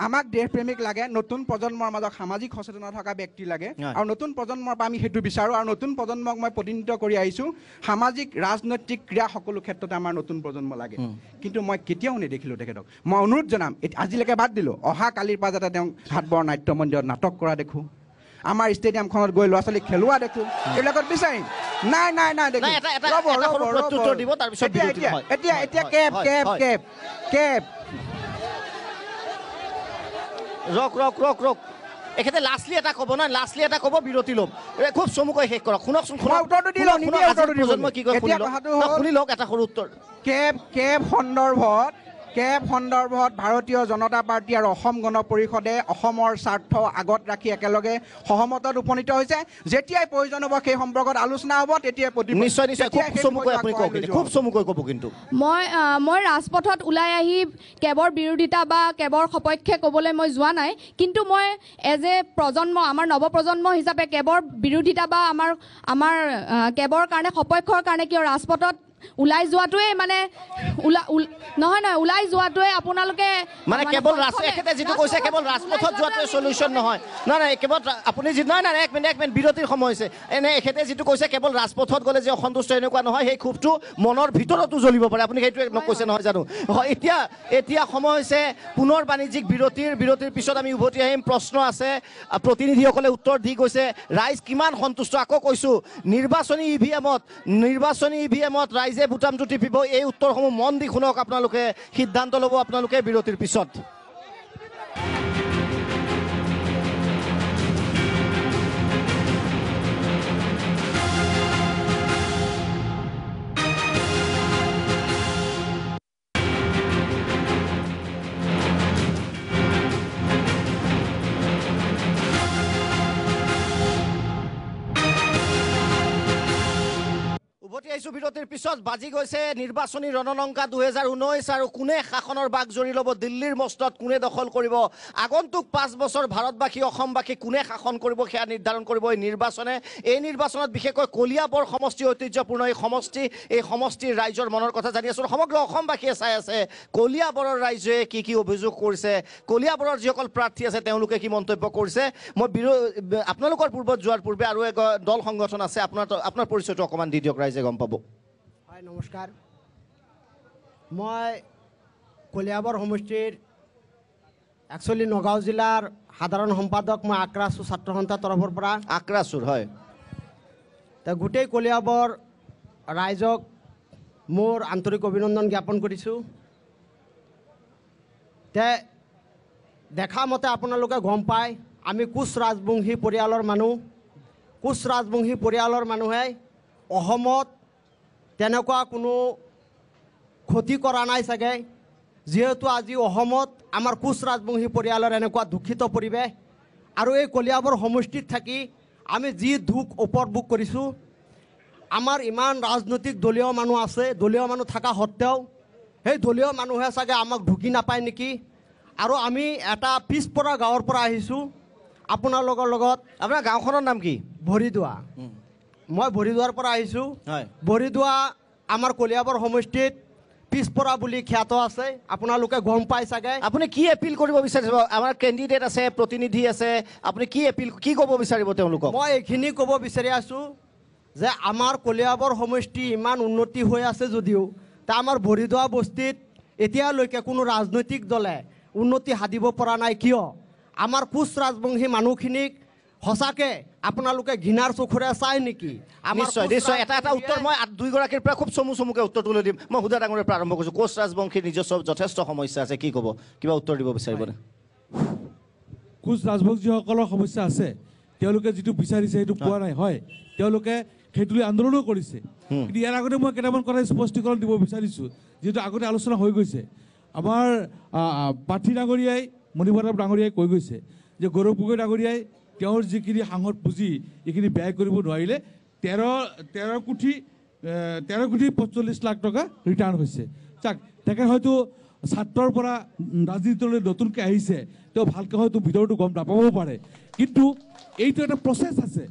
T: আমাক দেশপ্ৰেমিক লাগে, নতুন প্ৰজন্মৰ মাজত সামাজিক সচেতনতা থকা ব্যক্তি লাগে আৰু নতুন প্ৰজন্মৰ পৰা আমি সেইটো বিচাৰোঁ আৰু নতুন প্ৰজন্মক মই প্ৰতিনিধিত্ব কৰি আহিছোঁ। সামাজিক ৰাজনৈতিক ক্ৰিয়া সকলো ক্ষেত্ৰতে আমাৰ নতুন প্ৰজন্ম লাগে, কিন্তু মই কেতিয়াও নেদেখিলোঁ তেখেতক। মই অনুৰোধ জনাম, আজিলৈকে বাদ দিলোঁ, অহা কালিৰ পৰা যাতে তেওঁক হাটবৰ নাট্য মন্দিৰত নাটক কৰা দেখোঁ, আমাৰ ষ্টেডিয়ামখনত গৈ ল'ৰা ছোৱালীক খেলোৱা দেখোঁ, এইবিলাকত বিচাৰিম। নাই এতিয়া কেব
B: ৰক এখেতে লাষ্টলি এটা ক'ব না, লাষ্টলি এটা ক'ব, বিৰতি ল'ম। খুব চমুকৈ শেষ কৰক। শুনকচোন, শুনি লওক এটা সৰু উত্তৰ।
T: কেব সন্দৰ্ভত ভাৰতীয় জনতা পাৰ্টী আৰু অসম গণ পৰিষদে অসমৰ স্বাৰ্থ আগত ৰাখি একেলগে সহমতত উপনীত হৈছে। যেতিয়াই প্ৰয়োজন হ'ব সেই সম্পৰ্কত আলোচনা হ'ব, তেতিয়াই
B: নিশ্চয় খুব চমুকৈ ক'ব। কিন্তু
A: মই ৰাজপথত ওলাই আহি কেবৰ বিৰোধিতা বা কেবৰ সপক্ষে ক'বলৈ মই যোৱা নাই, কিন্তু মই এজ এ প্ৰজন্ম, আমাৰ নৱপ্ৰজন্ম হিচাপে কেবৰ বিৰোধিতা বা আমাৰ কেবৰ কাৰণে সপক্ষৰ কাৰণে কিয় ৰাজপথত ওলাই যোৱাটোৱে মানে নহয় ওলাই যোৱাটোৱে আপোনালোকে
B: মানে কেৱল এখেতে যিটো কৈছে কেৱল ৰাজপথত যোৱাটোৱে চলিউশ্যন নহয়। নাই কেৱল আপুনি নাই এক মিনিট বিৰতিৰ সময় হৈছে। এখেতে যিটো কৈছে কেৱল ৰাজপথত গ'লে যে অসন্তুষ্ট এনেকুৱা নহয়, সেই ক্ষোভটো মনৰ ভিতৰতো জ্বলিব পাৰে। আপুনি সেইটোৱে নকৈছে নহয় জানো? এতিয়া সময় হৈছে পুনৰ বাণিজ্যিক বিৰতিৰ পিছত আমি উভতি আহিম। প্ৰশ্ন আছে, প্ৰতিনিধিসকলে উত্তৰ দি গৈছে। ৰাইজ কিমান সন্তুষ্ট? আকৌ কৈছোঁ, নিৰ্বাচনী ইভিএমত ৰাইজে বুটামটো টিপিব। এই উত্তৰসমূহ মন দি শুনক, আপোনালোকে সিদ্ধান্ত ল'ব আপোনালোকে বিৰতিৰ পিছত। উভতি আহিছোঁ বিৰতিৰ পিছত। বাজি গৈছে নিৰ্বাচনী ৰণলংকা 2019 আৰু কোনে শাসনৰ বাঘ জৰি ল'ব, দিল্লীৰ মস্তত কোনে দখল কৰিব, আগন্তুক 5 বছৰ ভাৰতবাসী অসমবাসী কোনে শাসন কৰিব সেয়া নিৰ্ধাৰণ কৰিব এই নিৰ্বাচনে। এই নিৰ্বাচনত বিশেষকৈ কলিয়াবৰ সমষ্টি ঐতিহ্যপূৰ্ণ এই সমষ্টিৰ ৰাইজৰ মনৰ কথা জানি আছোঁ। সমগ্ৰ অসমবাসীয়ে চাই আছে কলিয়াবৰৰ ৰাইজে কি অভিযোগ কৰিছে, কলিয়াবৰৰ যিসকল প্ৰাৰ্থী আছে তেওঁলোকে কি মন্তব্য কৰিছে। মই আপোনালোকৰ পূৰ্বত যোৱাৰ পূৰ্বে আৰু এক দল সংগঠন আছে, আপোনাৰ পৰিচয়টো অকণমান দি দিয়ক, ৰাইজে গম পাব।
M: হয়, নমস্কাৰ। মই কলিয়াবৰ সমষ্টিৰ একচুৱেলি নগাঁও জিলাৰ সাধাৰণ সম্পাদক। মই আক্ৰাচুৰ ছাত্ৰ সন্থাৰ তৰফৰ পৰা।
B: আক্ৰাচুৰ, হয়।
M: গোটেই কলিয়াবৰ ৰাইজক মোৰ আন্তৰিক অভিনন্দন জ্ঞাপন কৰিছোঁ। দেখা মতে আপোনালোকে গম পায় আমি কোচ ৰাজবংশী পৰিয়ালৰ মানুহ। কোচ ৰাজবংশী পৰিয়ালৰ মানুহে অসমত তেনেকুৱা কোনো ক্ষতি কৰা নাই চাগে, যিহেতু আজি অসমত আমাৰ কোচ ৰাজবংশী পৰিয়ালৰ এনেকুৱা দুখিত পৰিৱেশ। আৰু এই কলিয়াবৰ সমষ্টিত থাকি আমি যি দুখ উপভোগ কৰিছোঁ, আমাৰ ইমান ৰাজনৈতিক দলীয় মানুহ আছে, দলীয় মানুহ থকা সত্ত্বেও সেই দলীয় মানুহে চাগে আমাক ঢুকি নাপায় নেকি। আৰু আমি এটা পিছপৰা গাঁৱৰ পৰা আহিছোঁ আপোনালোকৰ লগত।
B: আপোনাৰ গাঁওখনৰ নাম কি?
M: ভৰিদোৱা। মই ভৰিদোৱাৰ পৰা আহিছোঁ। ভৰিদোৱা আমাৰ কলিয়াবৰ সমষ্টিত পিছপৰা বুলি খ্যাত আছে, আপোনালোকে গম পায় চাগে।
B: আপুনি কি এপিল কৰিব বিচাৰিব? আমাৰ কেণ্ডিডেট আছে, প্ৰতিনিধি আছে, আপুনি কি ক'ব বিচাৰিব তেওঁলোকক?
M: মই এইখিনি ক'ব বিচাৰি আছোঁ যে আমাৰ কলিয়াবৰ সমষ্টি ইমান উন্নতি হৈ আছে যদিও আমাৰ ভৰিদোৱা বস্তিত এতিয়ালৈকে কোনো ৰাজনৈতিক দলে উন্নতি সাধিব পৰা নাই। কিয়? আমাৰ কোচ ৰাজবংশী মানুহখিনিক সঁচাকে আপোনালোকে ঘৃণাৰ চকুৰে চাই নেকি?
B: নিশ্চয় এটা উত্তৰ মই দুইগৰাকীৰ পৰা খুব চমুকৈ উত্তৰটো লৈ দিম। মই সুধা ডাঙৰে পৰা আৰম্ভ কৰিছোঁ। কোচ ৰাজবংশীৰ নিজস্ব যথেষ্ট সমস্যা আছে, কি ক'ব? কিবা উত্তৰ দিব বিচাৰিবনে?
F: কোচ ৰাজবংশীসকলৰ সমস্যা আছে, তেওঁলোকে যিটো বিচাৰিছে সেইটো পোৱা নাই। হয়, তেওঁলোকে সেইটো লৈ আন্দোলনো কৰিছে, কিন্তু ইয়াৰ আগতে মই কেইটামান কথা স্পষ্টীকৰণ দিব বিচাৰিছোঁ, যিহেতু আগতে আলোচনা হৈ গৈছে। আমাৰ পাৰ্থী ডাঙৰীয়াই, মণিপ্ৰতাপ ডাঙৰীয়াই কৈ গৈছে যে গৌৰৱ গগৈ ডাঙৰীয়াই তেওঁৰ যিখিনি সাংসদ পুঁজি এইখিনি ব্যয় কৰিব নোৱাৰিলে 13 কোটি 45 লাখ টকা ৰিটাৰ্ণ হৈছে। তেখেত হয়তো ছাত্ৰৰ পৰা ৰাজনীতিলৈ নতুনকৈ আহিছে, তেওঁ ভালকৈ হয়তো ভিতৰটো গম নাপাবও পাৰে, কিন্তু এইটো এটা প্ৰচেছ আছে।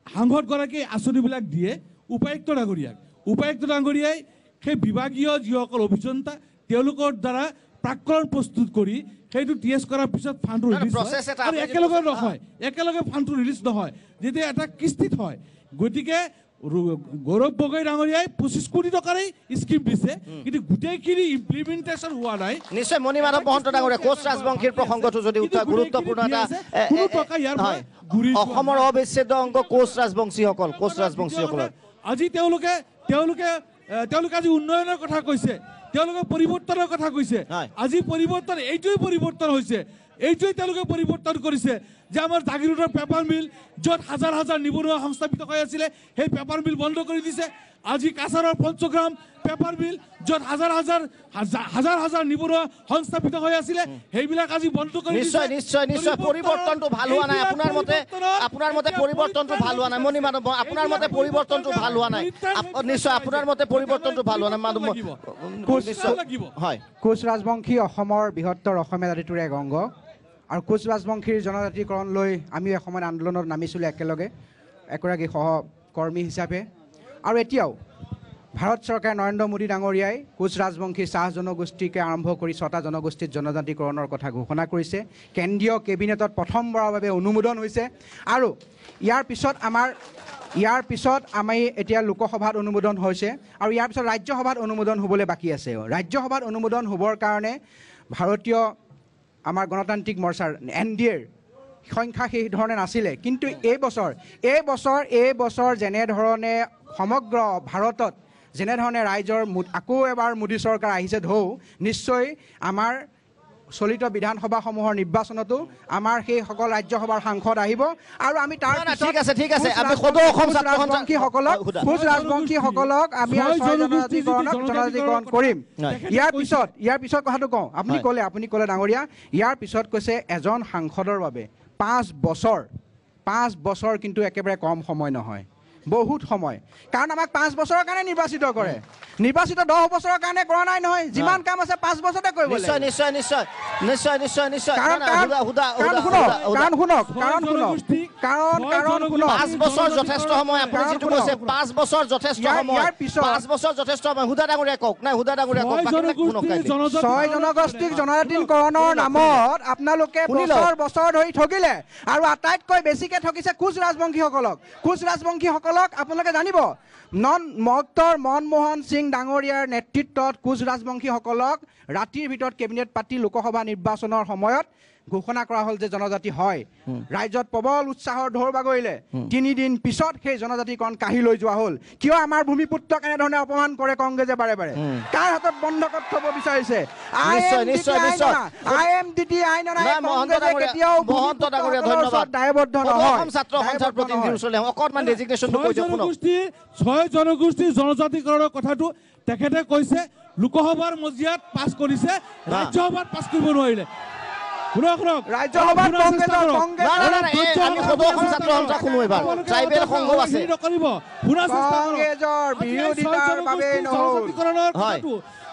F: সাংসদগৰাকীয়ে আঁচনিবিলাক দিয়ে উপায়ুক্ত ডাঙৰীয়াক। উপায়ুক্ত ডাঙৰীয়াই সেই বিভাগীয় যিসকল অভিযন্তা তেওঁলোকৰ দ্বাৰা প্ৰাক্কলন প্ৰস্তুত কৰি সেইটো টেষ্ট কৰাৰ পিছত ফাণ্ডটো ৰিলিজ হয় আৰু একেলগে নহয় একেলগে ফাণ্ডটো ৰিলিজ নহয় যেতিয়া এটা কিস্তিত হয় গতিকে গৌৰৱ গগৈ ডাঙৰীয়াই 25 কোটি টকাৰে স্কিম দিছে কিন্তু গোটেইখিনি ইমপ্লিমেণ্টেশ্যন হোৱা নাই
B: নিশ্চয় মণিমাধৱ মহন্ত ডাঙৰীয়া কোচ ৰাজবংশীৰ প্ৰসংগটো যদি গুৰুত্বপূৰ্ণ এটা অসমৰ অবিচ্ছেদ্য অংগ কোচ ৰাজবংশীসকলৰ
F: আজি তেওঁলোকে আজি উন্নয়নৰ কথা কৈছে তেওঁলোকে পৰিৱৰ্তনৰ কথা কৈছে আজি পৰিৱৰ্তন এইটোৱেই পৰিৱৰ্তন হৈছে এইটোৱেই তেওঁলোকে পৰিৱৰ্তন কৰিছে যে আমাৰ জাগিৰোডৰ পেপাৰ মিল য'ত হাজাৰ হাজাৰ নিবনুৱা সংস্থাপিত হৈ আছিলে সেই পেপাৰ মিল বন্ধ কৰি দিছে আজি কাছাৰৰ পঞ্চগ্ৰাম পেপাৰ মিল য'ত হাজাৰ হাজাৰ নিবনুৱা সংস্থাপিত হৈ আছিলে সেইবিলাক আজি বন্ধ কৰি দিছে
B: নিশ্চয় পৰিৱৰ্তনটো ভাল হোৱা নাই আপোনাৰ মতে পৰিৱৰ্তনটো ভাল হোৱা নাই মণিমাধৱ আপোনাৰ মতে পৰিৱৰ্তনটো ভাল হোৱা নাই নিশ্চয় আপোনাৰ মতে পৰিৱৰ্তনটো ভাল হোৱা নাই হয়
T: কোচ ৰাজবংশী অসমৰ বৃহত্তৰ অসমীয়া জাতিটোৰ এক অংগ আৰু কোচ ৰাজবংশীৰ জনজাতিকৰণ লৈ আমি এসময়ত আন্দোলনত নামিছিলোঁ একেলগে এগৰাকী সহকৰ্মী হিচাপে আৰু এতিয়াও ভাৰত চৰকাৰে নৰেন্দ্ৰ মোদী ডাঙৰীয়াই কোচ ৰাজবংশী চাহ জনগোষ্ঠীকে আৰম্ভ কৰি 6টা জনগোষ্ঠীত জনজাতিকৰণৰ কথা ঘোষণা কৰিছে কেন্দ্ৰীয় কেবিনেটত প্ৰথমবাৰৰ বাবে অনুমোদন হৈছে আৰু ইয়াৰ পিছত আমি এতিয়া লোকসভাত অনুমোদন হৈছে আৰু ইয়াৰ পিছত ৰাজ্যসভাত অনুমোদন হ'বলৈ বাকী আছে ৰাজ্যসভাত অনুমোদন হ'বৰ কাৰণে ভাৰতীয় আমাৰ গণতান্ত্ৰিক মৰ্চাৰ NDAৰ সংখ্যা সেই ধৰণে নাছিলে কিন্তু এই বছৰ যেনেধৰণে সমগ্ৰ ভাৰতত যেনেধৰণে ৰাইজৰ আকৌ এবাৰ মোদী চৰকাৰ আহিছে ঢৌ নিশ্চয় আমাৰ চলিত বিধানসভাসমূহৰ নিৰ্বাচনতো আমাৰ সেইসকল ৰাজ্যসভাৰ সাংসদ আহিব আৰু আমি তাৰ
B: ঠিক আছে আমি সদৌ অসম
T: কোচ ৰাজবংশীসকলক আমি জনজাতিকৰণ কৰিম ইয়াৰ পিছত কথাটো কওঁ আপুনি ক'লে ডাঙৰীয়া ইয়াৰ পিছত কৈছে এজন সাংসদৰ বাবে 5 বছৰ কিন্তু একেবাৰে কম সময় নহয় বহুত সময় কাৰণ আমাক 5 বছৰৰ কাৰণে নিৰ্বাচিত কৰে নিৰ্বাচিত 10 বছৰৰ কাৰণে কৰা নাই নহয় যিমান কাম আছে 5 বছৰতে কৰিব লাগে নিশ্চয় কাৰণ
B: 5 বছৰ যথেষ্ট সময় আপুনি যেটো কৈছে 5 বছৰ যথেষ্ট সময় 5 বছৰ যথেষ্ট সময় হুদা ডাঙৰীয়া কওক নাই হুদা ডাঙৰীয়া কওক
T: ছয় জনগোষ্ঠীক জনজাতিকৰণৰ নামত আপোনালোকে বছৰ ধৰি ঠগিলে আৰু আটাইতকৈ বেছিকে ঠগিছে কোচ ৰাজবংশীসকলক আপোনালোকে জানিব মনমোহন সিং ডাঙৰীয়াৰ নেতৃত্বত কোচ ৰাজবংশীসকলক ৰাতিৰ ভিতৰত কেবিনেট পাতি লোকসভা নিৰ্বাচনৰ সময়ত ঘোষণা কৰা হ'ল যে জনজাতি হয় ৰাজ্যত প্ৰবল উৎসাহৰ ঢৌৰ বাগৰিলে 3 দিন পিছত সেই জনজাতিকৰণ কাঢ়ি লৈ যোৱা হ'ল কিয় আমাৰ ভূমিপুত্ৰক এনেধৰণে অপমান কৰে কংগ্ৰেছে বাৰে বাৰে কাৰ হাতত বন্ধকত থব বিচাৰিছে IMDT আইন কেতিয়াও
B: মহন্ত ডাঙৰীয়া ধন্যবাদ
T: দায়বদ্ধ নহয়
B: অসম ছাত্ৰ সন্থাৰ প্ৰতিনিধিৰ ওচৰলৈ অকণমান ডেজিগনেশ্যনটো কৈ দিয়ক
F: ছয় জনগোষ্ঠীৰ জনজাতিকৰণৰ কথাটো তেখেতে কৈছে লোকসভাৰ মজিয়াত পাছ কৰিছে ৰাজ্যসভাত পাছ কৰিব নোৱাৰিলে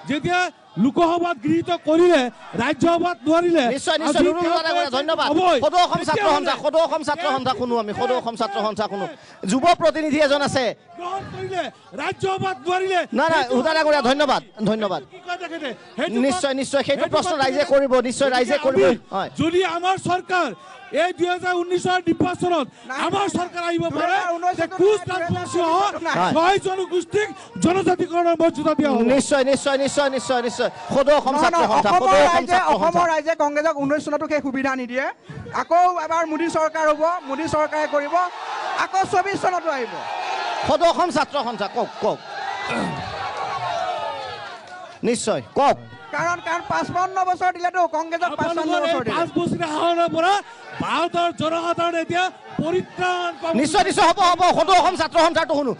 F: যেতিয়া লোকসভাত গৃহীত কৰিলে ৰাজ্যসভাত নোৱাৰিলে
B: ধন্যবাদ সদৌ অসম ছাত্ৰ সন্থা শুনো আমি সদৌ অসম ছাত্ৰ সন্থা শুনো যুৱ প্ৰতিনিধি এজন আছে
F: ৰাজ্যসভাত নোৱাৰিলে
B: হুদা ডাঙৰীয়া ধন্যবাদ নিশ্চয় সেইটো প্ৰশ্ন ৰাইজে কৰিব নিশ্চয় ৰাইজে কৰিব
F: যদি আমাৰ চৰকাৰ এই 2019 নিৰ্বাচনত আমাৰ চৰকাৰ আহিব পাৰে কোচ ৰাজবংশী ছয় জনগোষ্ঠীক জনজাতিকৰণৰ মৰ্যাদা দিয়া হ'ব
B: নিশ্চয় সদৌ অসম ছাত্ৰ সন্থা
T: অসমৰ ৰাইজে কংগ্ৰেছক 19 চনতো সেই সুবিধা নিদিয়ে আকৌ এবাৰ মোদী চৰকাৰ হ'ব মোদী চৰকাৰে কৰিব আকৌ 24 চনতো আহিব
B: সদৌ অসম ছাত্ৰ সন্থা কওক নিশ্চয় কওক
T: কাৰণ 55 বছৰ দিলেতো কংগ্ৰেছক 55 বছৰ দিলে
F: 5 বছৰীয়া শাসনৰ পৰা ভাৰতৰ জনসাধাৰণ এতিয়া পৰিত্ৰাণ পাব
B: নিশ্চয় হ'ব সদৌ অসম ছাত্ৰ সন্থাটো শুনো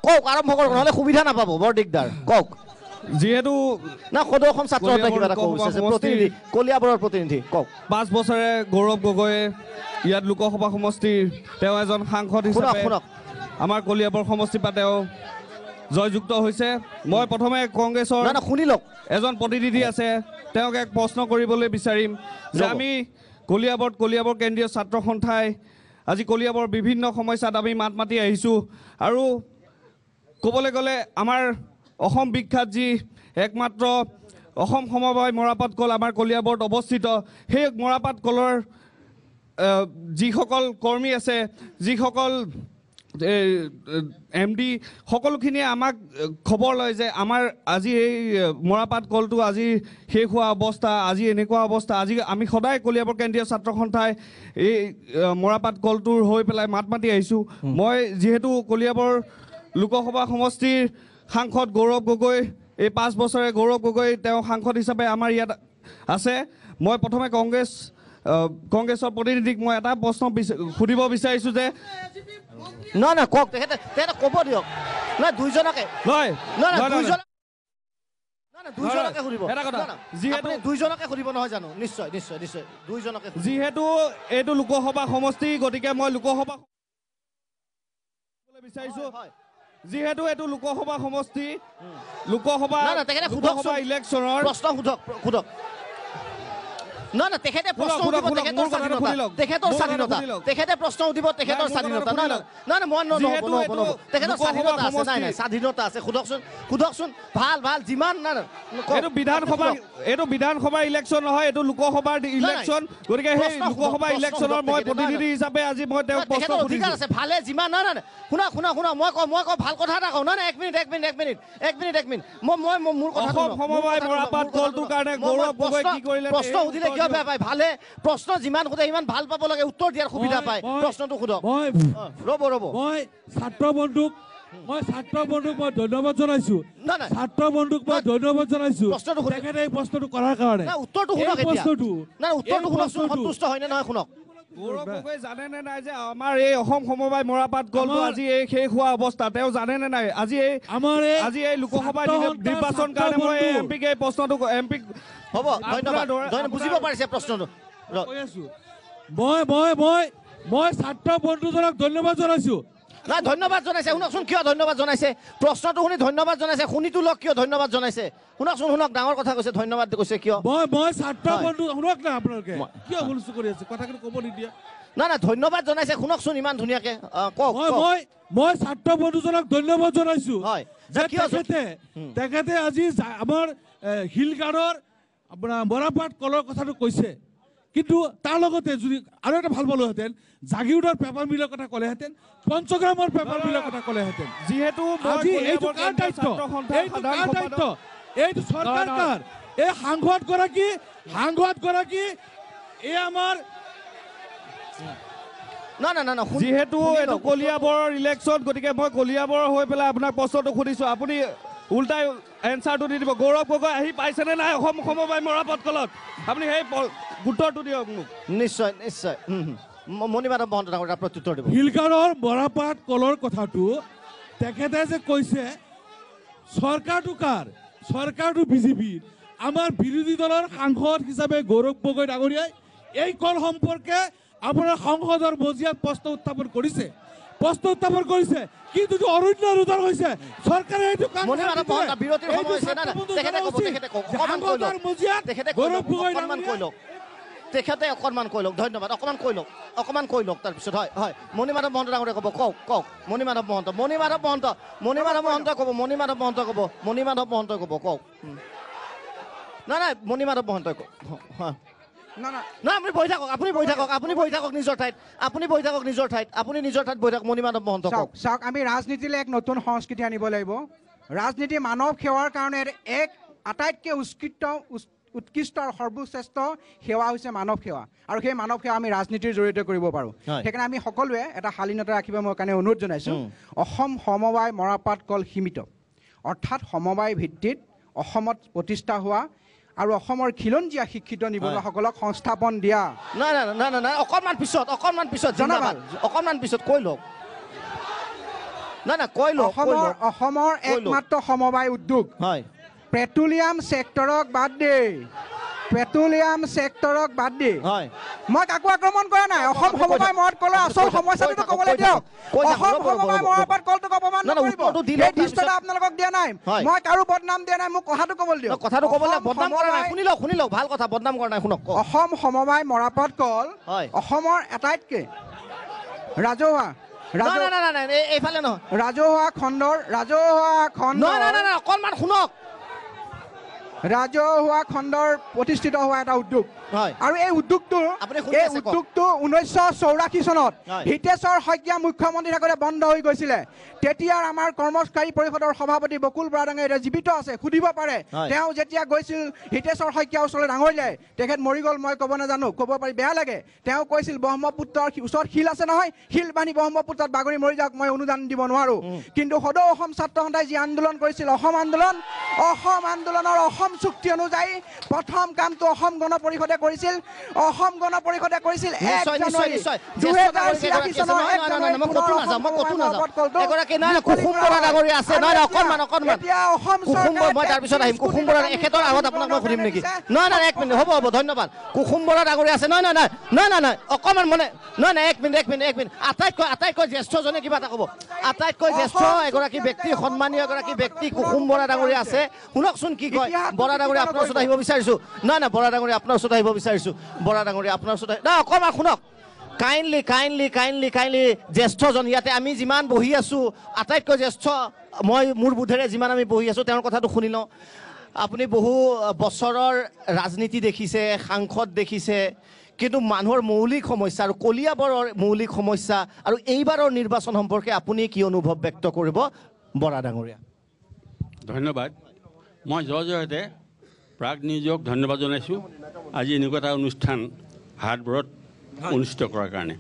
B: কওক আৰম্ভ কৰক নহ'লে সুবিধা নাপাব বৰ দিগদাৰ কওক
H: যিহেতু
B: সদৌ অসম ছাত্ৰ সন্থা কিবা এটা কৈছে প্ৰতিনিধি কলিয়াবৰৰ প্ৰতিনিধি কওক
H: 5 বছৰে গৌৰৱ গগৈয়ে ইয়াত লোকসভা সমষ্টিৰ তেওঁ এজন সাংসদ হিচাপে আমাৰ কলিয়াবৰ সমষ্টিৰ পৰা তেওঁ জয়যুক্ত হৈছে মই প্ৰথমে কংগ্ৰেছৰ এজন প্ৰতিনিধি আছে তেওঁক এক প্ৰশ্ন কৰিবলৈ বিচাৰিম যে আমি কলিয়াবৰ কেন্দ্ৰীয় ছাত্ৰ সন্থাই আজি কলিয়াবৰ বিভিন্ন সমস্যাত আমি মাত মাতি আহিছোঁ আৰু ক'বলৈ গ'লে আমাৰ
G: অসম বিখ্যাত যি একমাত্ৰ অসম সমবায় মৰাপাট কল আমাৰ কলিয়াবৰত অৱস্থিত সেই মৰাপাট কলৰ যিসকল কৰ্মী আছে যিসকল MD সকলোখিনিয়ে আমাক খবৰ লয় যে আমাৰ আজি এই মৰাপাট কলটো আজি শেষ হোৱা অৱস্থা আজি এনেকুৱা অৱস্থা আজি আমি সদায় কলিয়াবৰ কেন্দ্ৰীয় ছাত্ৰ সন্থাই এই মৰাপাট কলটোৰ হৈ পেলাই মাত মাতি আহিছোঁ মই যিহেতু কলিয়াবৰ লোকসভা সমষ্টিৰ সাংসদ গৌৰৱ গগৈ এই 5 বছৰে গৌৰৱ গগৈ তেওঁ সাংসদ হিচাপে আমাৰ ইয়াত আছে মই প্ৰথমে কংগ্ৰেছৰ প্ৰতিনিধিক মই এটা প্ৰশ্ন সুধিব বিচাৰিছোঁ যে
B: নহয় কওক তেখেতে ক'ব দিয়ক নহয় দুইজনকে দুইজনকে সুধিব যিহেতু দুইজনকে সুধিব নহয় জানো নিশ্চয় নিশ্চয় নিশ্চয় দুইজনকে
G: যিহেতু এইটো লোকসভা সমষ্টি গতিকে মই লোকসভা বিচাৰিছোঁ যিহেতু এইটো লোকসভা সমষ্টি লোকসভা ইলেকশ্যনৰ
B: প্ৰশ্ন সোধক নহয় তেখেতে প্ৰশ্ন উঠিব তেখেতৰ স্বাধীনতা তেখেতে প্ৰশ্ন উঠিব তেখেতৰ স্বাধীনতা নহয় মই তেখেতৰ স্বাধীনতা আছে নাই স্বাধীনতা আছে সোধকচোন ভাল যিমান
G: এইটো বিধানসভা ইলেকশ্যন নহয় এইটো লোকসভাৰ ইলেকশ্যন গতিকে সেই লোকসভা ইলেকশ্যনৰ মই প্ৰতিনিধি হিচাপে আজি মই তেওঁক প্ৰশ্ন
B: অধিকাৰ আছে ভালে যিমান নহয় শুনা মই কওঁ ভাল কথা এটা কওঁ নহয় এক মিনিট মই মোৰ কথা
G: অসম সমবায় মৰাপাট কলটোৰ কাৰণে গৌৰৱ গগৈ কি কৰিলে
B: প্ৰশ্ন সুধিলে কিয় বেয়া পায় ভালে প্ৰশ্ন যিমান সোধে সিমান ভাল পাব লাগে উত্তৰ দিয়াৰ সুবিধা পায় প্ৰশ্নটো সোধক ৰ'ব
F: মই ছাত্ৰ বন্ধুক মই ধন্যবাদ জনাইছোঁ ছাত্ৰ বন্ধুক মই ধন্যবাদ জনাইছোঁ তেখেতে এই প্ৰশ্নটো কৰাৰ কাৰণে
B: উত্তৰটো শুনক উত্তৰটো শুনকচোন সন্তুষ্ট হয়নে নহয় শুনক
G: গৌৰৱ গগৈ জানেনে নাই যে আমাৰ এই অসম সমবায় মৰাপাট কলটো আজি এই শেষ হোৱা অৱস্থা তেওঁ জানেনে নাই আজি এই লোকসভা নিৰ্বাচন কাৰণে মই এমপিক এই প্ৰশ্নটো এমপিক
B: হ'ব ধন্যবাদ বুজিব পাৰিছে প্ৰশ্নটো
F: মই ছাত্ৰ বন্ধুজনক ধন্যবাদ জনাইছোঁ
B: নাই ধন্যবাদ জনাইছে শুনকচোন কিয় ধন্যবাদ জনাইছে প্ৰশ্নটো শুনি ধন্যবাদ জনাইছে শুনিতো লওক কিয় ধন্যবাদ জনাইছে শুনক ডাঙৰ কথা কৈছে ধন্যবাদ কৈছে কিয়
F: মই ছাত্ৰ বন্ধু শুনক না আপোনালোকে কিয় হুলস্থুল কৰি আছে কথাখিনি ক'ব নিদিয়া
B: নাই ধন্যবাদ জনাইছে শুনকচোন ইমান ধুনীয়াকে কওক
F: মই ছাত্ৰ বন্ধুজনক ধন্যবাদ জনাইছোঁ তেখেতে আজি আমাৰ শিলগাঁৱৰ আপোনাৰ মৰাপাট কলৰ কথাটো কৈছে কিন্তু তাৰ লগতে যদি আৰু এটা ভাল পালোহেঁতেন জাগিৰোডৰ পেপাৰ মিলৰ কথা ক'লেহেঁতেন পঞ্চগ্ৰামৰ পেপাৰ মিলৰ কথা ক'লেহেঁতেন
G: যিহেতু
F: এইটো কাৰ দায়িত্ব এইটো চৰকাৰ কাৰ এই সাংসদগৰাকী এই আমাৰ
G: যিহেতু এইটো কলিয়াবৰৰ ইলেকশ্যন গতিকে মই কলিয়াবৰ হৈ পেলাই আপোনাক প্ৰশ্নটো সুধিছোঁ আপুনি উল্টাই এনচাৰটো দি দিব গৌৰৱ গগৈ আহি পাইছেনে নাই অসম সমবায় মৰাপাট কলত আপুনি সেই উত্তৰটো দিয়ক মোক
B: নিশ্চয় মণিমাধৱ মহন্ত ডাঙৰ প্ৰত্যুত্তৰ দিব
F: শিলগাঁৱৰ মৰাপাট কলৰ কথাটো তেখেতে যে কৈছে চৰকাৰটো কাৰ চৰকাৰটো বিজেপিৰ আমাৰ বিৰোধী দলৰ সাংসদ হিচাপে গৌৰৱ গগৈ ডাঙৰীয়াই এই কল সম্পৰ্কে আপোনাৰ সংসদৰ মজিয়াত প্ৰশ্ন উত্থাপন কৰিছে কিন্তু অৰণ্য ৰোধন হৈছে চৰকাৰে এইটো
B: তেখেতে অকণমান কৈ লওক ধন্যবাদ অকণমান কৈ লওক তাৰপিছত হয় মণিমাধৱ মহন্ত ডাঙৰে ক'ব কওক মণিমাধৱ মহন্ত ক'ব কওক নাই মণিমাধৱ মহন্তই কওক না আপুনি বহি থাকক নিজৰ ঠাইত আপুনি নিজৰ ঠাইত বহি থাকক মণিমাধৱ মহন্ত
T: চাওক আমি ৰাজনীতিলৈ এক নতুন সংস্কৃতি আনিব লাগিব ৰাজনীতি মানৱ সেৱাৰ কাৰণে এক আটাইতকৈ উৎকৃষ্ট আৰু সৰ্বশ্ৰেষ্ঠ সেৱা হৈছে মানৱ সেৱা আৰু সেই মানৱ সেৱা আমি ৰাজনীতিৰ জৰিয়তে কৰিব পাৰোঁ সেইকাৰণে আমি সকলোৱে এটা শালীনতা ৰাখিব মই কাৰণে অনুৰোধ জনাইছোঁ অসম সমবায় মৰাপাট কল সীমিত অৰ্থাৎ সমবায় ভিত্তিত অসমত প্ৰতিষ্ঠা হোৱা আৰু অসমৰ খিলঞ্জীয়া শিক্ষিত নিবনুৱাসকলক সংস্থাপন দিয়া
B: নাই অকণমান পিছত কৈ লওক
T: অসমৰ একমাত্ৰ সমবায় উদ্যোগ পেট্ৰলিয়াম ছেক্টৰক বাদ দি মই কাকো আক্ৰমণ কৰা নাই অসম সমবায় মৰাপাট কলৰ আচল সমস্যাটো ক'বলৈ দিয়ক অসম সমবায় মৰাপাট কলটোক অপমান নকৰিব এই দৃশ্যটা আপোনালোকক দিয়া নাই মই কাৰো বদনাম দিয়া নাই মোক কথাটো ক'বলৈ দিয়ক
B: শুনি লওক ভাল কথা বদনাম কৰা নাই শুনক
T: অসম সমবায় মৰাপাট কল অসমৰ আটাইতকৈ ৰাজহুৱা
B: এইফালে নহয়
T: ৰাজহুৱা খণ্ডৰ
B: অকণমান শুনক
T: ৰাজহুৱা খণ্ডৰ প্ৰতিষ্ঠিত হোৱা এটা উদ্যোগ আৰু এই উদ্যোগটো 1984 চনত হিতেশ্বৰ শইকীয়া মুখ্যমন্ত্ৰী থাকোঁতে বন্ধ হৈ গৈছিলে তেতিয়াৰ আমাৰ কৰ্মচাৰী পৰিষদৰ সভাপতি বকুল বৰা ডাঙৰীয়া এতিয়া জীৱিত আছে সুধিব পাৰে তেওঁ যেতিয়া গৈছিল হিতেশ্বৰ শইকীয়া ওচৰলৈ ডাঙৰীয়াই তেখেত মৰি গ'ল মই ক'ব নাজানো ক'ব পাৰি বেয়া লাগে তেওঁ কৈছিল ব্ৰহ্মপুত্ৰৰ ওচৰত শিল আছে নহয় শিল বান্ধি ব্ৰহ্মপুত্ৰত বাগৰি মৰি যাওক মই অনুদান দিব নোৱাৰোঁ কিন্তু সদৌ অসম ছাত্ৰ সন্থাই যি আন্দোলন কৰিছিল অসম আন্দোলনৰ অসম চুক্তি অনুযায়ী প্ৰথম কামটো অসম গণ পৰিষদে কৰিছিল অসম গণ পৰিষদে কৰিছিল 1 জানুৱাৰী 2086 চনৰ 1 জানুৱাৰী
B: কুসুম বৰা ডাঙৰীয়া আছে নহয় অকণমান মই তাৰপিছত আহিম কুসুম বৰা এখেতৰ আগত আপোনাক মই সুধিম নেকি নহয় 1 মিনিট হ'ব ধন্যবাদ কুসুম বৰা ডাঙৰীয়া আছে নহয় অকণমান মানে নহয় 1 মিনিট আটাইতকৈ জ্যেষ্ঠজনে কিবা এটা ক'ব আটাইতকৈ জ্যেষ্ঠ এগৰাকী ব্যক্তি সন্মানীয় এগৰাকী ব্যক্তি কুসুম বৰা ডাঙৰীয়া আছে শুনকচোন কি কয় বৰা ডাঙৰীয়া আপোনাৰ ওচৰত আহিব বিচাৰিছোঁ নহয় বৰা ডাঙৰীয়া আপোনাৰ ওচৰত আহিব বিচাৰিছোঁ বৰা ডাঙৰীয়া আপোনাৰ ওচৰত অকণমান শুনক কাইণ্ডলি জ্যেষ্ঠজন ইয়াতে আমি যিমান বহি আছোঁ আটাইতকৈ জ্যেষ্ঠ মই মোৰ বোধেৰে যিমান আমি বহি আছোঁ তেওঁৰ কথাটো শুনি লওঁ আপুনি বহু বছৰৰ ৰাজনীতি দেখিছে সাংসদ দেখিছে কিন্তু মানুহৰ মৌলিক সমস্যা আৰু কলিয়াবৰৰ মৌলিক সমস্যা আৰু এইবাৰৰ নিৰ্বাচন সম্পৰ্কে আপুনি কি অনুভৱ ব্যক্ত কৰিব বৰা ডাঙৰীয়া
N: ধন্যবাদ মই জয়তে প্ৰাগ নিউজক ধন্যবাদ জনাইছোঁ আজি এনেকুৱা এটা অনুষ্ঠান হাটবোৰত অনুষ্ঠিত কৰাৰ কাৰণে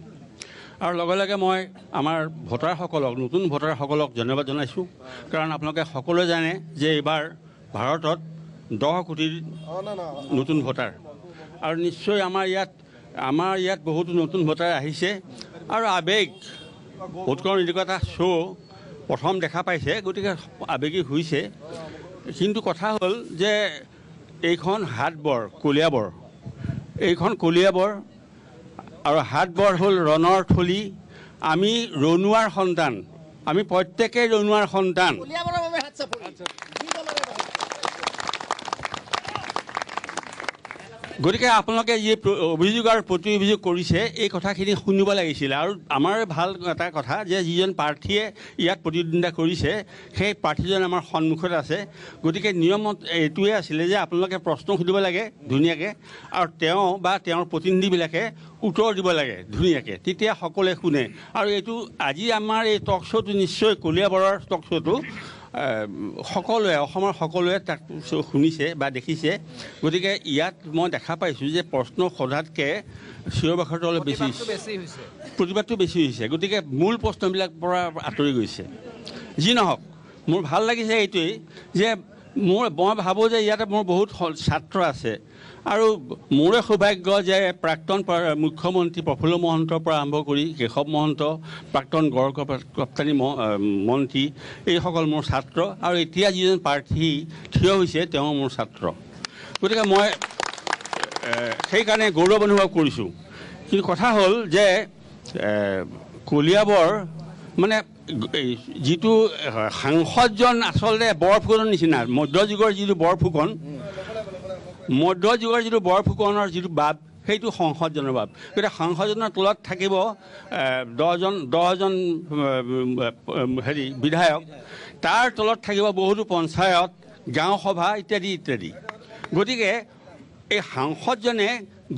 N: আৰু লগে লগে মই আমাৰ ভোটাৰসকলক নতুন ভোটাৰসকলক ধন্যবাদ জনাইছোঁ কাৰণ আপোনালোকে সকলোৱে জানে যে এইবাৰ ভাৰতত 10 কোটিৰ নতুন ভোটাৰ আৰু নিশ্চয় আমাৰ ইয়াত বহুতো নতুন ভোটাৰ আহিছে আৰু আৱেগ ভোটকৰণ এনেকুৱা এটা শ্ব' প্ৰথম দেখা পাইছে গতিকে আৱেগিক হৈছে কিন্তু কথা হ'ল যে এইখন হাটবৰ কলিয়াবৰ আৰু হাটবৰ হ'ল ৰণৰ থলী আমি ৰণুৱাৰ সন্তান আমি প্ৰত্যেকেই ৰণুৱাৰ সন্তান গতিকে আপোনালোকে যি অভিযোগ আৰু প্ৰতি অভিযোগ কৰিছে এই কথাখিনি শুনিব লাগিছিলে আৰু আমাৰ ভাল এটা কথা যে যিজন প্ৰাৰ্থীয়ে ইয়াত প্ৰতিদ্বন্দ্বিতা কৰিছে সেই প্ৰাৰ্থীজন আমাৰ সন্মুখত আছে গতিকে নিয়মত এইটোৱে আছিলে যে আপোনালোকে প্ৰশ্ন সুধিব লাগে ধুনীয়াকৈ আৰু তেওঁ বা তেওঁৰ প্ৰতিনিধিবিলাকে উত্তৰ দিব লাগে ধুনীয়াকৈ তেতিয়া সকলোৱে শুনে আৰু এইটো আজি আমাৰ এই টক শ্ব'টো নিশ্চয় কলিয়াবৰৰ টক শ্ব'টো সকলোৱে অসমৰ সকলোৱে তাক শুনিছে বা দেখিছে গতিকে ইয়াত মই দেখা পাইছোঁ যে প্ৰশ্ন সোধাতকৈ চিঞৰ বাখৰটো অলপ বেছি হৈছে প্ৰতিবাদটো বেছি হৈছে গতিকে মূল প্ৰশ্নবিলাক পৰা আঁতৰি গৈছে যি নহওক মোৰ ভাল লাগিছে এইটোৱেই যে মই ভাবোঁ যে ইয়াতে মোৰ বহুত ছাত্ৰ আছে আৰু মোৰে সৌভাগ্য যে প্ৰাক্তন মুখ্যমন্ত্ৰী প্ৰফুল্ল মহন্তৰ পৰা আৰম্ভ কৰি কেশৱ মহন্ত প্ৰাক্তন গড় ৰপ্তানি মন্ত্ৰী এইসকল মোৰ ছাত্ৰ আৰু এতিয়া যিজন প্ৰাৰ্থী থিয় হৈছে তেওঁ মোৰ ছাত্ৰ গতিকে মই সেইকাৰণে গৌৰৱ অনুভৱ কৰিছোঁ কিন্তু কথা হ'ল যে কলিয়াবৰ মানে যিটো সাংসদজন আচলতে বৰফুকনৰ নিচিনা মধ্যযুগৰ যিটো বৰফুকনৰ যিটো বাপ সেইটো সংসদজনৰ বাপ গতিকে সংসদজনৰ তলত থাকিব 10জন বিধায়ক তাৰ তলত থাকিব বহুতো পঞ্চায়ত গাঁও সভা ইত্যাদি গতিকে এই সাংসদজনে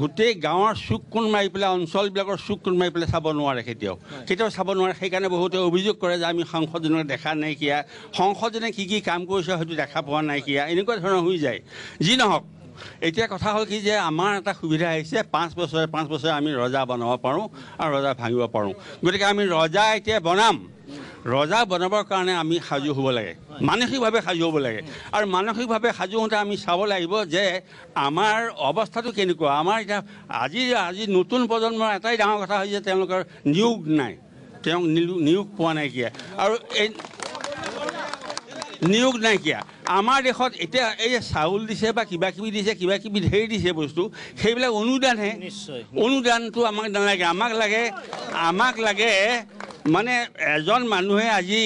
N: গোটেই গাঁৱৰ চুক কোণ মাৰি পেলাই অঞ্চলবিলাকৰ চুক কোণ মাৰি পেলাই চাব নোৱাৰে কেতিয়াও চাব নোৱাৰে সেইকাৰণে বহুতে অভিযোগ কৰে যে আমি সাংসদজনক দেখা নাইকিয়া সংসদজনে কি কাম কৰিছে হয়তো দেখা পোৱা নাইকিয়া এনেকুৱা ধৰণৰ হৈ যায় যি নহওক এতিয়া কথা হ'ল কি যে আমাৰ এটা সুবিধা আহিছে 5 বছৰে আমি ৰজা বনাব পাৰোঁ আৰু ৰজা ভাঙিব পাৰোঁ গতিকে আমি ৰজা এতিয়া ৰজা বনাবৰ কাৰণে আমি সাজু হ'ব লাগে মানসিকভাৱে সাজু হ'ব লাগে আৰু মানসিকভাৱে সাজু হওঁতে আমি চাব লাগিব যে আমাৰ অৱস্থাটো কেনেকুৱা আমাৰ এতিয়া আজি নতুন প্ৰজন্মৰ এটাই ডাঙৰ কথা হৈছে তেওঁলোকৰ নিয়োগ নাই নিয়োগ পোৱা নাইকিয়া আৰু এই নিয়োগ নাইকিয়া আমাৰ দেশত এতিয়া এই যে চাউল দিছে বা কিবাকিবি ধেৰ দিছে বস্তু সেইবিলাক অনুদানটো আমাক নালাগে আমাক লাগে মানে এজন মানুহে আজি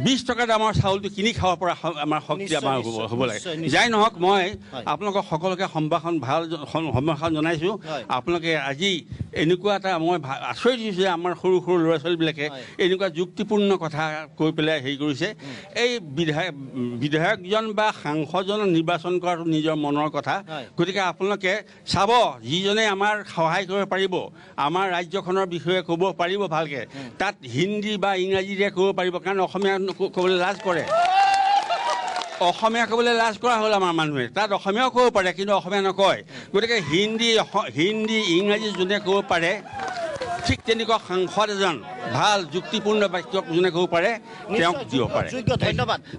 N: 20 টকা দামৰ চাউলটো কিনি খাব পৰা আমাৰ শক্তি আমাৰ হ'ব লাগে যাই নহওক মই আপোনালোকক সকলোকে সম্ভাষণ জনাইছোঁ আপোনালোকে আজি এনেকুৱা এটা মই আচৰিত হৈছোঁ যে আমাৰ সৰু সৰু ল'ৰা ছোৱালীবিলাকে এনেকুৱা যুক্তিপূৰ্ণ কথা কৈ পেলাই হেৰি কৰিছে এই বিধায়কজন বা সাংসদজনক নিৰ্বাচন কৰাটো নিজৰ মনৰ কথা গতিকে আপোনালোকে চাব যিজনে আমাৰ সহায় কৰিব পাৰিব আমাৰ ৰাজ্যখনৰ বিষয়ে ক'ব পাৰিব ভালকৈ তাত হিন্দী বা ইংৰাজীৰে ক'ব পাৰিব কাৰণ অসমীয়া ক'বলৈ লাজ কৰে অসমীয়া ক'বলৈ লাজ কৰা হ'ল আমাৰ মানুহে তাত অসমীয়াও ক'ব পাৰে কিন্তু অসমীয়া নকয় গতিকে হিন্দী ইংৰাজী যোনে ক'ব পাৰে ঠিক তেনেকুৱা সাংসদ এজন ভাল যুক্তিপূৰ্ণ বাক্য যোনে ক'ব পাৰে তেওঁক দিব পাৰে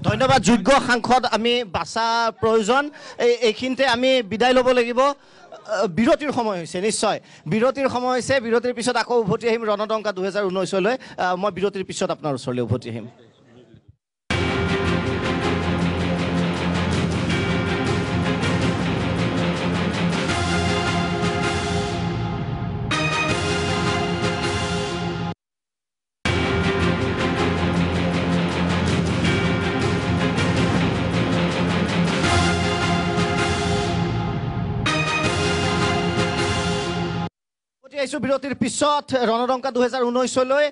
B: ধন্যবাদ যোগ্য সাংসদ আমি বাছা প্ৰয়োজন এইখিনিতে আমি বিদায় ল'ব লাগিব বিৰতিৰ সময় হৈছে নিশ্চয় বিৰতিৰ সময় হৈছে বিৰতিৰ পিছত আকৌ উভতি আহিম ৰণদংকা 2019লৈ মই বিৰতিৰ পিছত আপোনাৰ ওচৰলৈ উভতি আহিম বিৰতিৰ পিছত ৰণদংকা 2019লৈ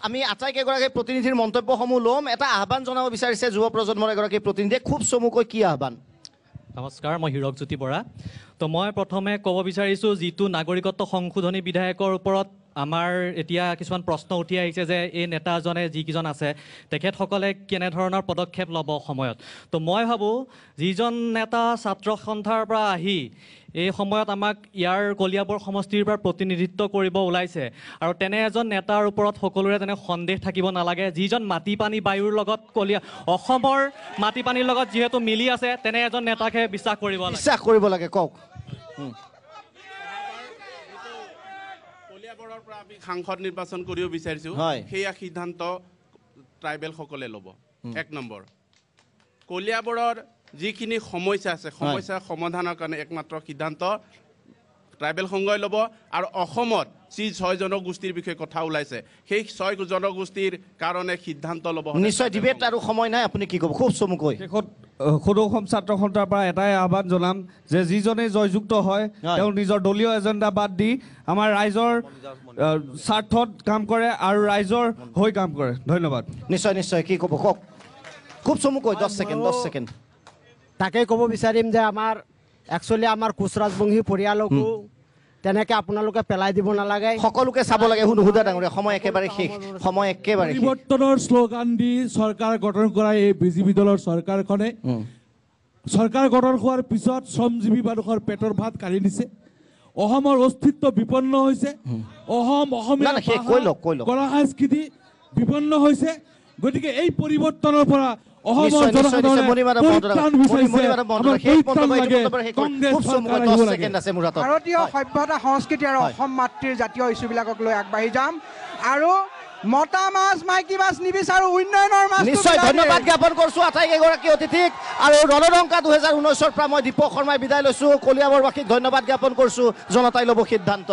B: আমি আটাইকেইগৰাকী প্ৰতিনিধিৰ মন্তব্যসমূহ ল'ম এটা আহ্বান জনাব বিচাৰিছে যুৱ প্ৰজন্মৰ এগৰাকী প্ৰতিনিধিয়ে খুব চমুকৈ কি আহ্বান
Q: নমস্কাৰ মই হীৰকজ্যোতি বৰা তো মই প্ৰথমে ক'ব বিচাৰিছোঁ যিটো নাগৰিকত্ব সংশোধনী বিধেয়কৰ ওপৰত আমাৰ এতিয়া কিছুমান প্ৰশ্ন উঠি আহিছে যে এই নেতাজনে যিকেইজন আছে তেখেতসকলে কেনেধৰণৰ পদক্ষেপ ল'ব সময়ত তো মই ভাবোঁ যিজন নেতা ছাত্ৰ সন্থাৰ পৰা আহি এই সময়ত আমাক ইয়াৰ কলিয়াবৰ সমষ্টিৰ পৰা প্ৰতিনিধিত্ব কৰিব ওলাইছে আৰু তেনে এজন নেতাৰ ওপৰত সকলোৰে তেনে সন্দেহ থাকিব নালাগে যিজন মাটি পানী বায়ুৰ লগত অসমৰ মাটি পানীৰ লগত যিহেতু মিলি আছে তেনে এজন নেতাকহে বিশ্বাস কৰিব লাগে কওক
R: কলিয়াবৰৰ পৰা আমি সাংসদ নিৰ্বাচন কৰিব বিচাৰিছোঁ সেয়া সিদ্ধান্ত ট্ৰাইবেলসকলে ল'ব এক নম্বৰ কলিয়াবৰৰ যিখিনি সমস্যা আছে সমস্যা সমাধানৰ কাৰণে একমাত্ৰ সিদ্ধান্ত ট্ৰাইবেল সংঘই ল'ব আৰু অসমত যি 6 জনগোষ্ঠীৰ বিষয়ে কথা ওলাইছে সেই 6 জনগোষ্ঠীৰ কাৰণে সিদ্ধান্ত ল'ব
B: নিশ্চয় ডিবেট আৰু সময় নাই আপুনি কি ক'ব খুব চমুকৈ
G: সদৌ অসম ছাত্ৰ সন্থাৰ পৰা এটাই আহ্বান জনাম যে যিজনে জয়যুক্ত হয় তেওঁ নিজৰ দলীয় এজেণ্ডা বাদ দি আমাৰ ৰাইজৰ স্বাৰ্থত কাম কৰে আৰু ৰাইজৰ হৈ কাম কৰে ধন্যবাদ
B: নিশ্চয় কি ক'ব কওক খুব চমুকৈ 10 ছেকেণ্ড
M: তাকে ক'ব বিচাৰিম যে আমাৰ একচুৱেলি আমাৰ কোচ ৰাজবংশী পৰিয়ালকো তেনেকৈ আপোনালোকে পেলাই দিব নালাগে
B: সকলোকে চাব লাগে হুদা ডাঙৰীয়া সময় একেবাৰে শেষ সময় একেবাৰে
F: পৰিৱৰ্তনৰ শ্লোগান দি চৰকাৰ গঠন কৰা এই বিজেপি দলৰ চৰকাৰখনে চৰকাৰ গঠন হোৱাৰ পিছত শ্ৰমজীৱী মানুহৰ পেটৰ ভাত কাঢ়ি দিছে অসমৰ অস্তিত্ব বিপন্ন হৈছে অসমীয়া কলা সংস্কৃতি বিপন্ন হৈছে গতিকে এই পৰিৱৰ্তনৰ পৰা
T: ভাৰতীয় সভ্যতা সংস্কৃতি আৰু অসম মাতৃৰ জাতীয় ইছ্যুবিলাকক লৈ আগবাঢ়ি যাম আৰু মতা মাছ মাইকী মাছ নিবিচাৰো উন্নয়নৰ মাছ
B: নিশ্চয় ধন্যবাদ জ্ঞাপন কৰিছো আটাইকেইগৰাকী অতিথিক আৰু ৰণদংকা 2019ৰ পৰা মই দীপক শৰ্মাই বিদায় লৈছো কলিয়াবৰবাসীক ধন্যবাদ জ্ঞাপন কৰিছো জনতাই ল'ব সিদ্ধান্ত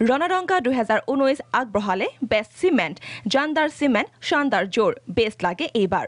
W: ৰণদংকা 2019 আগবঢ়ালে বেষ্ট চিমেণ্ট জানদাৰ চিমেণ্ট শানদাৰ জোৰ বেষ্ট লাগে এইবাৰ